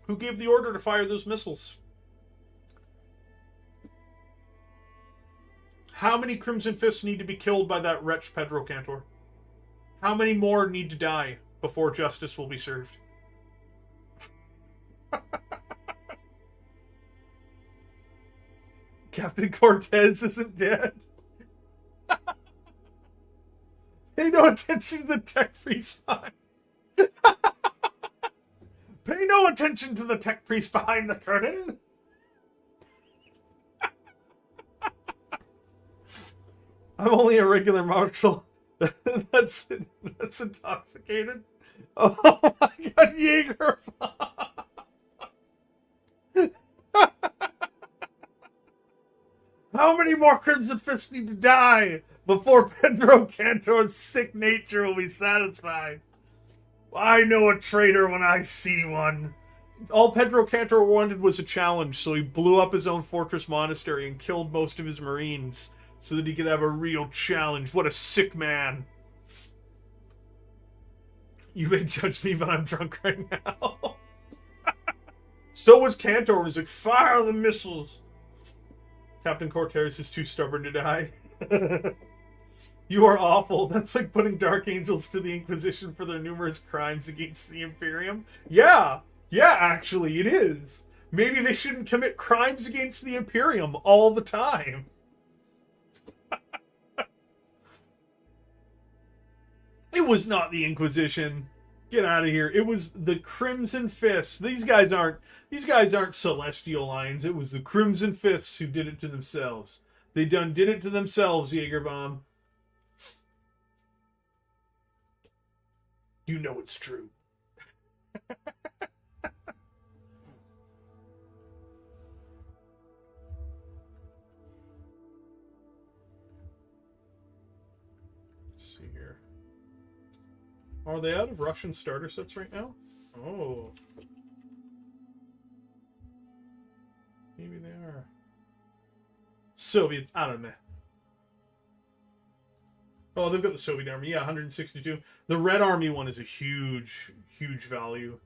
Who gave the order to fire those missiles? How many Crimson Fists need to be killed by that wretch Pedro Cantor? How many more need to die before justice will be served? Captain Cortez isn't dead. Pay no attention to the tech priest behind. Pay no attention to the tech priest behind the curtain. I'm only a regular marshal. That's intoxicated. Oh my god, Jaeger! How many more Crimson Fists need to die before Pedro Cantor's sick nature will be satisfied. I know a traitor when I see one. All Pedro Cantor wanted was a challenge, so he blew up his own fortress monastery and killed most of his marines so that he could have a real challenge. What a sick man. You may judge me, but I'm drunk right now. So was Cantor. He's like, fire the missiles. Captain Cortez is too stubborn to die. You are awful. That's like putting Dark Angels to the Inquisition for their numerous crimes against the Imperium. Yeah, actually, it is. Maybe they shouldn't commit crimes against the Imperium all the time. It was not the Inquisition. Get out of here. It was the Crimson Fists. These guys aren't Celestial Lions. It was the Crimson Fists who did it to themselves. They did it to themselves, Jaegerbomb. You know it's true. Let's see here. Are they out of Russian starter sets right now? Oh. Maybe they are. Soviet, I don't know. Oh, they've got the Soviet army. Yeah, 162. The Red Army one is a huge value.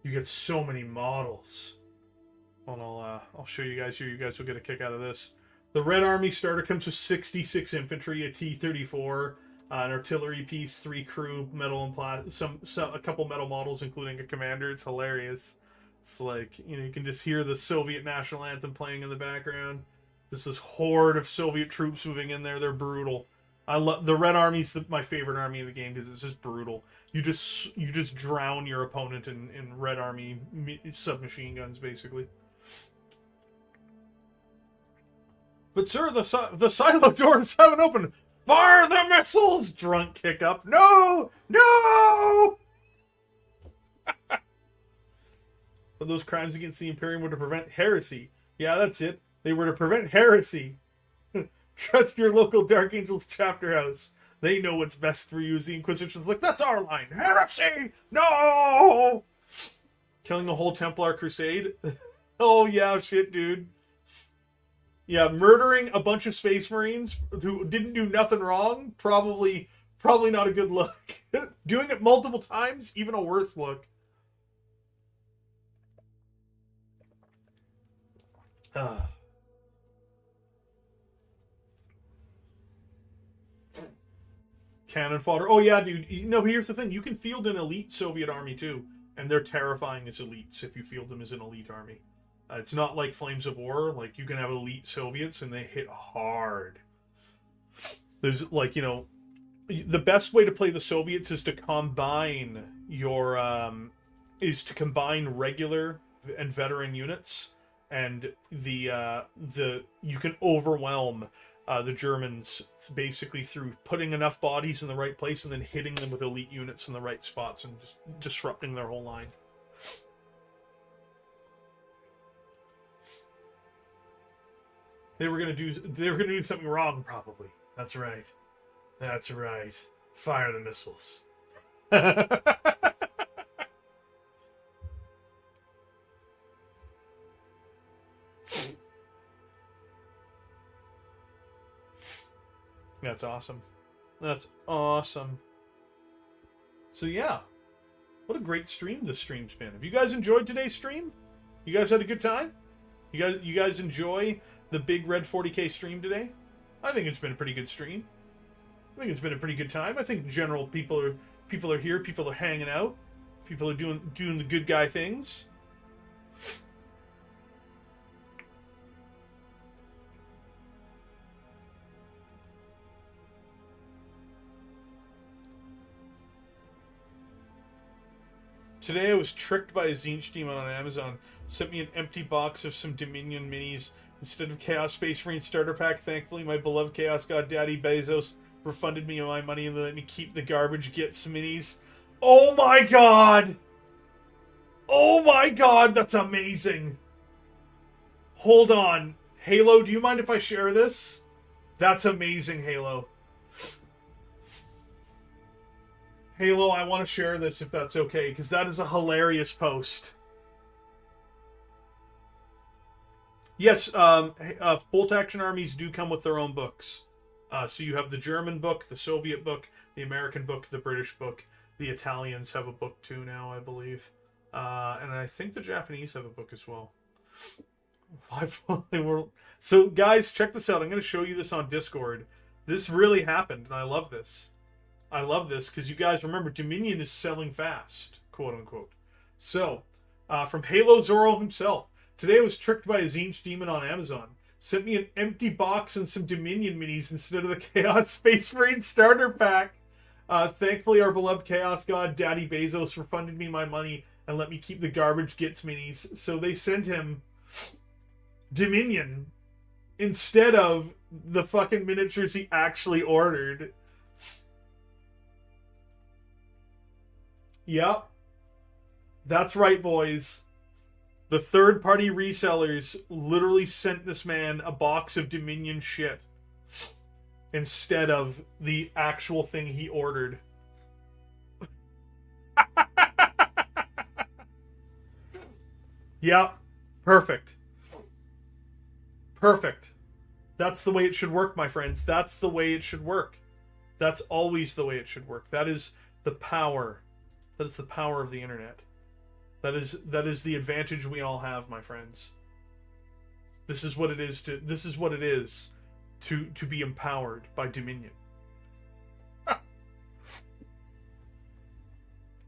You get so many models. And I'll show you guys here. You guys will get a kick out of this. The Red Army starter comes with 66 infantry, a T-34, an artillery piece, 3 crew, metal and a couple metal models, including a commander. It's hilarious. It's like, you can just hear the Soviet national anthem playing in the background. This is horde of Soviet troops moving in there. They're brutal. I love the Red Army's my favorite army in the game because it's just brutal. You just drown your opponent in Red Army submachine guns, basically. But sir, the silo doors haven't opened. Fire the missiles! Drunk kick up. No! But those crimes against the Imperium were to prevent heresy. Yeah, that's it. They were to prevent heresy. Trust your local Dark Angels chapter house. They know what's best for you. The Inquisition's like, that's our line. Heresy! No! Killing a whole Templar crusade? Oh, yeah, shit, dude. Yeah, murdering a bunch of Space Marines who didn't do nothing wrong, probably not a good look. Doing it multiple times, even a worse look. Cannon fodder. Oh yeah, dude. Here's the thing. You can field an elite Soviet army too, and they're terrifying as elites if you field them as an elite army. It's not like Flames of War. Like, you can have elite Soviets and they hit hard. There's the best way to play the Soviets is to combine regular and veteran units, and you can overwhelm the Germans basically through putting enough bodies in the right place and then hitting them with elite units in the right spots and just disrupting their whole line. They were gonna do something wrong, probably. That's right. Fire the missiles. That's awesome. So yeah, what a great stream this stream's been. Have you guys enjoyed today's stream? You guys had a good time? You guys enjoy the big red 40k stream today? I think it's been a pretty good stream. I think it's been a pretty good time. I think in general people are here, people are hanging out, people are doing the good guy things. Today I was tricked by a Zinch demon on Amazon. Sent me an empty box of some Dominion minis instead of Chaos Space Marine starter pack. Thankfully, my beloved Chaos God Daddy Bezos refunded me my money and let me keep the garbage Gits minis. Oh my god! Oh my god, that's amazing! Hold on. Halo, do you mind if I share this? That's amazing, Halo. Halo, I want to share this if that's okay, because that is a hilarious post. Yes, bolt action armies do come with their own books. So you have the German book, the Soviet book, the American book, the British book. The Italians have a book too now, I believe. And I think the Japanese have a book as well. So, guys, check this out. I'm going to show you this on Discord. This really happened, and I love this. I love this because you guys remember Dominion is selling fast, quote unquote. So, from Halo Zoro himself. Today I was tricked by a Tzeentch demon on Amazon. Sent me an empty box and some Dominion minis instead of the Chaos Space Marine starter pack. Thankfully, our beloved Chaos God, Daddy Bezos, refunded me my money and let me keep the garbage Gits minis. So they sent him Dominion instead of the fucking miniatures he actually ordered. Yep. That's right, boys. The third-party resellers literally sent this man a box of Dominion shit instead of the actual thing he ordered. Yeah, perfect. Perfect. That's the way it should work, my friends. That's the way it should work. That's always the way it should work. That is the power. That is the power of the internet. That is the advantage we all have, my friends. This is what it is to be empowered by Dominion.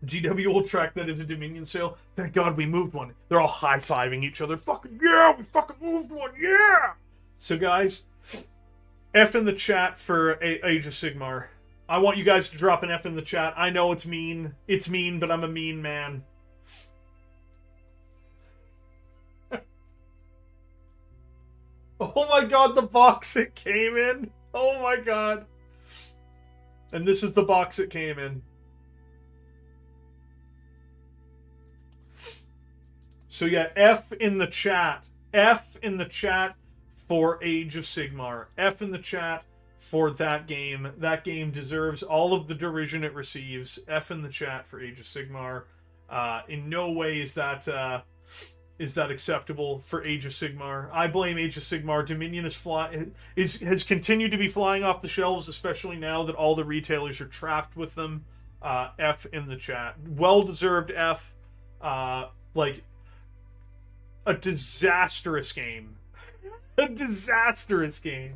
GW will track that as a Dominion sale. Thank God we moved one. They're all high-fiving each other. Fucking yeah, we fucking moved one, yeah! So guys, F in the chat for Age of Sigmar. I want you guys to drop an F in the chat. I know it's mean. It's mean, but I'm a mean man. Oh my god, the box it came in. Oh my god. And this is the box it came in. So yeah, F in the chat. F in the chat for Age of Sigmar. F in the chat for that game. That game deserves all of the derision it receives. F in the chat for Age of Sigmar. In no way is that acceptable for Age of Sigmar. I blame Age of Sigmar. Dominion has continued to be flying off the shelves, especially now that all the retailers are trapped with them. F in the chat. Well-deserved F. Like, a disastrous game. A disastrous game.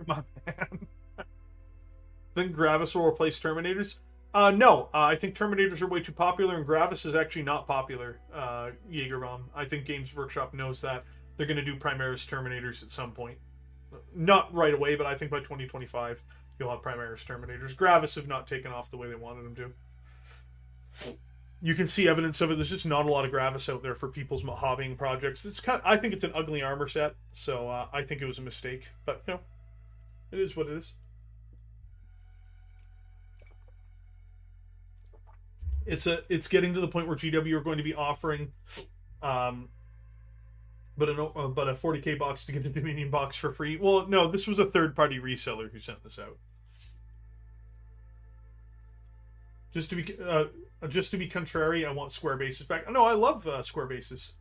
My man. Think Gravis will replace Terminators? No. I think Terminators are way too popular, and Gravis is actually not popular, Jaegerbomb. I think Games Workshop knows that. They're going to do Primaris Terminators at some point. Not right away, but I think by 2025, you'll have Primaris Terminators. Gravis have not taken off the way they wanted them to. You can see evidence of it. There's just not a lot of Gravis out there for people's hobbying projects. I think it's an ugly armor set, so I think it was a mistake. But, you know, it is what it is. It's getting to the point where GW are going to be offering, but a 40k box to get the Dominion box for free. Well, no, this was a third-party reseller who sent this out. Just to be contrary, I want Square Bases back. No, I love Square Bases.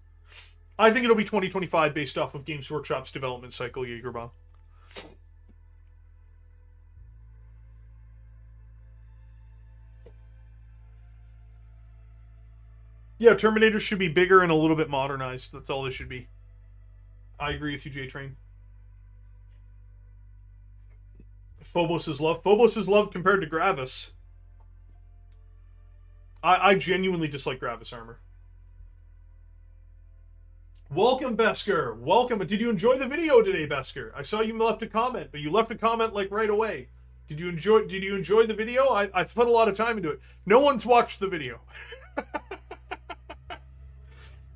I think it'll be 2025 based off of Games Workshop's development cycle, Jaegerbomb. Yeah, Terminators should be bigger and a little bit modernized. That's all they should be. I agree with you, J-Train. Phobos is love. Phobos is love compared to Gravis. I genuinely dislike Gravis armor. Welcome, Besker. Welcome. Did you enjoy the video today, Besker? I saw you left a comment, but you left a comment like right away. Did you enjoy the video? I put a lot of time into it. No one's watched the video.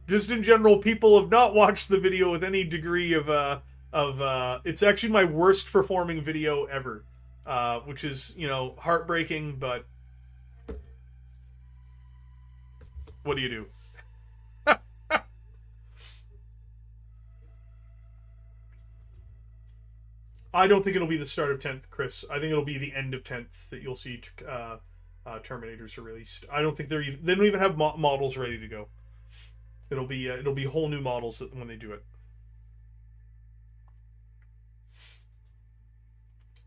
Just in general, people have not watched the video with any degree of it's actually my worst performing video ever, which is, you know, heartbreaking, but what do you do? I don't think it'll be the start of 10th, Chris. I think it'll be the end of 10th that you'll see Terminators are released. I don't think they don't even have models ready to go. It'll be whole new models when they do it.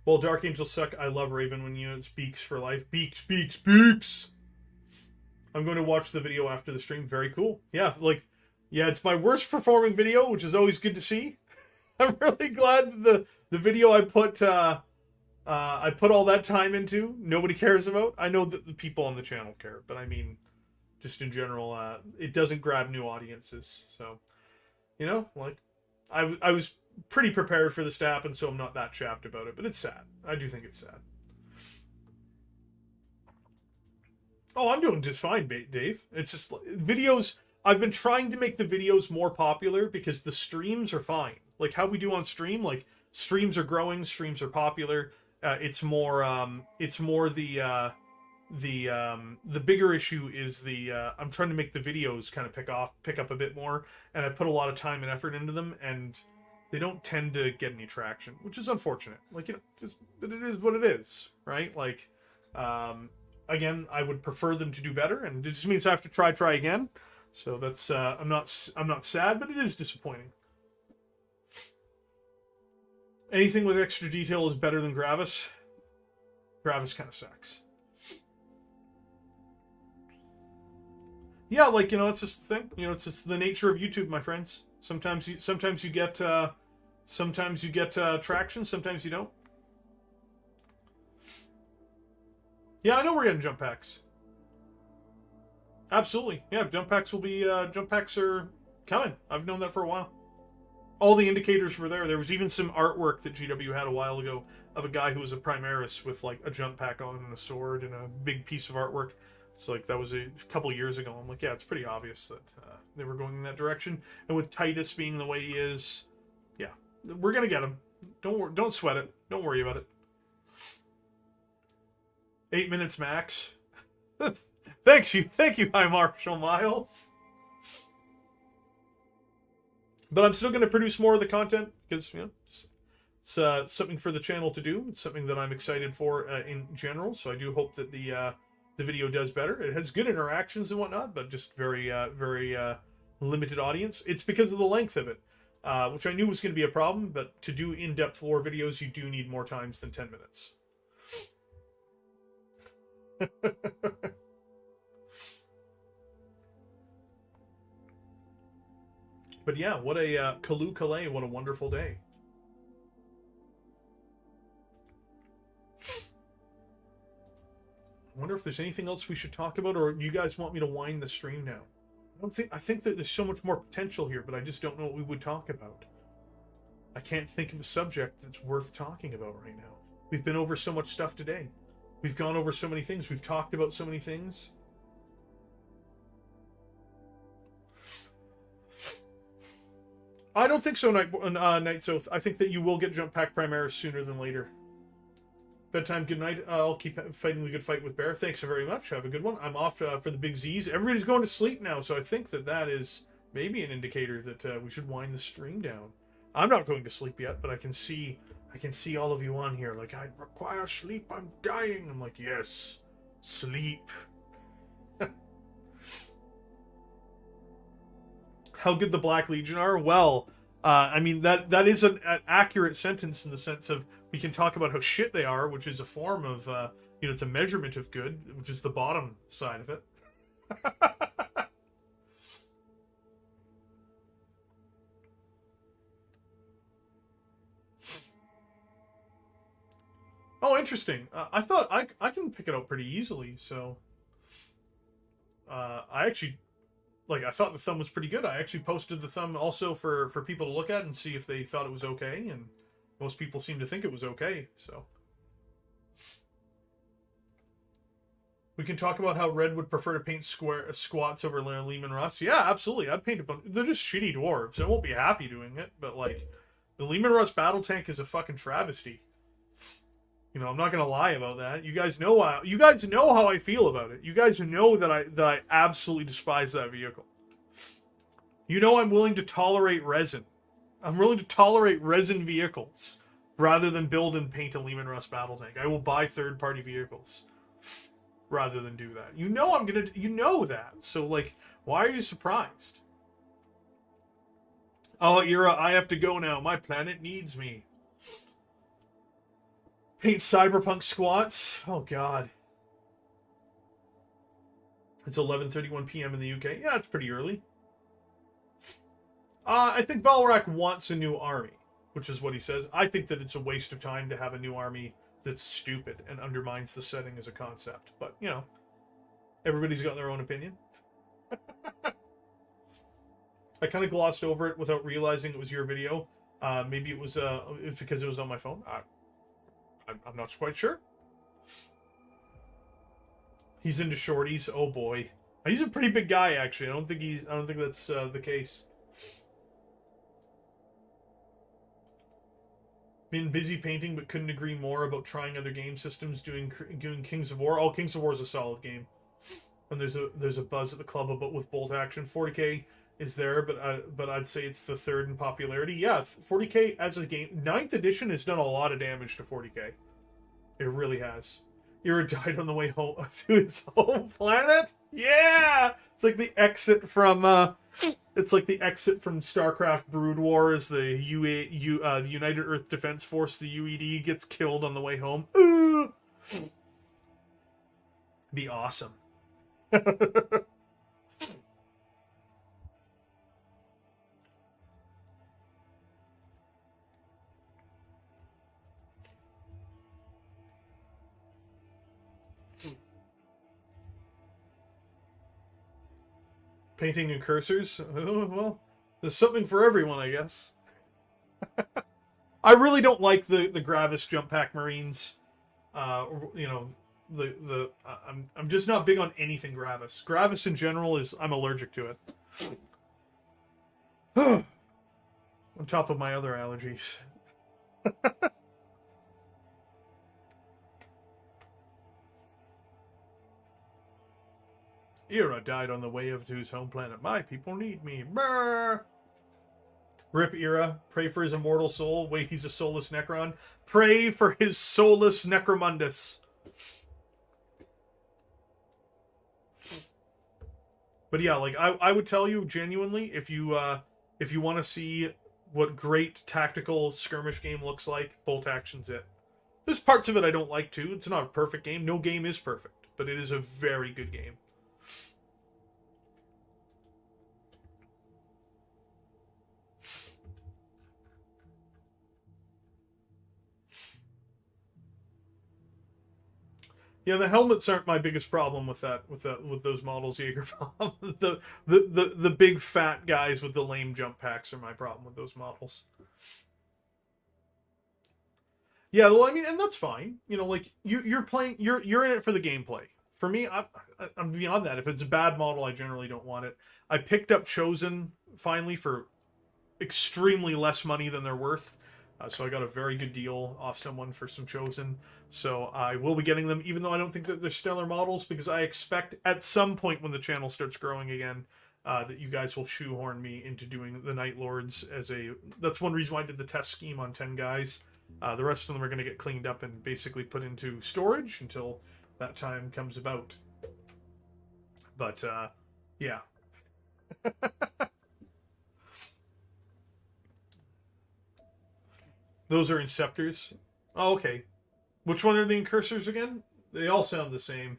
Well, Dark Angels suck. I love Raven when it's Beaks for life. Beaks, Beaks, Beaks. I'm going to watch the video after the stream. Very cool. Yeah, it's my worst performing video, which is always good to see. I'm really glad that the video I put all that time into, nobody cares about. I know that the people on the channel care, but I mean, just in general, it doesn't grab new audiences. So, I was pretty prepared for this to happen, so I'm not that chapped about it. But it's sad. I do think it's sad. Oh, I'm doing just fine, Dave. It's just videos. I've been trying to make the videos more popular because the streams are fine. Like how we do on stream, like streams are growing, streams are popular. It's more the bigger issue is I'm trying to make the videos kind of pick up a bit more, and I've put a lot of time and effort into them, and they don't tend to get any traction, which is unfortunate. But it is what it is, right? Again, I would prefer them to do better, and it just means I have to try again. So that's I'm not sad, but it is disappointing. Anything with extra detail is better than Gravis. Gravis kind of sucks. Yeah, it's just the thing. It's just the nature of YouTube, my friends. Sometimes you get traction, sometimes you don't. Yeah, I know we're getting jump packs. Absolutely. Yeah, jump packs are coming. I've known that for a while. All the indicators were there. There was even some artwork that GW had a while ago of a guy who was a Primaris with a jump pack on and a sword and a big piece of artwork. So that was a couple years ago. I'm like, yeah, it's pretty obvious that they were going in that direction. And with Titus being the way he is, yeah, we're gonna get him. Don't sweat it. Don't worry about it. 8 minutes max. Thank you, High Marshal Miles. But I'm still going to produce more of the content because it's something for the channel to do. It's something that I'm excited for in general. So I do hope that the video does better. It has good interactions and whatnot, but just very limited audience. It's because of the length of it, which I knew was going to be a problem. But to do in-depth lore videos, you do need more times than 10 minutes. But yeah, what a Kalu Kalay, what a wonderful day. I wonder if there's anything else we should talk about, or you guys want me to wind the stream now? I think that there's so much more potential here, but I just don't know what we would talk about. I can't think of a subject that's worth talking about right now. We've been over so much stuff today. We've gone over so many things. We've talked about so many things. I don't think so, Night Oath. I think that you will get Jump Pack Primaris sooner than later. Bedtime, good night. I'll keep fighting the good fight with Bear. Thanks so very much. Have a good one. I'm off for the big Z's. Everybody's going to sleep now, so I think that is maybe an indicator that we should wind the stream down. I'm not going to sleep yet, but I can see all of you on here. Like, I require sleep. I'm dying. I'm like, yes, sleep. How good the Black Legion are? Well, I mean, that is an accurate sentence in the sense of we can talk about how shit they are, which is a form of, it's a measurement of good, which is the bottom side of it. Oh, interesting. I thought I can pick it out pretty easily, so I actually... I thought the thumb was pretty good. I actually posted the thumb also for people to look at and see if they thought it was okay, and most people seem to think it was okay, so. We can talk about how Red would prefer to paint squats over Leman Russ. Yeah, absolutely. I'd paint a bunch. They're just shitty dwarves. I won't be happy doing it, but, the Leman Russ battle tank is a fucking travesty. I'm not gonna lie about that. You guys know how I feel about it. You guys know that I absolutely despise that vehicle. I'm willing to tolerate resin. I'm willing to tolerate resin vehicles rather than build and paint a Leman Russ battle tank. I will buy third-party vehicles rather than do that. You know I'm gonna. You know that. So like, why are you surprised? Oh, Ira, I have to go now. My planet needs me. Paint Cyberpunk squats. Oh God. It's 11:31 p.m. in the UK. Yeah, it's pretty early. I think Valrak wants a new army, which is what he says. I think that it's a waste of time to have a new army that's stupid and undermines the setting as a concept. But, you know, everybody's got their own opinion. I kind of glossed over it without realizing it was your video. Maybe it was because it was on my phone. I'm not quite sure. He's into shorties. Oh boy, he's a pretty big guy. Actually, I don't think that's the case. Been busy painting, but couldn't agree more about trying other game systems. Doing Kings of War. Oh, Kings of War is a solid game, and there's a buzz at the club about with bolt action. 40K is there, but I'd say it's the third in popularity. Yeah, 40K as a game. 9th edition has done a lot of damage to 40K. It really has. Ira died on the way home to his home planet. Yeah, it's like the exit from StarCraft Brood War as the the United Earth Defense Force, the UED, gets killed on the way home. Be awesome. Painting and cursors? Oh, well, there's something for everyone, I guess. I really don't like the Gravis Jump Pack Marines. You know, I'm just not big on anything Gravis. Gravis in general I'm allergic to it. On top of my other allergies. Ira died on the way to his home planet. My people need me. Brr. Rip Ira. Pray for his immortal soul. Wait, he's a soulless Necron. Pray for his soulless Necromundus. But yeah, like I would tell you genuinely, if you want to see what great tactical skirmish game looks like, Bolt Action's it. There's parts of it I don't like too. It's not a perfect game. No game is perfect, but it is a very good game. Yeah, the helmets aren't my biggest problem with those models, Jaegerbaum. the big fat guys with the lame jump packs are my problem with those models. Yeah, well, I mean, and that's fine. You know, like you're playing, you're in it for the gameplay. For me, I'm beyond that. If it's a bad model, I generally don't want it. I picked up Chosen finally for extremely less money than they're worth. So I got a very good deal off someone for some Chosen. So I will be getting them, even though I don't think that they're stellar models, because I expect at some point when the channel starts growing again, that you guys will shoehorn me into doing the Night Lords as a... That's one reason why I did the test scheme on 10 guys. The rest of them are going to get cleaned up and basically put into storage until that time comes about. But, yeah. Those are Inceptors. Oh, okay. Which one are the Incursors again? They all sound the same.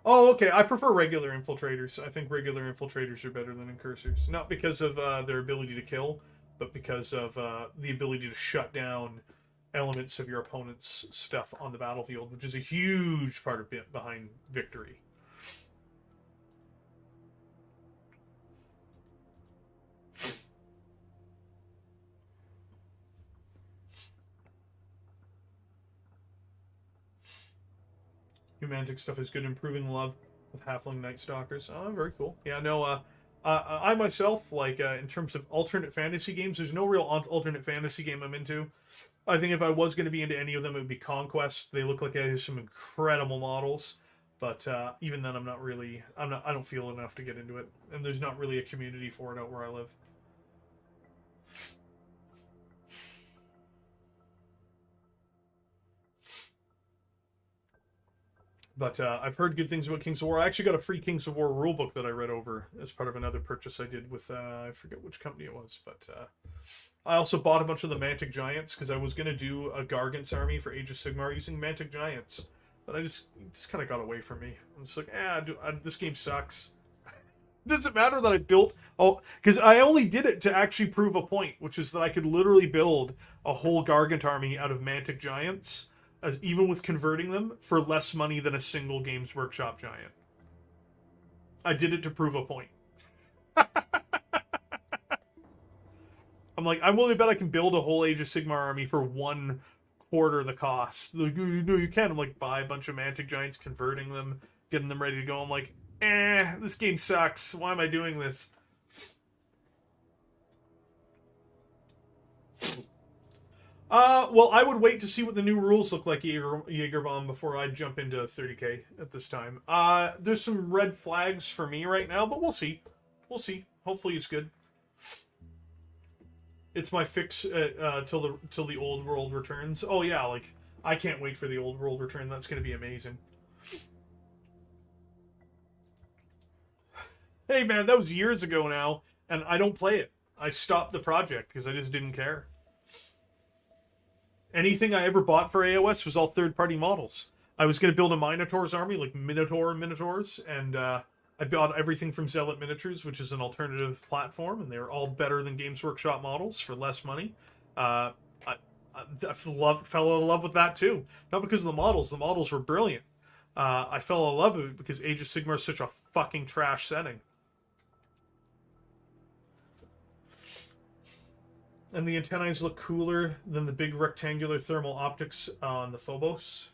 Oh, okay. I prefer regular Infiltrators. I think regular Infiltrators are better than Incursors. Not because of their ability to kill, but because of the ability to shut down elements of your opponent's stuff on the battlefield, which is a huge part of behind victory. Humantic stuff is good, improving love with Halfling Night Stalkers. Oh, very cool. Yeah, no, I myself, like, in terms of alternate fantasy games, there's no real alternate fantasy game I'm into. I think if I was going to be into any of them, it would be Conquest. They look like they have some incredible models. But even then, I don't feel enough to get into it, and there's not really a community for it out where I live. But I've heard good things about Kings of War. I actually got a free Kings of War rulebook that I read over as part of another purchase I did with, I forget which company it was, but I also bought a bunch of the Mantic Giants because I was going to do a Gargant's army for Age of Sigmar using Mantic Giants. But it just kind of got away from me. I'm just like, this game sucks. Does it matter that I built... Oh, because I only did it to actually prove a point, which is that I could literally build a whole Gargant army out of Mantic Giants, even with converting them, for less money than a single Games Workshop Giant. I did it to prove a point. I'm like, I'm willing to bet I can build a whole Age of Sigmar army for 1/4 the cost. Like, no, you can. I'm like, buy a bunch of Mantic Giants, converting them, getting them ready to go. I'm like, this game sucks. Why am I doing this? Well, I would wait to see what the new rules look like, Jaegerbomb, before I jump into 30k at this time. There's some red flags for me right now, but we'll see. We'll see. Hopefully it's good. It's my fix till the old world returns. Oh yeah, like I can't wait for the old world return. That's going to be amazing. Hey man, that was years ago now, and I don't play it. I stopped the project because I just didn't care. Anything I ever bought for AOS was all third-party models. I was going to build a Minotaur's army, like Minotaurs, and I bought everything from Zealot Miniatures, which is an alternative platform, and they're all better than Games Workshop models for less money. I fell in love with that too. Not because of the models were brilliant. I fell in love with it because Age of Sigmar is such a fucking trash setting. And the antennae look cooler than the big rectangular thermal optics on the Phobos.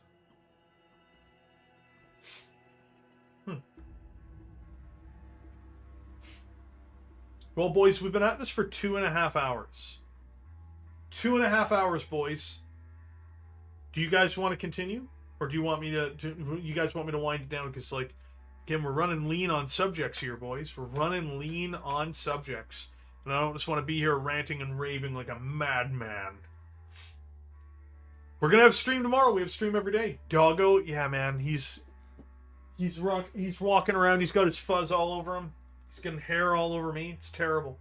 Well, boys, we've been at this for 2.5 hours. 2.5 hours, boys. Do you guys want to continue? Or do you want me to you guys want me to wind it down? Because, like, again, we're running lean on subjects here, boys. We're running lean on subjects. And I don't just want to be here ranting and raving like a madman. We're going to have stream tomorrow. We have stream every day. Doggo, yeah, man. He's walking around. He's got his fuzz all over him. He's getting hair all over me. It's terrible.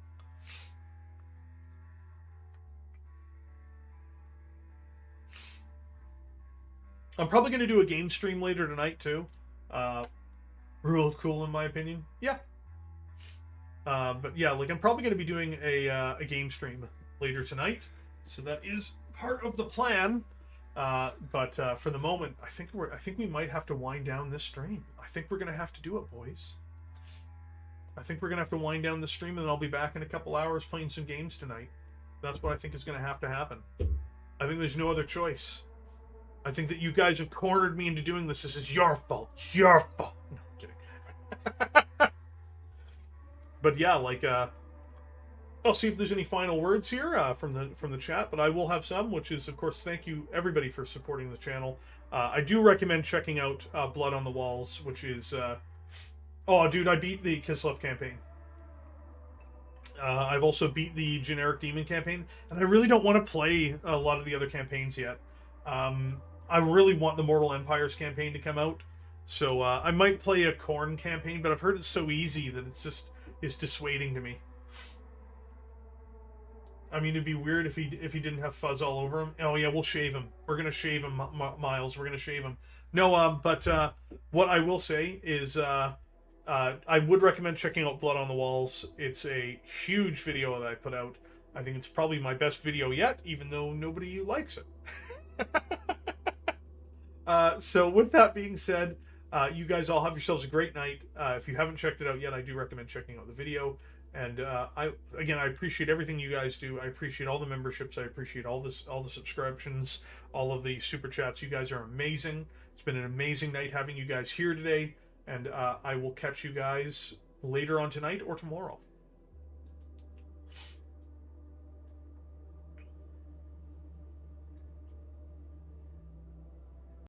I'm probably going to do a game stream later tonight, too. Rule of cool, in my opinion. Yeah. But yeah, like I'm probably going to be doing a game stream later tonight. So that is part of the plan. But for the moment, I think we might have to wind down this stream. I think we're going to have to do it, boys. I think we're going to have to wind down the stream, and then I'll be back in a couple hours playing some games tonight. That's what I think is going to have to happen. I think there's no other choice. I think that you guys have cornered me into doing this. This is your fault. It's your fault. No, I'm kidding. But yeah, like, I'll see if there's any final words here from the chat, but I will have some, which is, of course, thank you, everybody, for supporting the channel. I do recommend checking out Blood on the Walls, which is... Oh, dude, I beat the Kislev campaign. I've also beat the generic demon campaign, and I really don't want to play a lot of the other campaigns yet. I really want the Mortal Empires campaign to come out, so I might play a Khorne campaign, but I've heard it's so easy that it's dissuading to me. I mean, it'd be weird if he didn't have fuzz all over him. Oh yeah, we'll shave him. We're gonna shave him, Miles. We're gonna shave him. No, but what I will say is, I would recommend checking out Blood on the Walls. It's a huge video that I put out. I think it's probably my best video yet, even though nobody likes it. So with that being said, you guys all have yourselves a great night. If you haven't checked it out yet, I do recommend checking out the video. And I appreciate everything you guys do. I appreciate all the memberships. I appreciate all the subscriptions, all of the super chats. You guys are amazing. It's been an amazing night having you guys here today. And I will catch you guys later on tonight or tomorrow.